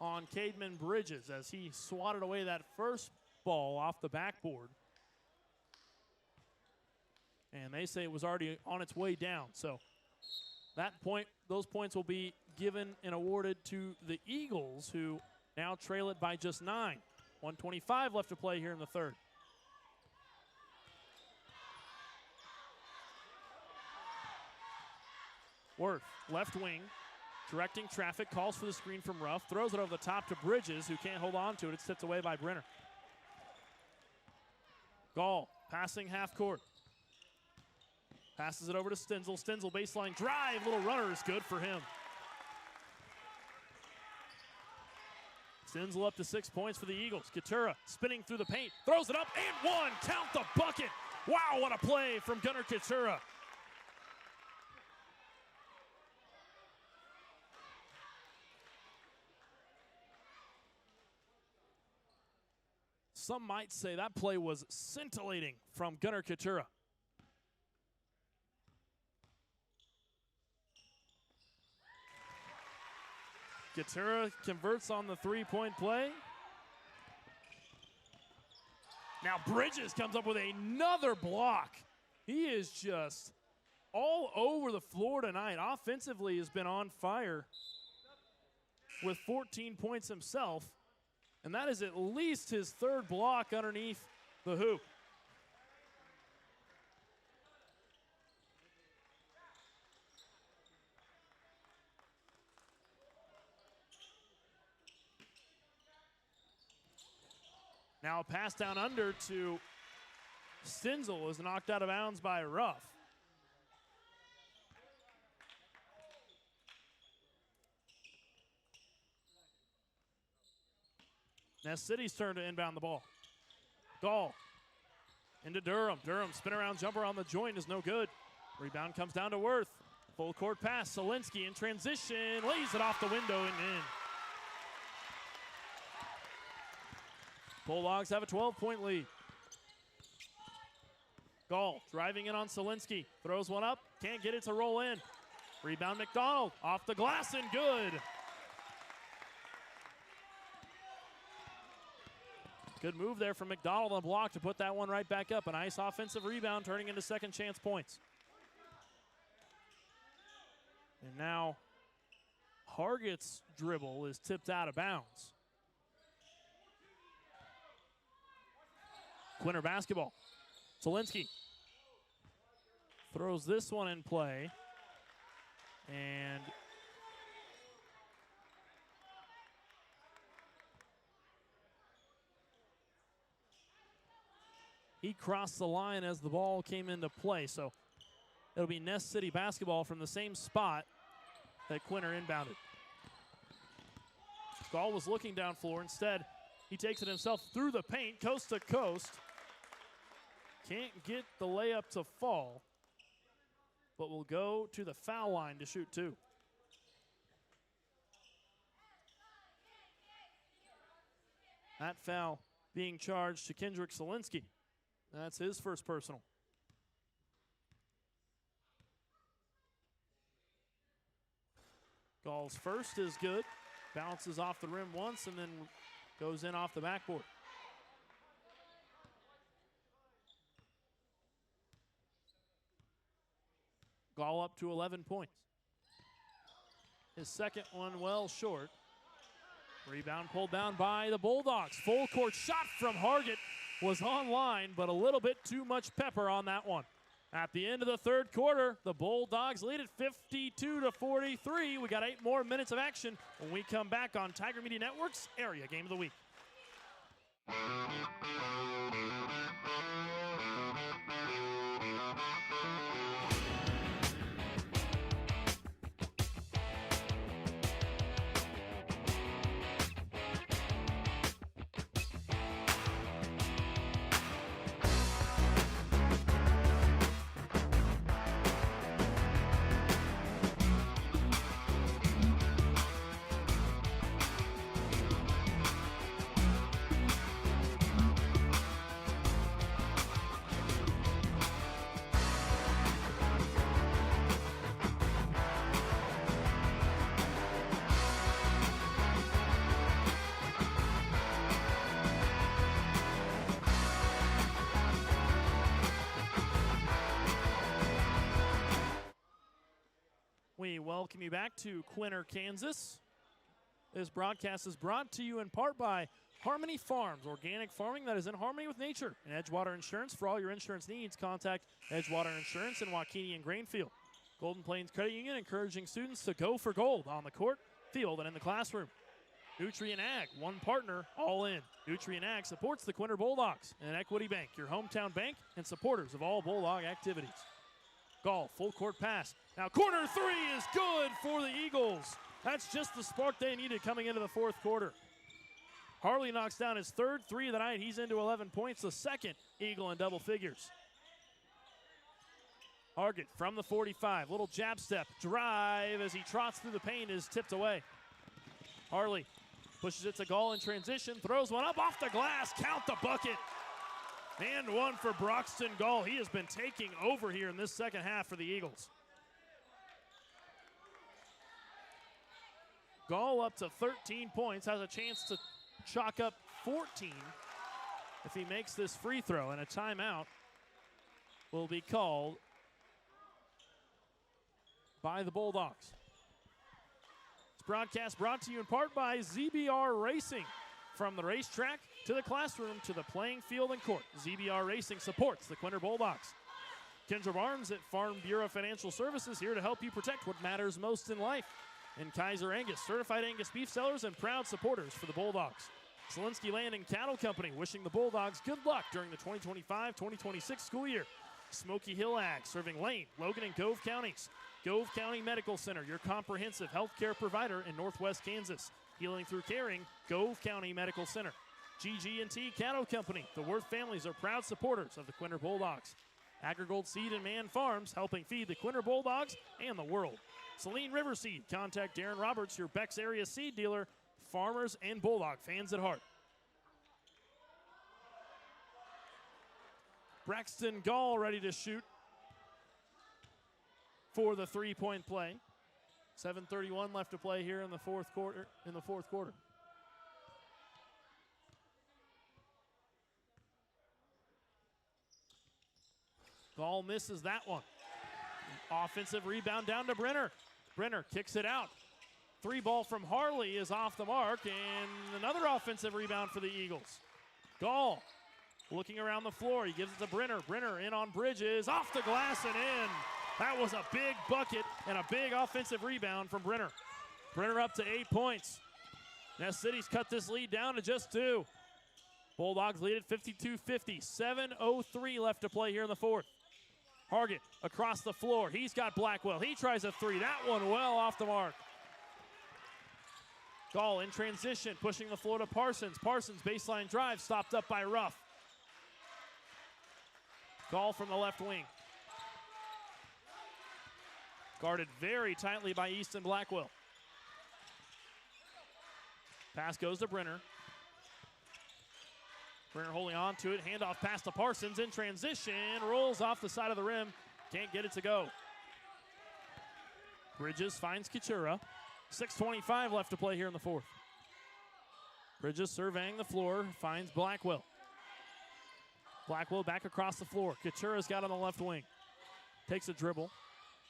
on Cademan Bridges as he swatted away that first ball off the backboard. And they say it was already on its way down. So that point, those points will be given and awarded to the Eagles, who now trail it by just 9. 1:25 left to play here in the third. Worth, left wing, directing traffic, calls for the screen from Ruff, throws it over the top to Bridges, who can't hold on to it. It's tipped away by Brenner. Gall, passing half court. Passes it over to Stenzel. Stenzel baseline drive, little runner is good for him. Stenzel up to 6 points for the Eagles. Quinter spinning through the paint, throws it up and one. Count the bucket. Wow, what a play from Gunnar Quinter. Some might say that play was scintillating from Gunnar Quinter. Quinter converts on the three-point play. Now Bridges comes up with another block. He is just all over the floor tonight. Offensively has been on fire with 14 points himself. And that is at least his third block underneath the hoop. Now a pass down under to Stenzel is knocked out of bounds by Ruff. Ness City's turn to inbound the ball. Gall into Durham. Durham spin around jumper on the joint is no good. Rebound comes down to Worth. Full court pass, Solinsky in transition, lays it off the window and in. Bulldogs have a 12-point lead. Gall driving in on Solinsky, throws one up, can't get it to roll in. Rebound McDonald, off the glass and good. Good move there from McDonald on the block to put that one right back up. A nice offensive rebound turning into second chance points. And now Hargett's dribble is tipped out of bounds. Quinter basketball. Solinsky throws this one in play. And he crossed the line as the ball came into play. So it'll be Ness City basketball from the same spot that Quinter inbounded. Gall was looking down floor. Instead, he takes it himself through the paint, coast to coast. Can't get the layup to fall, but will go to the foul line to shoot two. That foul being charged to Kendrick Solinsky. That's his first personal. Gall's first is good. Bounces off the rim once and then goes in off the backboard. Gall up to 11 points. His second one well short. Rebound pulled down by the Bulldogs. Full court shot from Hargett was online, but a little bit too much pepper on that one. At the end of the third quarter, the Bulldogs lead at 52-43. We got 8 more minutes of action when we come back on Tiger Media Network's Area Game of the Week. We welcome you back to Quinter, Kansas. This broadcast is brought to you in part by Harmony Farms, organic farming that is in harmony with nature. And Edgewater Insurance. For all your insurance needs, contact Edgewater Insurance in Waukene and Grainfield. Golden Plains Credit Union, encouraging students to go for gold on the court, field, and in the classroom. Nutrient Ag, one partner, all in. Nutrient Ag supports the Quinter Bulldogs. And Equity Bank, your hometown bank and supporters of all Bulldog activities. Gall, full court pass. Now corner three is good for the Eagles. That's just the spark they needed coming into the fourth quarter. Harley knocks down his third three of the night. He's into 11 points, the second Eagle in double figures. Hargett from the 45, little jab step, drive as he trots through the paint is tipped away. Harley pushes it to Gall in transition, throws one up off the glass, count the bucket. And one for Broxton Gall. He has been taking over here in this second half for the Eagles. Gall up to 13 points, has a chance to chalk up 14 if he makes this free throw, and a timeout will be called by the Bulldogs. This broadcast brought to you in part by ZBR Racing. From the racetrack to the classroom to the playing field and court, ZBR Racing supports the Quinter Bulldogs. Kendra Barnes at Farm Bureau Financial Services, here to help you protect what matters most in life. And Kaiser Angus, certified Angus beef sellers and proud supporters for the Bulldogs. Solinsky Land and Cattle Company, wishing the Bulldogs good luck during the 2025-2026 school year. Smoky Hill Ag, serving Lane, Logan, and Gove counties. Gove County Medical Center, your comprehensive health care provider in Northwest Kansas. Healing through caring, Gove County Medical Center. GG&T Cattle Company, the Worth families are proud supporters of the Quinter Bulldogs. Agrigold Seed and Man Farms, helping feed the Quinter Bulldogs and the world. Saline River Seed. Contact Darren Roberts, your Beck's area seed dealer. Farmers and Bulldog fans at heart. Braxton Gall ready to shoot for the three-point play. 7:31 left to play here in the fourth quarter. Gall misses that one. Offensive rebound down to Brenner. Brenner kicks it out. Three ball from Harley is off the mark, and another offensive rebound for the Eagles. Gall looking around the floor. He gives it to Brenner. Brenner in on Bridges, off the glass and in. That was a big bucket and a big offensive rebound from Brenner. Brenner up to 8 points. Ness City's cut this lead down to just 2. Bulldogs lead at 52-50. 7:03 left to play here in the fourth. Hargett across the floor. He's got Blackwell. He tries a three. That one well off the mark. Gall in transition, pushing the floor to Parsons. Parsons baseline drive, stopped up by Ruff. Gall from the left wing. Guarded very tightly by Easton Blackwell. Pass goes to Brenner. Brenner holding on to it. Handoff pass to Parsons in transition. Rolls off the side of the rim. Can't get it to go. Bridges finds Quinter. 6:25 left to play here in the fourth. Bridges surveying the floor. Finds Blackwell. Blackwell back across the floor. Quintera's got on the left wing. Takes a dribble.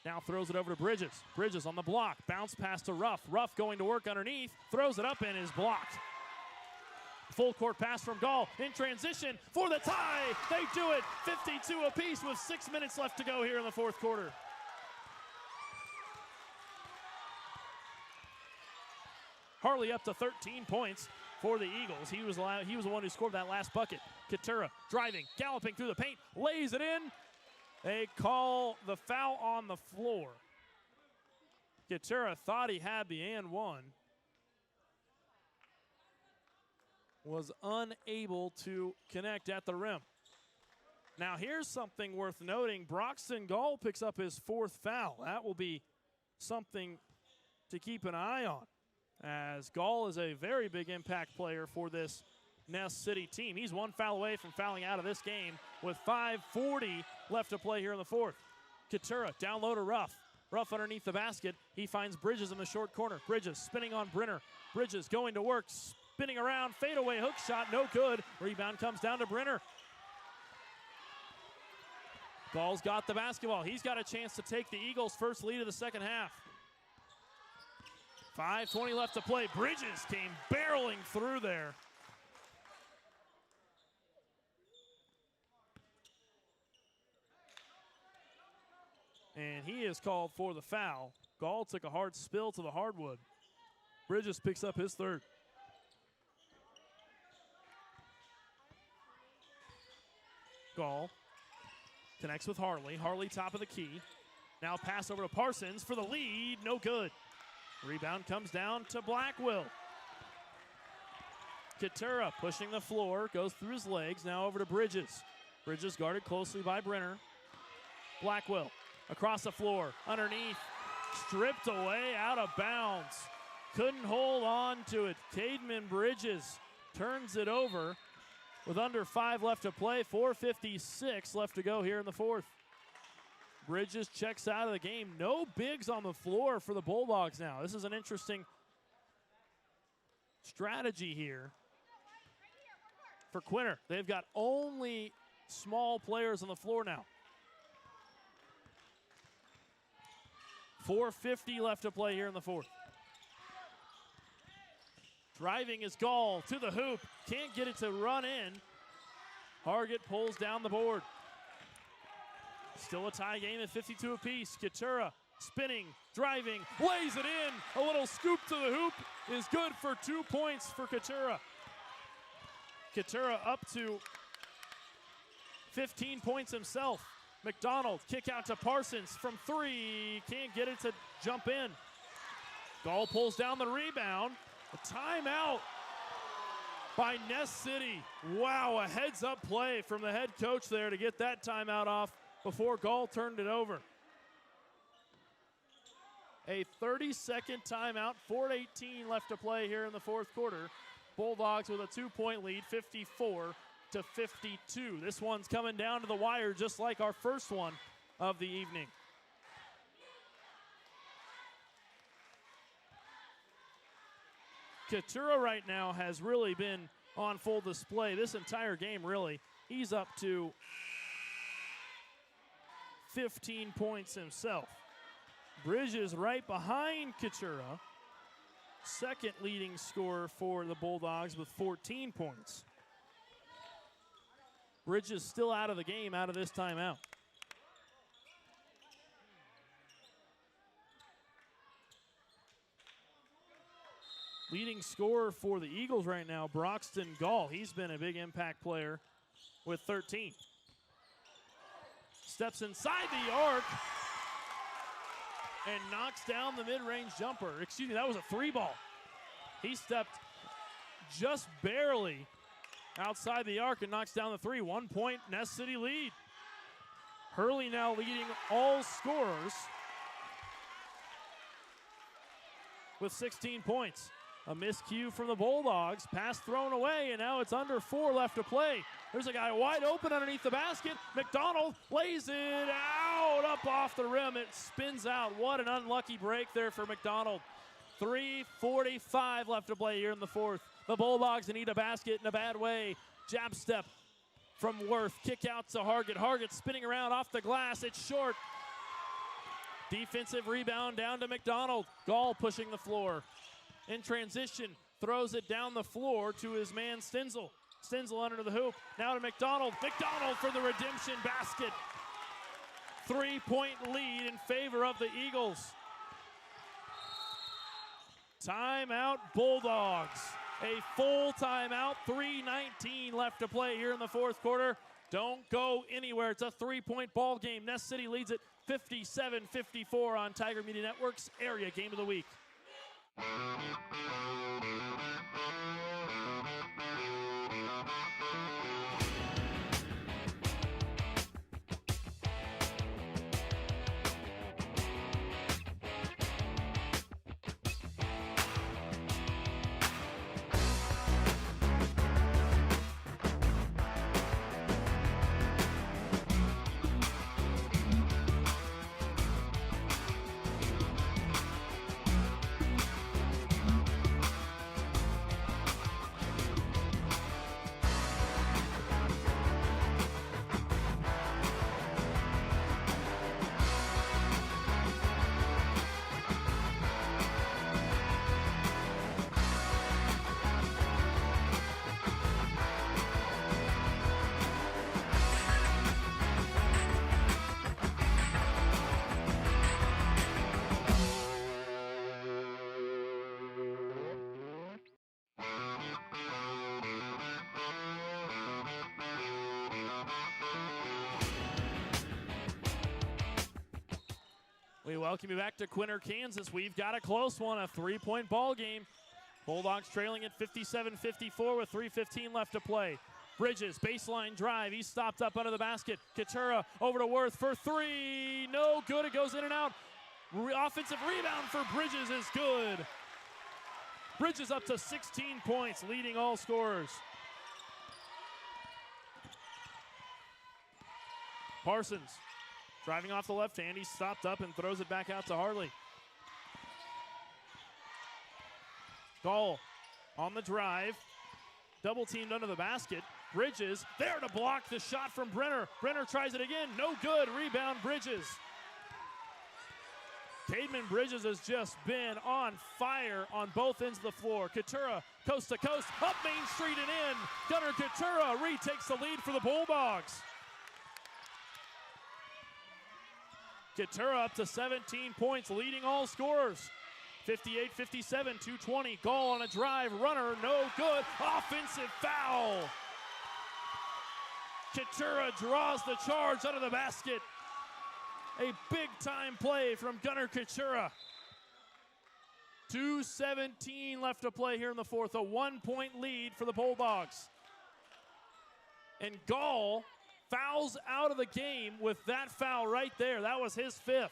Now throws it over to Bridges. Bridges on the block. Bounce pass to Ruff. Ruff going to work underneath. Throws it up and is blocked. Full court pass from Gall in transition for the tie. They do it. 52 apiece with 6 minutes left to go here in the fourth quarter. Harley up to 13 points for the Eagles. He was the one who scored that last bucket. Quinter driving, galloping through the paint, lays it in. They call the foul on the floor. Quinter thought he had the and one. Was unable to connect at the rim. Now here's something worth noting. Braxton Gall picks up his fourth foul. That will be something to keep an eye on, as Gall is a very big impact player for this Ness City team. He's one foul away from fouling out of this game with 5:40 left to play here in the fourth. Quinter down low to Ruff. Ruff underneath the basket. He finds Bridges in the short corner. Bridges spinning on Brenner. Bridges going to work, spinning around, fadeaway hook shot, no good. Rebound comes down to Brenner. Gall's got the basketball. He's got a chance to take the Eagles' first lead of the second half. 5:20 left to play. Bridges came barreling through there. And he is called for the foul. Gall took a hard spill to the hardwood. Bridges picks up his third. Gall connects with Harley. Harley top of the key. Now pass over to Parsons for the lead. No good. Rebound comes down to Blackwell. Quinter pushing the floor, goes through his legs. Now over to Bridges. Bridges guarded closely by Brenner. Blackwell across the floor, underneath, stripped away, out of bounds. Couldn't hold on to it. Cademan Bridges turns it over with under 5 left to play. 4:56 left to go here in the fourth. Bridges checks out of the game. No bigs on the floor for the Bulldogs now. This is an interesting strategy here for Quinter. They've got only small players on the floor now. 4:50 left to play here in the fourth. Driving is Gall to the hoop. Can't get it to run in. Hargett pulls down the board. Still a tie game at 52 apiece. Quinter spinning, driving, lays it in. A little scoop to the hoop is good for 2 points for Quinter. Quinter up to 15 points himself. McDonald kick out to Parsons from 3. Can't get it to jump in. Gall pulls down the rebound. A timeout by Ness City. Wow, a heads-up play from the head coach there to get that timeout off before Gall turned it over. A 30-second timeout, 4:18 left to play here in the fourth quarter. Bulldogs with a 2-point lead, 54-52. This one's coming down to the wire just like our first one of the evening. Quinter right now has really been on full display this entire game, really. He's up to 15 points himself. Bridges right behind Quinter, second leading scorer for the Bulldogs with 14 points. Bridges still out of the game, out of this timeout. Leading scorer for the Eagles right now, Broxton Gall. He's been a big impact player with 13. Steps inside the arc and knocks down the mid-range jumper. Excuse me, that was a 3-ball. He stepped just barely outside the arc and knocks down the 3. 1 point, Ness City lead. Hurley now leading all scorers with 16 points. A miscue from the Bulldogs. Pass thrown away, and now it's under 4 left to play. There's a guy wide open underneath the basket. McDonald lays it out, up off the rim. It spins out. What an unlucky break there for McDonald. 3:45 left to play here in the fourth. The Bulldogs need a basket in a bad way. Jab step from Worth. Kick out to Hargett. Hargett spinning around off the glass. It's short. Defensive rebound down to McDonald. Gall pushing the floor. In transition, throws it down the floor to his man Stenzel. Stenzel under the hoop. Now to McDonald. McDonald for the redemption basket. 3-point lead in favor of the Eagles. Timeout, Bulldogs. A full timeout, 3:19 left to play here in the fourth quarter. Don't go anywhere. It's a 3-point ball game. Ness City leads it 57-54 on Tiger Media Network's Area Game of the Week. We welcome you back to Quinter, Kansas. We've got a close one, a 3-point ball game. Bulldogs trailing at 57-54 with 3:15 left to play. Bridges, baseline drive. He's stopped up under the basket. Quinter over to Worth for 3. No good. It goes in and out. Offensive rebound for Bridges is good. Bridges up to 16 points, leading all scorers. Parsons driving off the left hand. He's stopped up and throws it back out to Harley. Gall on the drive. Double teamed under the basket. Bridges there to block the shot from Brenner. Brenner tries it again. No good. Rebound Bridges. Cademan Bridges has just been on fire on both ends of the floor. Quinter coast to coast, up Main Street and in. Gunnar Quinter retakes the lead for the Bulldogs. Quinter up to 17 points, leading all scorers. 58-57, 2:20. Gall on a drive, runner, no good. Offensive foul. Quinter draws the charge under the basket. A big-time play from Gunnar Quinter. 2:17 left to play here in the fourth. A 1-point lead for the Bulldogs. And Gall fouls out of the game with that foul right there. That was his 5th.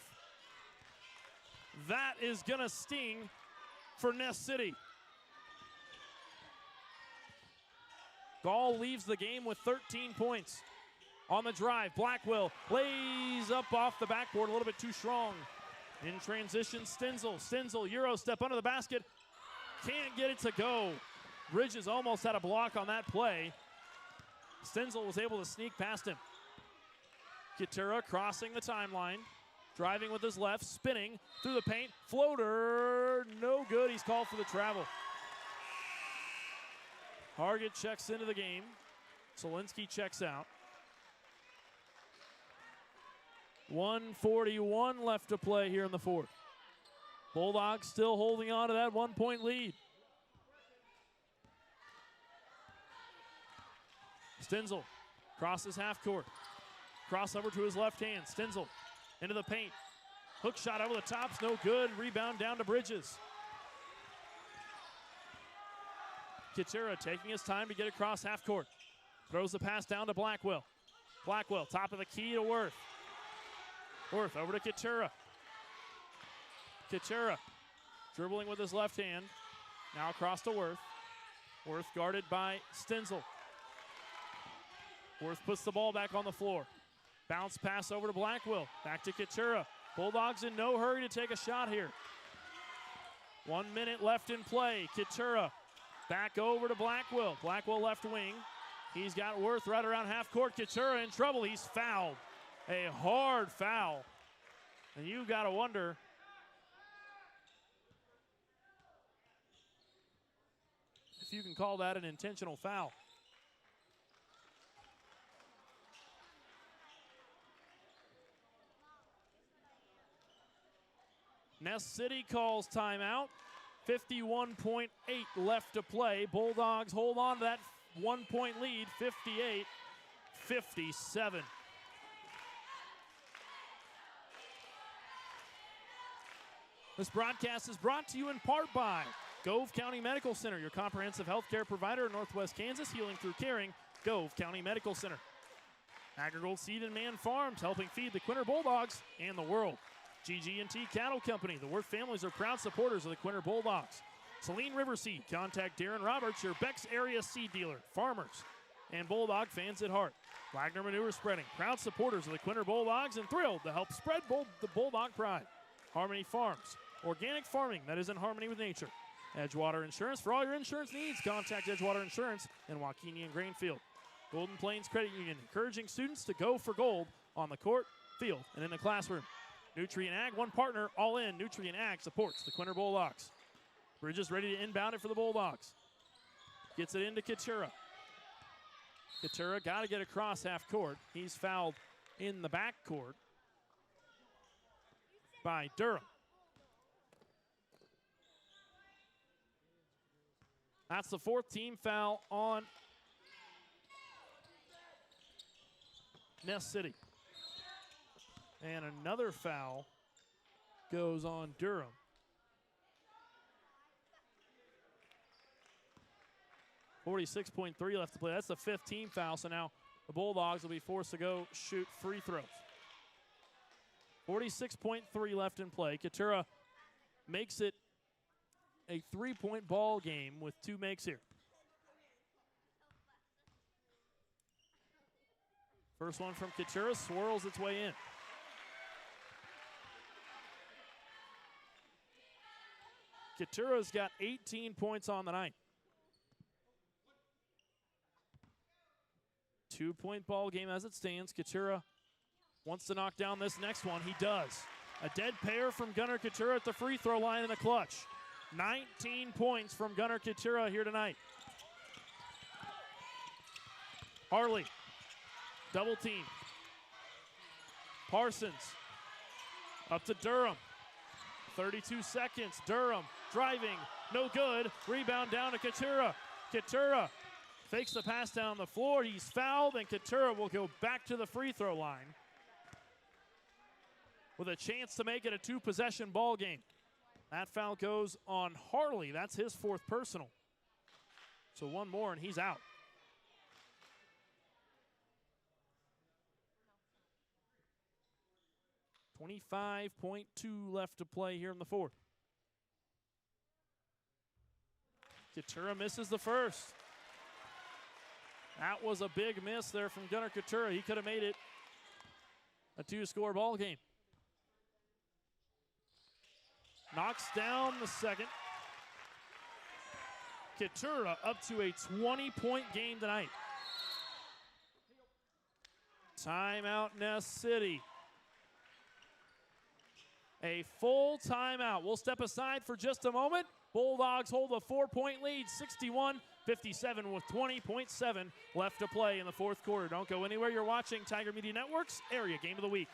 That is going to sting for Ness City. Gall leaves the game with 13 points. On the drive, Blackwell lays up off the backboard a little bit too strong. In transition, Stenzel, Euro step under the basket. Can't get it to go. Bridges almost had a block on that play. Stenzel was able to sneak past him. Quinter crossing the timeline. Driving with his left, spinning through the paint. Floater, no good. He's called for the travel. Hargett checks into the game. Solinsky checks out. 1:41 left to play here in the 4th. Bulldogs still holding on to that 1-point lead. Stenzel crosses half court. Crossover to his left hand. Stenzel into the paint. Hook shot over the top's no good. Rebound down to Bridges. Quinter taking his time to get across half court. Throws the pass down to Blackwell. Blackwell, top of the key to Worth. Worth over to Quinter. Quinter dribbling with his left hand. Now across to Worth. Worth guarded by Stenzel. Worth puts the ball back on the floor. Bounce pass over to Blackwell. Back to Quinter. Bulldogs in no hurry to take a shot here. 1 minute left in play. Quinter back over to Blackwell. Blackwell left wing. He's got Worth right around half court. Quinter in trouble. He's fouled. A hard foul. And you got to wonder if you can call that an intentional foul. Ness City calls timeout. 51.8 left to play. Bulldogs hold on to that 1-point lead, 58-57. This broadcast is brought to you in part by Gove County Medical Center, your comprehensive health care provider in Northwest Kansas, healing through caring. Gove County Medical Center. Agrigold Seed and Man Farms, helping feed the Quinter Bulldogs and the world. GG&T Cattle Company, the Worth families are proud supporters of the Quinter Bulldogs. Saline River Seed, contact Darren Roberts, your Beck's area seed dealer. Farmers and Bulldog fans at heart. Wagner Manure Spreading, proud supporters of the Quinter Bulldogs and thrilled to help spread the Bulldog pride. Harmony Farms, organic farming that is in harmony with nature. Edgewater Insurance, for all your insurance needs, contact Edgewater Insurance in Waukene and Grainfield. Golden Plains Credit Union, encouraging students to go for gold on the court, field, and in the classroom. Nutrient Ag, one partner, all in. Nutrient Ag supports the Quinter Bulldogs. Bridges ready to inbound it for the Bulldogs. Gets it into Quinter. Quinter got to get across half court. He's fouled in the back court by Durham. That's the 4th team foul on Ness City. And another foul goes on Durham. .3 left to play. That's the 5th team foul, so now the Bulldogs will be forced to go shoot free throws. 46.3 left in play. Quinter makes it a 3-point ball game with 2 makes here. First one from Quinter swirls its way in. Quinter's got 18 points on the night. 2-point ball game as it stands. Quinter wants to knock down this next one. He does. A dead pair from Gunnar Quinter at the free throw line in the clutch. 19 points from Gunnar Quinter here tonight. Harley, double team. Parsons, up to Durham. 32 seconds, Durham driving, no good. Rebound down to Quinter. Quinter fakes the pass down the floor. He's fouled, and Quinter will go back to the free throw line with a chance to make it a 2-possession ball game. That foul goes on Harley. That's his 4th personal. So one more, and he's out. 25.2 left to play here in the fourth. Quinter misses the first. That was a big miss there from Gunnar Quinter. He could have made it a 2-score ball game. Knocks down the second. Quinter up to a 20-point game tonight. Timeout, Ness City. A full timeout. We'll step aside for just a moment. Bulldogs hold a 4-point lead, 61-57 with 20.7 left to play in the fourth quarter. Don't go anywhere. You're watching Tiger Media Network's Area Game of the Week.